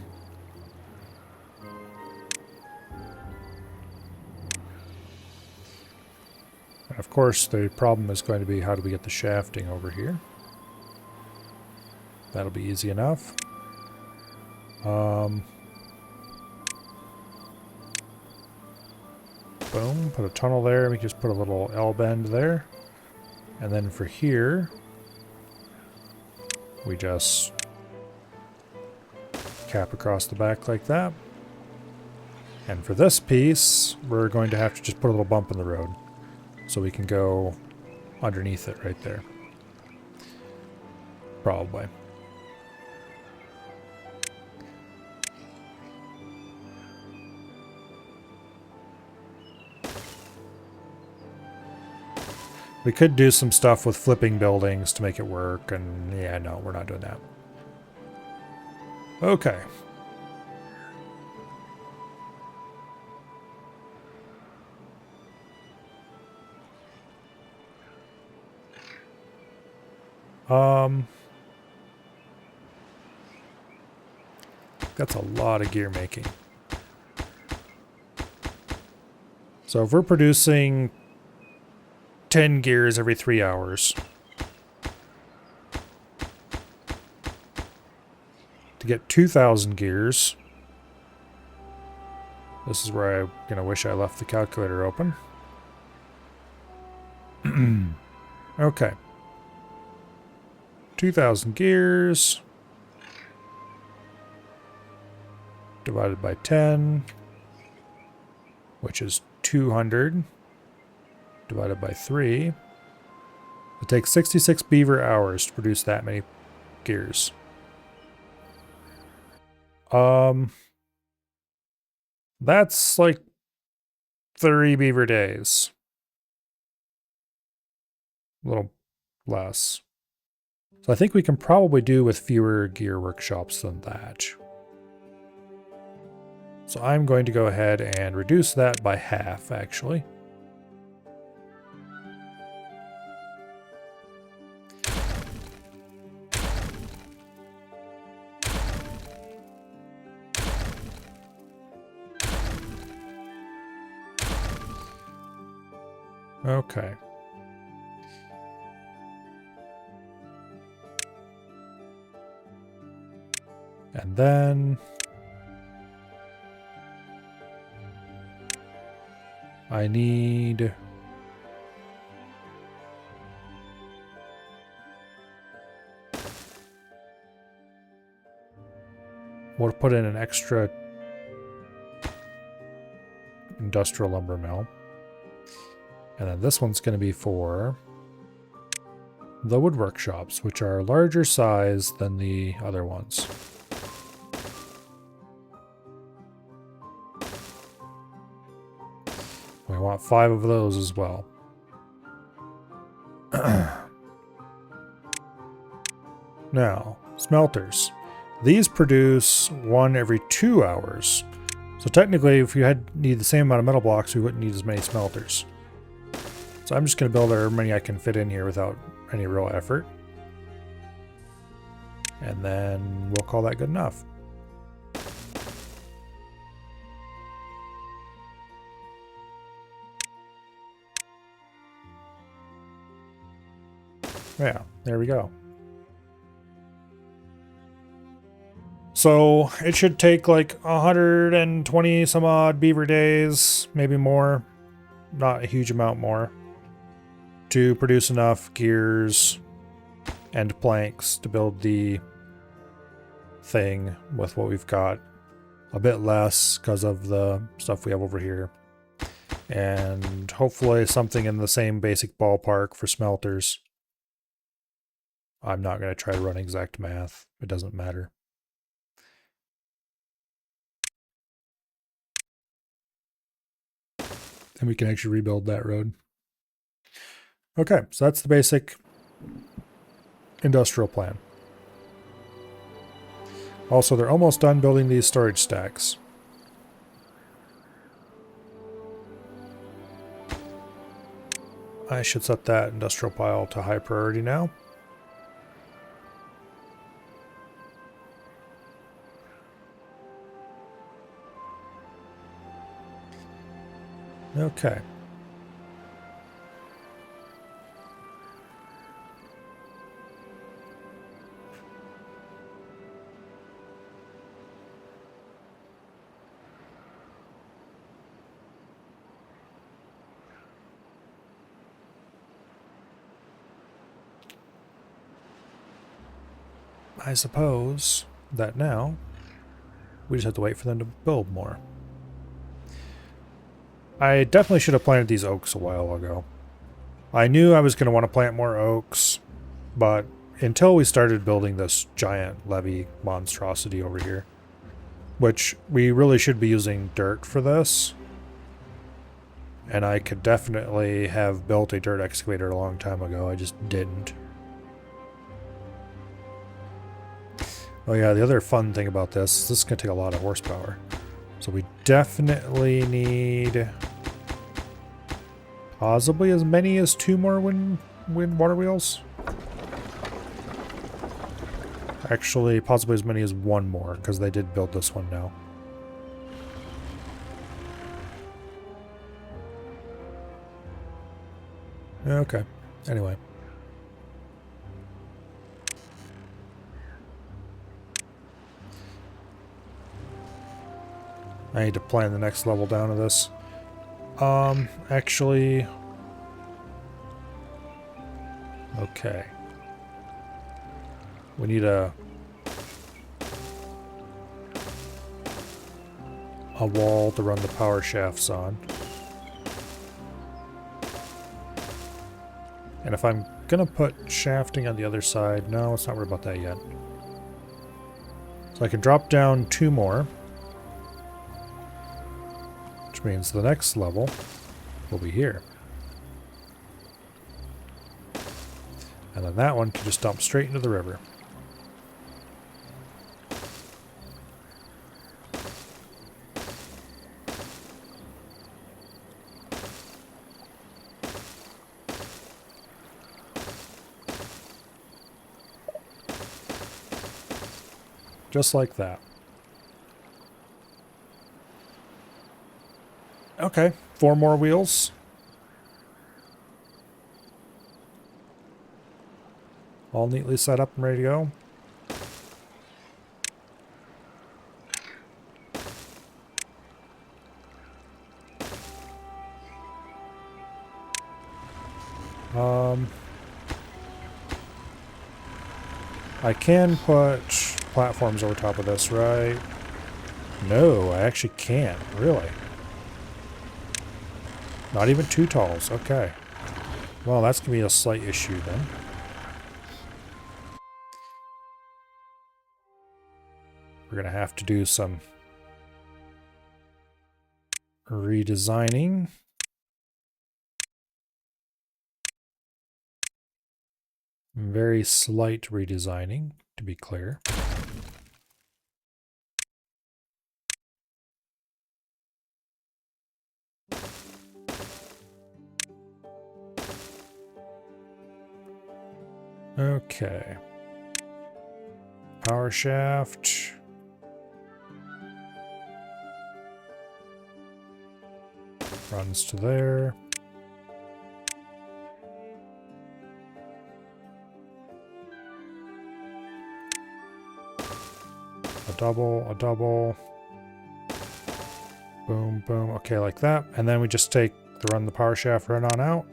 And of course, the problem is going to be how do we get the shafting over here? That'll be easy enough. Boom, put a tunnel there. We can just put a little L bend there. And then for here, we just cap across the back like that. And for this piece, we're going to have to just put a little bump in the road so we can go underneath it right there. Probably. We could do some stuff with flipping buildings to make it work, and yeah, no, we're not doing that. Okay. That's a lot of gear making. So if we're producing 10 gears every 3 hours to get 2,000 gears, this is where I'm gonna wish I left the calculator open. Okay. 2,000 gears divided by 10, which is 200, divided by 3. It takes 66 beaver hours to produce that many gears. That's like 30 beaver days. A little less. So I think we can probably do with fewer gear workshops than that. So I'm going to go ahead and reduce that by half, actually. Okay. And then I need we'll put in an extra industrial lumber mill. And then this one's going to be for the wood workshops, which are larger size than the other ones. We want 5 of those as well. Now, smelters. These produce 1 every 2 hours. So technically, if you need the same amount of metal blocks, we wouldn't need as many smelters. So I'm just going to build however many I can fit in here without any real effort. And then we'll call that good enough. Yeah, there we go. So it should take like 120 some odd beaver days, maybe more, not a huge amount more, to produce enough gears and planks to build the thing with what we've got. A bit less because of the stuff we have over here. And hopefully something in the same basic ballpark for smelters. I'm not going to try to run exact math. It doesn't matter. And we can actually rebuild that road. Okay, so that's the basic industrial plan. Also, they're almost done building these storage stacks. I should set that industrial pile to high priority now. Okay. I suppose that now we just have to wait for them to build more. I definitely should have planted these oaks a while ago. I knew I was going to want to plant more oaks, but until we started building this giant levee monstrosity over here, which we really should be using dirt for this, and I could definitely have built a dirt excavator a long time ago, I just didn't. Oh yeah, the other fun thing about this is going to take a lot of horsepower. So we definitely need possibly as many as 2 more wind water wheels. Actually, possibly as many as 1 more, because they did build this one now. Okay, anyway. I need to plan the next level down of this. Actually... Okay. We need a wall to run the power shafts on. And if I'm gonna put shafting on the other side, no, let's not worry about that yet. So I can drop down 2 more. Which means the next level will be here. And then that one can just dump straight into the river. Just like that. Okay, 4 more wheels. All neatly set up and ready to go. I can put platforms over top of this, right? No, I actually can't. Really? Not even 2 talls. Okay. Well, that's going to be a slight issue then. We're going to have to do some redesigning. Very slight redesigning, to be clear. Okay. Power shaft. Runs to there. A double. Boom, boom. Okay, like that. And then we just take run the power shaft right on out.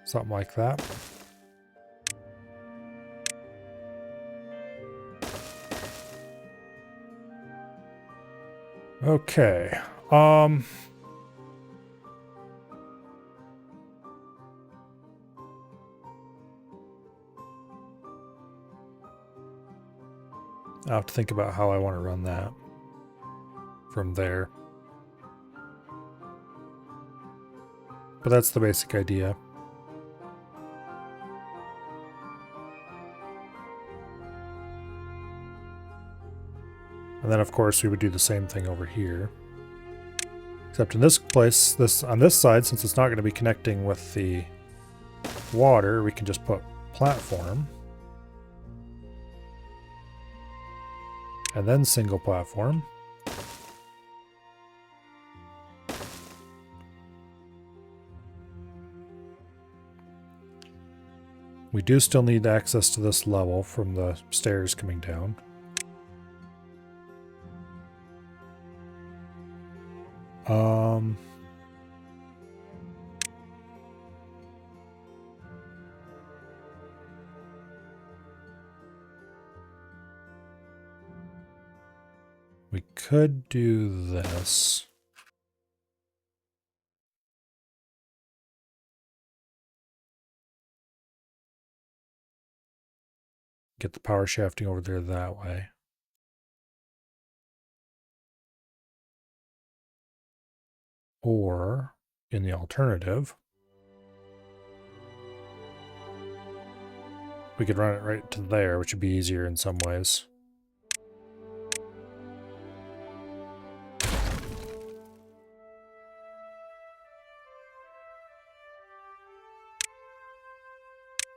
Something like that. Okay. I'll have to think about how I want to run that from there. But that's the basic idea. And then of course we would do the same thing over here. Except in this place, on this side, since it's not going to be connecting with the water, we can just put platform. And then single platform. We do still need access to this level from the stairs coming down. We could do this. Get the power shafting over there that way. Or, in the alternative, we could run it right to there, which would be easier in some ways.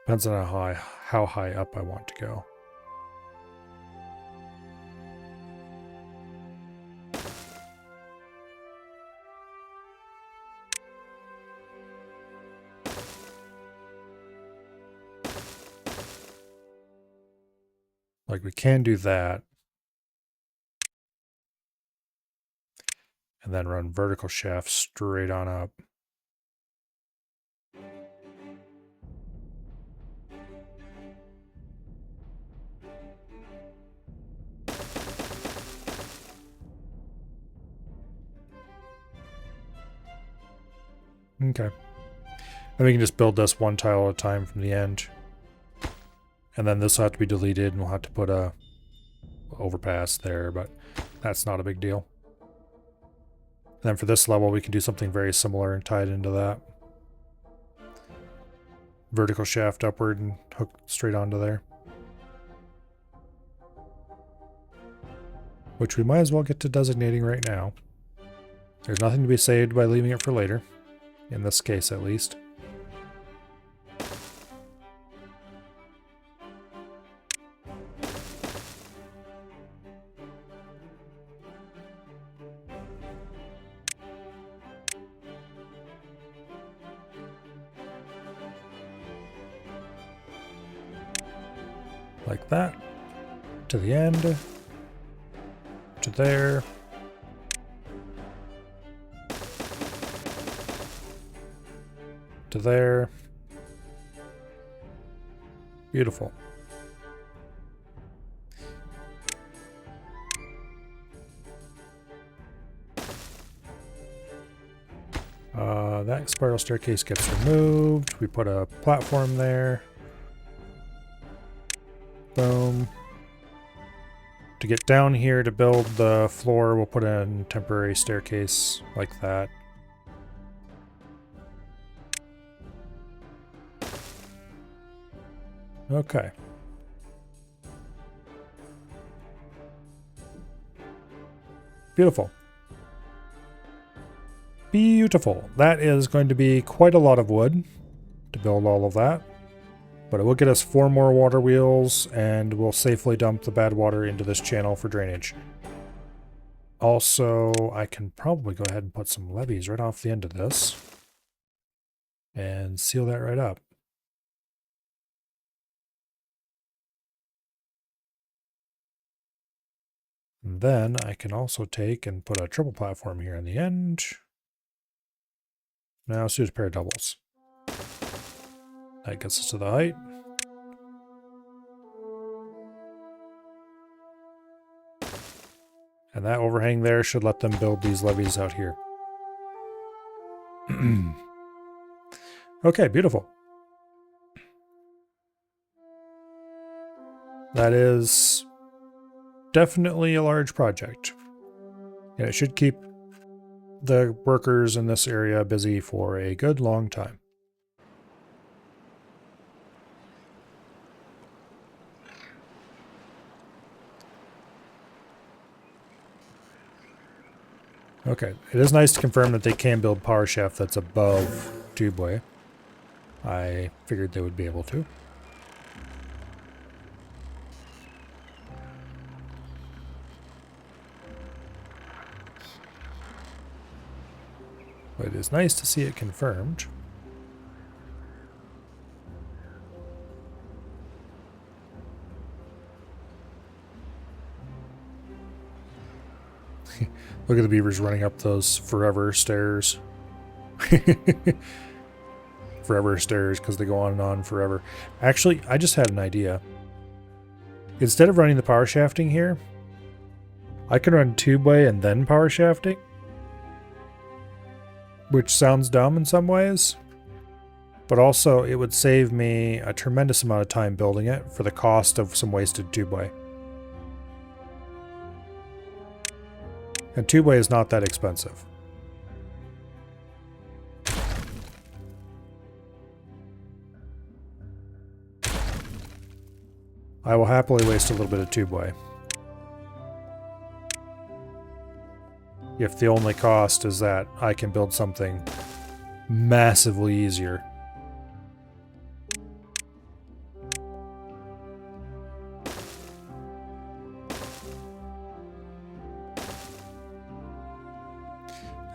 Depends on how high up I want to go. Like, we can do that. And then run vertical shaft straight on up. Okay. Then we can just build this one tile at a time from the end. And then this will have to be deleted and we'll have to put a overpass there, but that's not a big deal. And then for this level, we can do something very similar and tie it into that. Vertical shaft upward and hook straight onto there. Which we might as well get to designating right now. There's nothing to be saved by leaving it for later. In this case, at least. Like that. To the end. To there. To there. Beautiful. That spiral staircase gets removed. We put a platform there. Boom. To get down here to build the floor, we'll put in a temporary staircase like that. Okay. Beautiful. Beautiful. That is going to be quite a lot of wood to build all of that. But it will get us 4 more water wheels, and we'll safely dump the bad water into this channel for drainage. Also, I can probably go ahead and put some levees right off the end of this and seal that right up. And then I can also take and put a triple platform here in the end. Now let's do a pair of doubles. That gets us to the height. And that overhang there should let them build these levees out here. Okay, beautiful. That is definitely a large project. And it should keep the workers in this area busy for a good long time. Okay, it is nice to confirm that they can build power shaft that's above tubeway. I figured they would be able to. But it is nice to see it confirmed. Look at the beavers running up those forever stairs. Forever stairs, because they go on and on forever. Actually, I just had an idea. Instead of running the power shafting here, I can run tubeway and then power shafting. Which sounds dumb in some ways. But also, it would save me a tremendous amount of time building it for the cost of some wasted tubeway. And tubeway is not that expensive. I will happily waste a little bit of tubeway. If the only cost is that I can build something massively easier.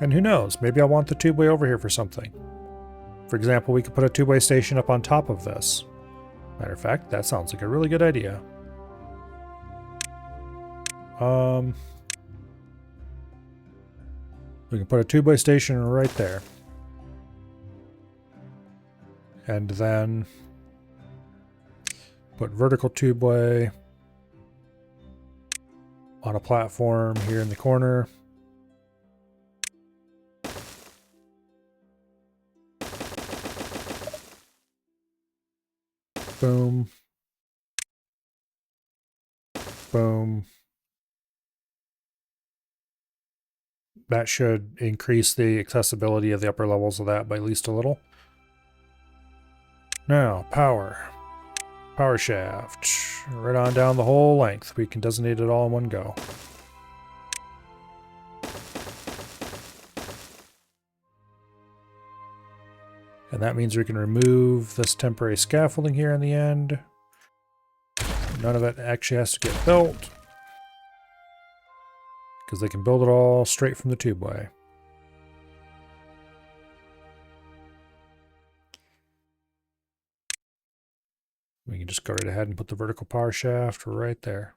And who knows, maybe I want the tubeway over here for something. For example, we could put a tubeway station up on top of this. Matter of fact, that sounds like a really good idea. We can put a tubeway station right there. And then put vertical tubeway on a platform here in the corner. Boom. Boom. That should increase the accessibility of the upper levels of that by at least a little. Now, power. Power shaft. Right on down the whole length. We can designate it all in one go. And that means we can remove this temporary scaffolding here in the end. None of it actually has to get built, because they can build it all straight from the tubeway. We can just go right ahead and put the vertical power shaft right there.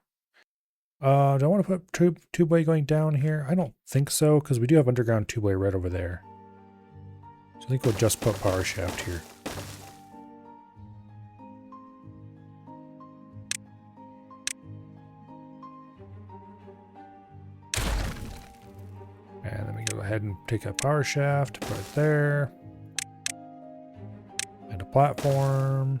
Do I want to put tubeway going down here? I don't think so, because we do have underground tubeway right over there. So I think we'll just put power shaft here. And then we go ahead and take a power shaft, put it there. And a platform.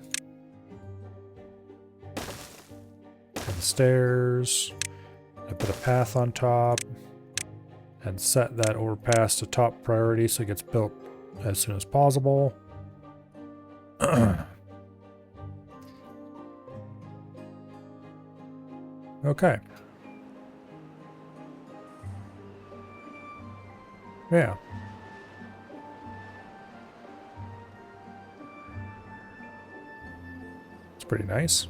And stairs. And put a path on top. And set that overpass to top priority so it gets built as soon as possible. Okay. Yeah. It's pretty nice.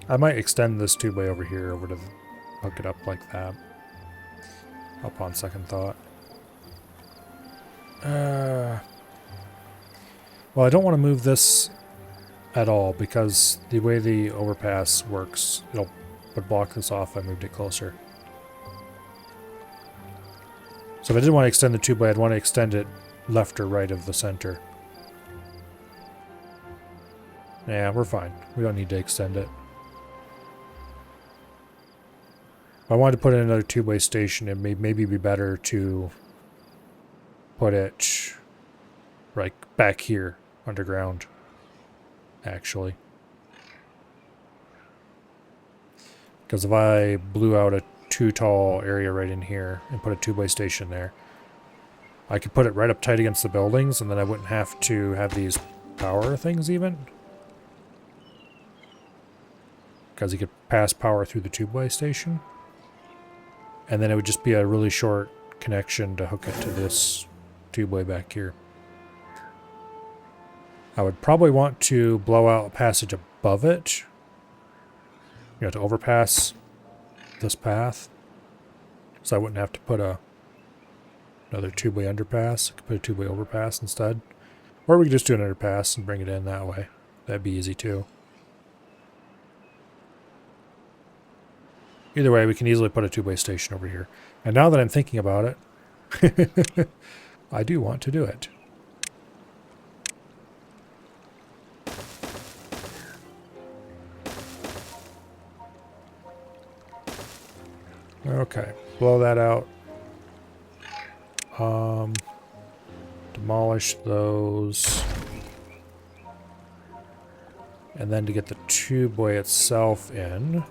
I might extend this tubeway over here over to hook it up like that. Upon second thought. Well, I don't want to move this at all because the way the overpass works, would block this off if I moved it closer. So if I didn't want to extend the tubeway, I'd want to extend it left or right of the center. Yeah, we're fine. We don't need to extend it. If I wanted to put in another tubeway station, it may maybe be better to put it right back here underground, actually. Because if I blew out a too tall area right in here and put a tubeway station there, I could put it right up tight against the buildings and then I wouldn't have to have these power things even. Because you could pass power through the tubeway station. And then it would just be a really short connection to hook it to this tubeway back here. I would probably want to blow out a passage above it. You know, to overpass this path. So I wouldn't have to put another tubeway underpass. I could put a tubeway overpass instead. Or we could just do an underpass and bring it in that way. That'd be easy too. Either way, we can easily put a tubeway station over here. And now that I'm thinking about it, I do want to do it. Okay, blow that out. Demolish those. And then to get the tubeway itself in,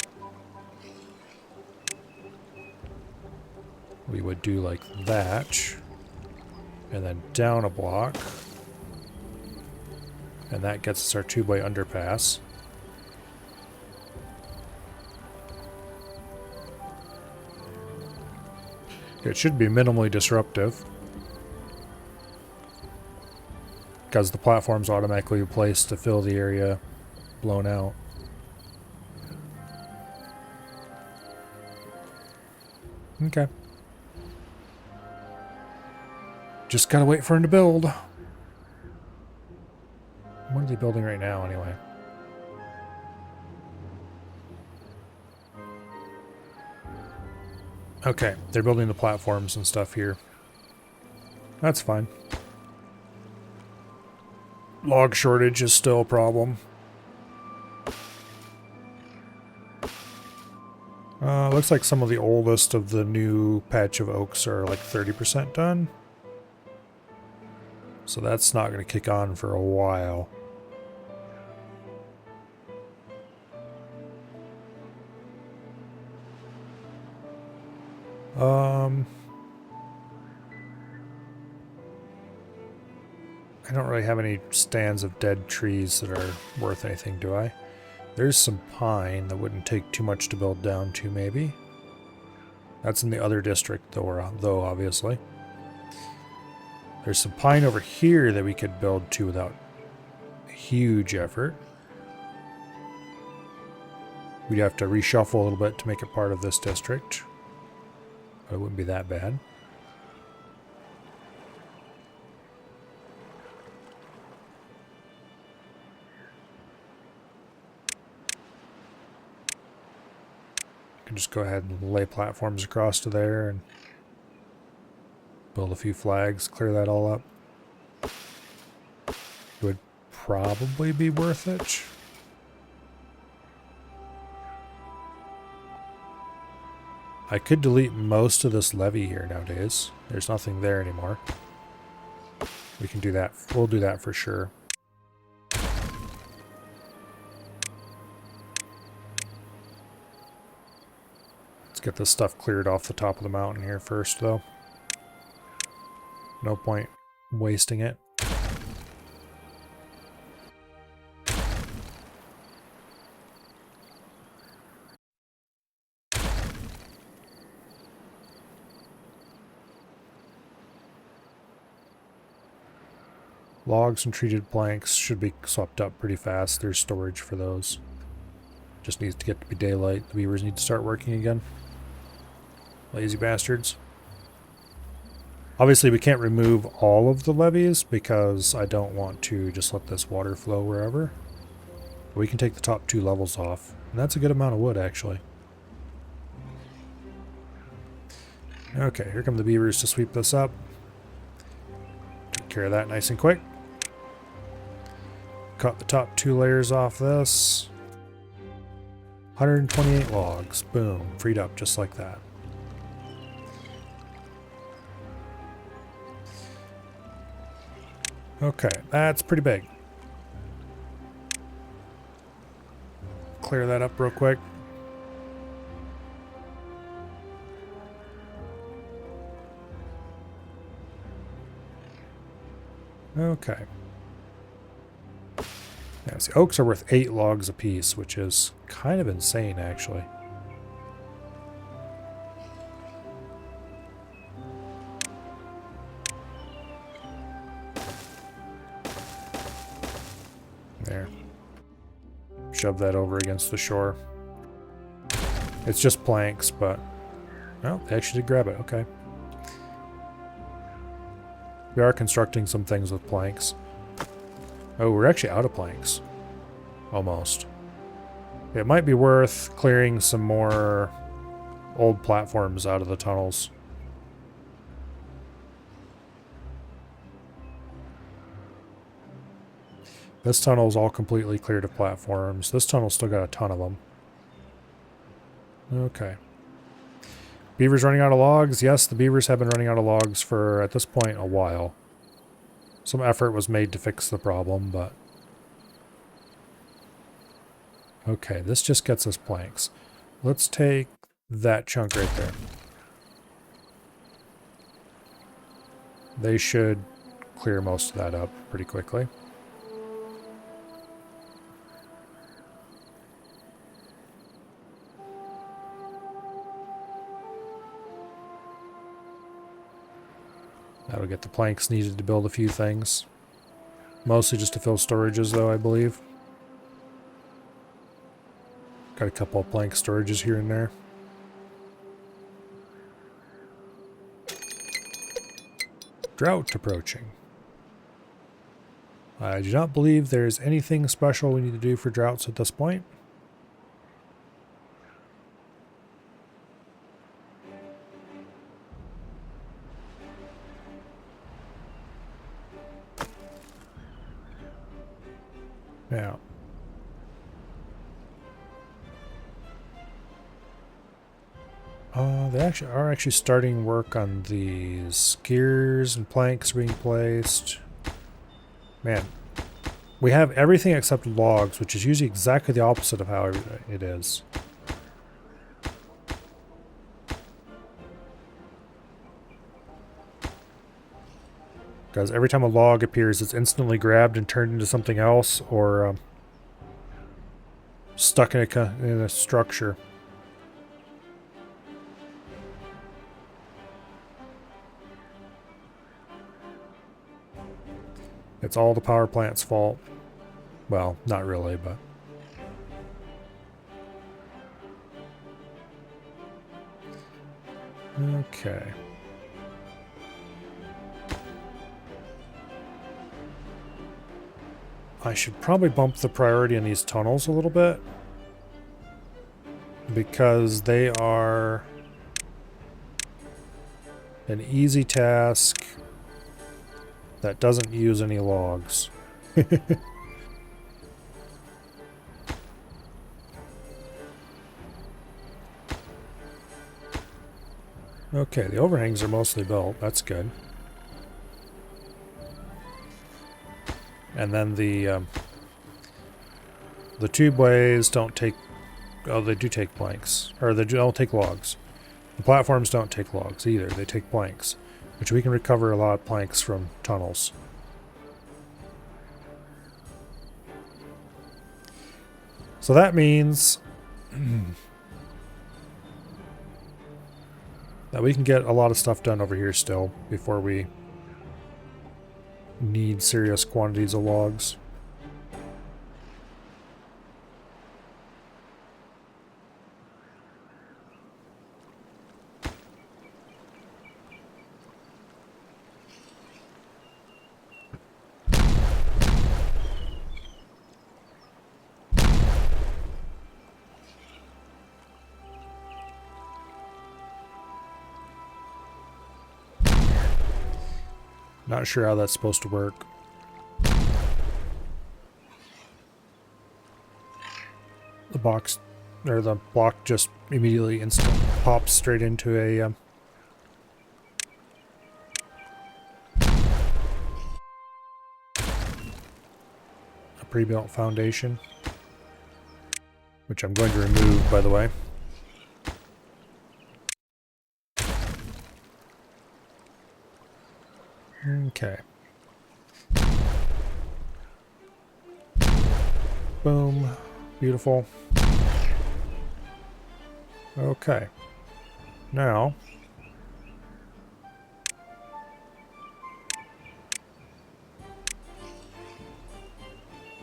we would do like that. And then down a block. And that gets us our tubeway underpass. It should be minimally disruptive. Because the platform's automatically placed to fill the area blown out. Okay. Just gotta wait for him to build. What are they building right now, anyway? Okay, they're building the platforms and stuff here. That's fine. Log shortage is still a problem. Looks like some of the oldest of the new patch of oaks are like 30% done. So that's not going to kick on for a while. I don't really have any stands of dead trees that are worth anything, do I? There's some pine that wouldn't take too much to build down to, maybe. That's in the other district, though, obviously. There's some pine over here that we could build to without huge effort. We'd have to reshuffle a little bit to make it part of this district. But it wouldn't be that bad. can just go ahead and lay platforms across to there and build a few flags, clear that all up. It would probably be worth it. I could delete most of this levee here nowadays. There's nothing there anymore. We can do that. We'll do that for sure. Let's get this stuff cleared off the top of the mountain here first, though. No point wasting it. Logs and treated planks should be swept up pretty fast. There's storage for those. Just needs to get to be daylight. The beavers need to start working again. Lazy bastards. Obviously, we can't remove all of the levees because I don't want to just let this water flow wherever. But we can take the top 2 levels off. And that's a good amount of wood, actually. Okay, here come the beavers to sweep this up. Take care of that nice and quick. Cut the top 2 layers off this. 128 logs. Boom. Freed up just like that. Okay, that's pretty big. Clear that up real quick. Okay. Yeah, see, oaks are worth 8 logs apiece, which is kind of insane, actually. There. Shove that over against the shore. It's just planks, but... Oh, they actually did grab it. Okay. We are constructing some things with planks. Oh, we're actually out of planks. Almost. It might be worth clearing some more old platforms out of the tunnels. This tunnel's all completely cleared of platforms. This tunnel's still got a ton of them. Okay. Beavers running out of logs? Yes, the beavers have been running out of logs for, at this point, a while. Some effort was made to fix the problem, but... Okay, this just gets us planks. Let's take that chunk right there. They should clear most of that up pretty quickly. That'll get the planks needed to build a few things. Mostly just to fill storages, though, I believe. Got a couple of plank storages here and there. Drought approaching. I do not believe there's anything special we need to do for droughts at this point. Yeah. They are actually starting work on these gears and planks being placed. Man, we have everything except logs, which is usually exactly the opposite of how it is. Because every time a log appears, it's instantly grabbed and turned into something else, or stuck in a structure. It's all the power plant's fault. Well, not really, but... Okay. I should probably bump the priority on these tunnels a little bit. because they are an easy task that doesn't use any logs. Okay, the overhangs are mostly built. That's good. And then the tubeways don't take... Oh, they do take planks. Or they don't take logs. The platforms don't take logs either. They take planks, which we can recover a lot of planks from tunnels. So that means that we can get a lot of stuff done over here still before we need serious quantities of logs. Not sure how that's supposed to work. The box, or the block just immediately pops straight into a pre-built foundation, which I'm going to remove, by the way. Okay. Boom. Beautiful. Okay. Now,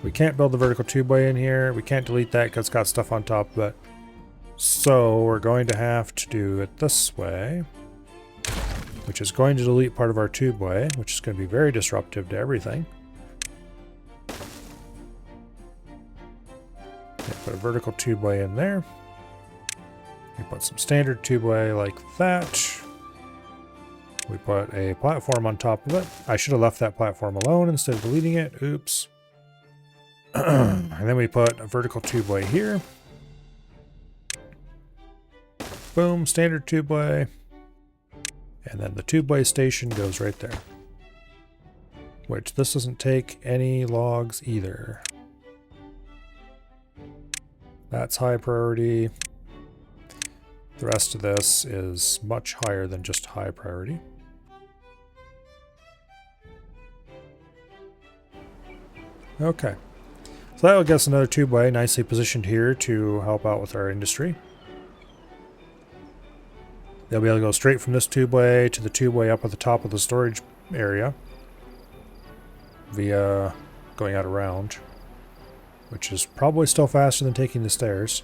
we can't build the vertical tubeway in here. We can't delete that because it's got stuff on top of it. So we're going to have to do it this way, which is going to delete part of our tubeway, which is going to be very disruptive to everything. Okay, put a vertical tubeway in there. We put some standard tubeway like that. We put a platform on top of it. I should have left that platform alone instead of deleting it. Oops. And then we put a vertical tubeway here. Boom, standard tubeway. And then the tubeway station goes right there. Which this doesn't take any logs either. That's high priority. The rest of this is much higher than just high priority. Okay. So that will get us another tubeway nicely positioned here to help out with our industry. They'll be able to go straight from this tubeway to the tubeway up at the top of the storage area via going out around, which is probably still faster than taking the stairs.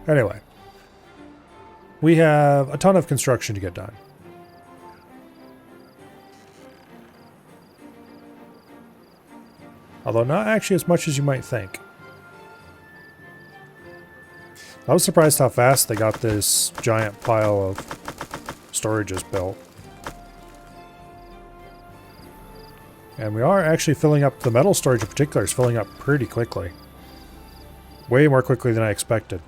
Anyway, we have a ton of construction to get done. Although not actually as much as you might think. I was surprised how fast they got this giant pile of storages built. And we are actually filling up, the metal storage in particular is filling up pretty quickly. Way more quickly than I expected.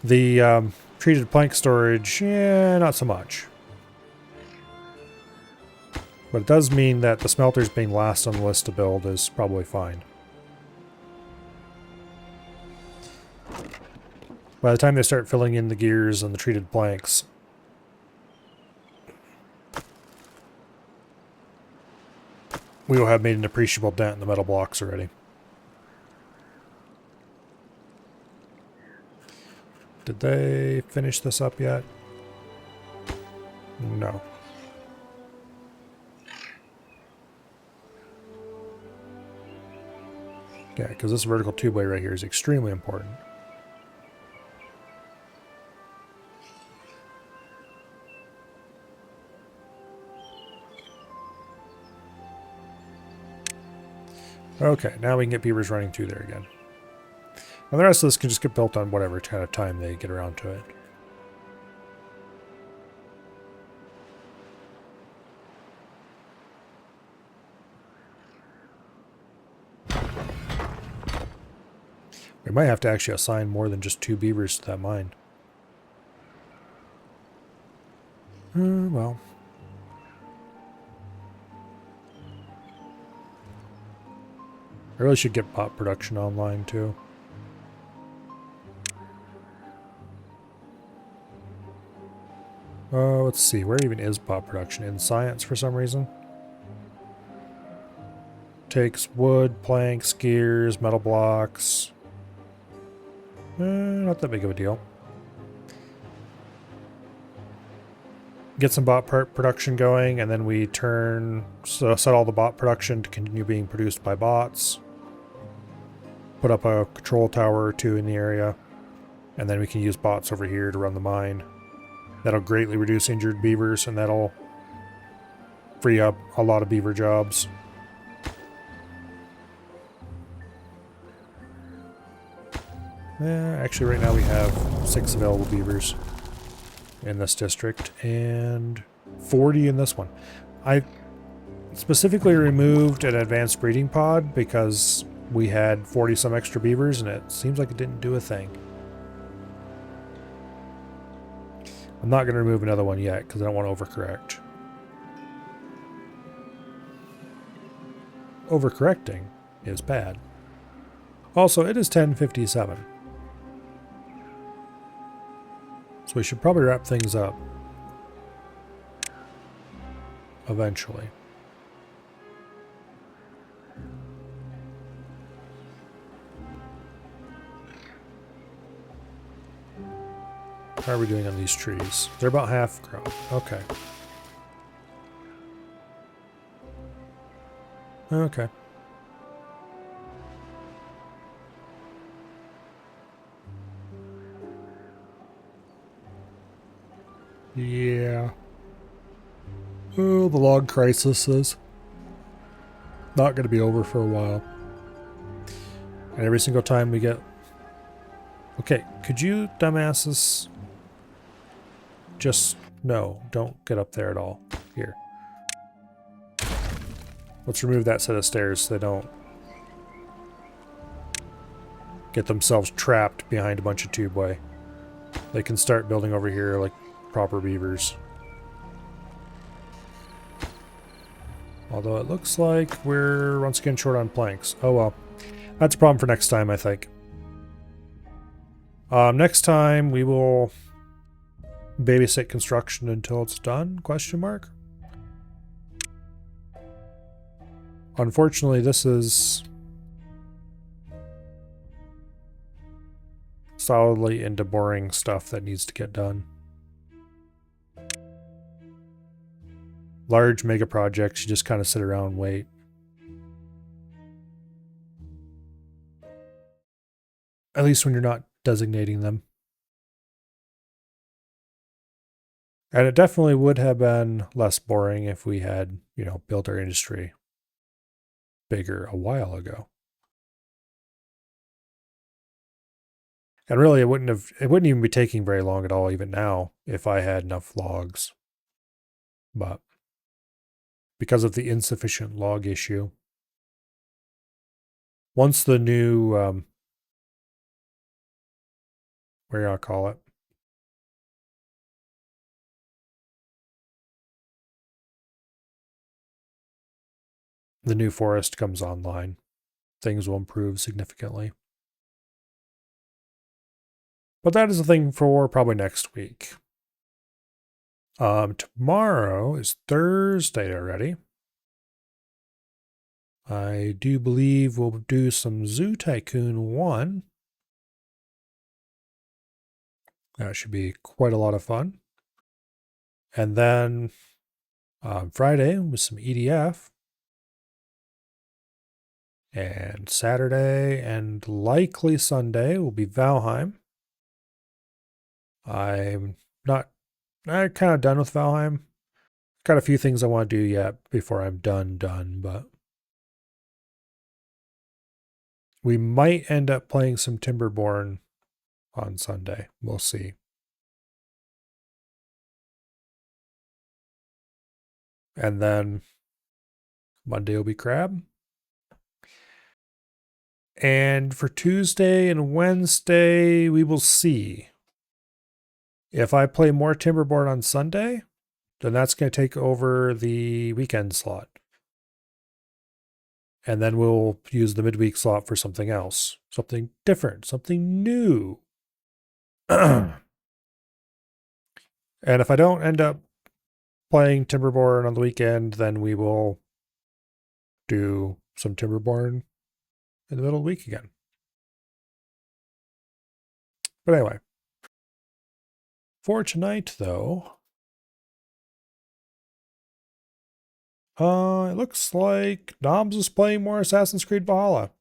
The treated plank storage, not so much. But it does mean that the smelters being last on the list to build is probably fine. By the time they start filling in the gears and the treated planks, we will have made an appreciable dent in the metal blocks already. Did they finish this up yet? No. Yeah, because this vertical tubeway right here is extremely important. Okay, now we can get beavers running through there again. And the rest of this can just get built on whatever kind of time they get around to it. We might have to actually assign more than just 2 beavers to that mine. Well. I really should get pot production online too. Let's see, where even is pot production? In science for some reason? Takes wood, planks, gears, metal blocks. Not that big of a deal. Get some bot part production going, and then we set all the bot production to continue being produced by bots. Put up a control tower or 2 in the area, and then we can use bots over here to run the mine. That'll greatly reduce injured beavers, and that'll free up a lot of beaver jobs. Actually, right now we have 6 available beavers in this district, and 40 in this one. I specifically removed an advanced breeding pod because we had 40 some extra beavers, and it seems like it didn't do a thing. I'm not going to remove another one yet because I don't want to overcorrect. Overcorrecting is bad. Also, it is 10:57. So we should probably wrap things up eventually. How are we doing on these trees? They're about half grown. Okay. Okay. Yeah. Oh, the log crisis is not going to be over for a while. And every single time we get... Okay, could you dumbasses... Just... No, don't get up there at all. Here. Let's remove that set of stairs so they don't get themselves trapped behind a bunch of tubeway. They can start building over here like proper beavers. Although it looks like we're once again short on planks. Oh well. That's a problem for next time, I think. Next time we will babysit construction until it's done? Question mark. Unfortunately, this is solidly into boring stuff that needs to get done. Large mega projects, you just kind of sit around and wait. At least when you're not designating them. And it definitely would have been less boring if we had, you know, built our industry bigger a while ago. And really it wouldn't even be taking very long at all even now if I had enough logs. But because of the insufficient log issue, once the new what do you call it? The new forest comes online, things will improve significantly. But that is a thing for probably next week. Tomorrow is Thursday already. I do believe we'll do some Zoo Tycoon 1. That should be quite a lot of fun. And then Friday with some EDF. And Saturday and likely Sunday will be Valheim. I'm kind of done with Valheim. Got a few things I want to do yet before I'm done, but We might end up playing some Timberborn on Sunday. We'll see. And then Monday will be crab. And for Tuesday and Wednesday, we will see. If I play more Timberborn on Sunday, then that's going to take over the weekend slot. And then we'll use the midweek slot for something else, something different, something new. And if I don't end up playing Timberborn on the weekend, then we will do some Timberborn in the middle of the week again. But anyway, for tonight, though, it looks like Noms is playing more Assassin's Creed Valhalla.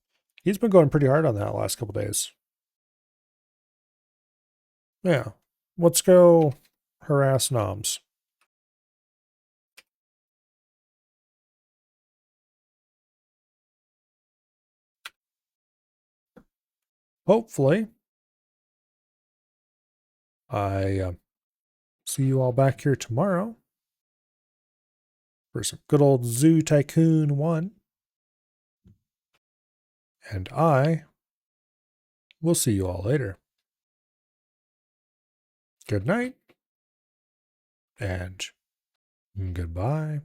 He's been going pretty hard on that last couple days. Yeah. Let's go harass Noms. Hopefully, I see you all back here tomorrow for some good old Zoo Tycoon 1. And I will see you all later. Good night and goodbye.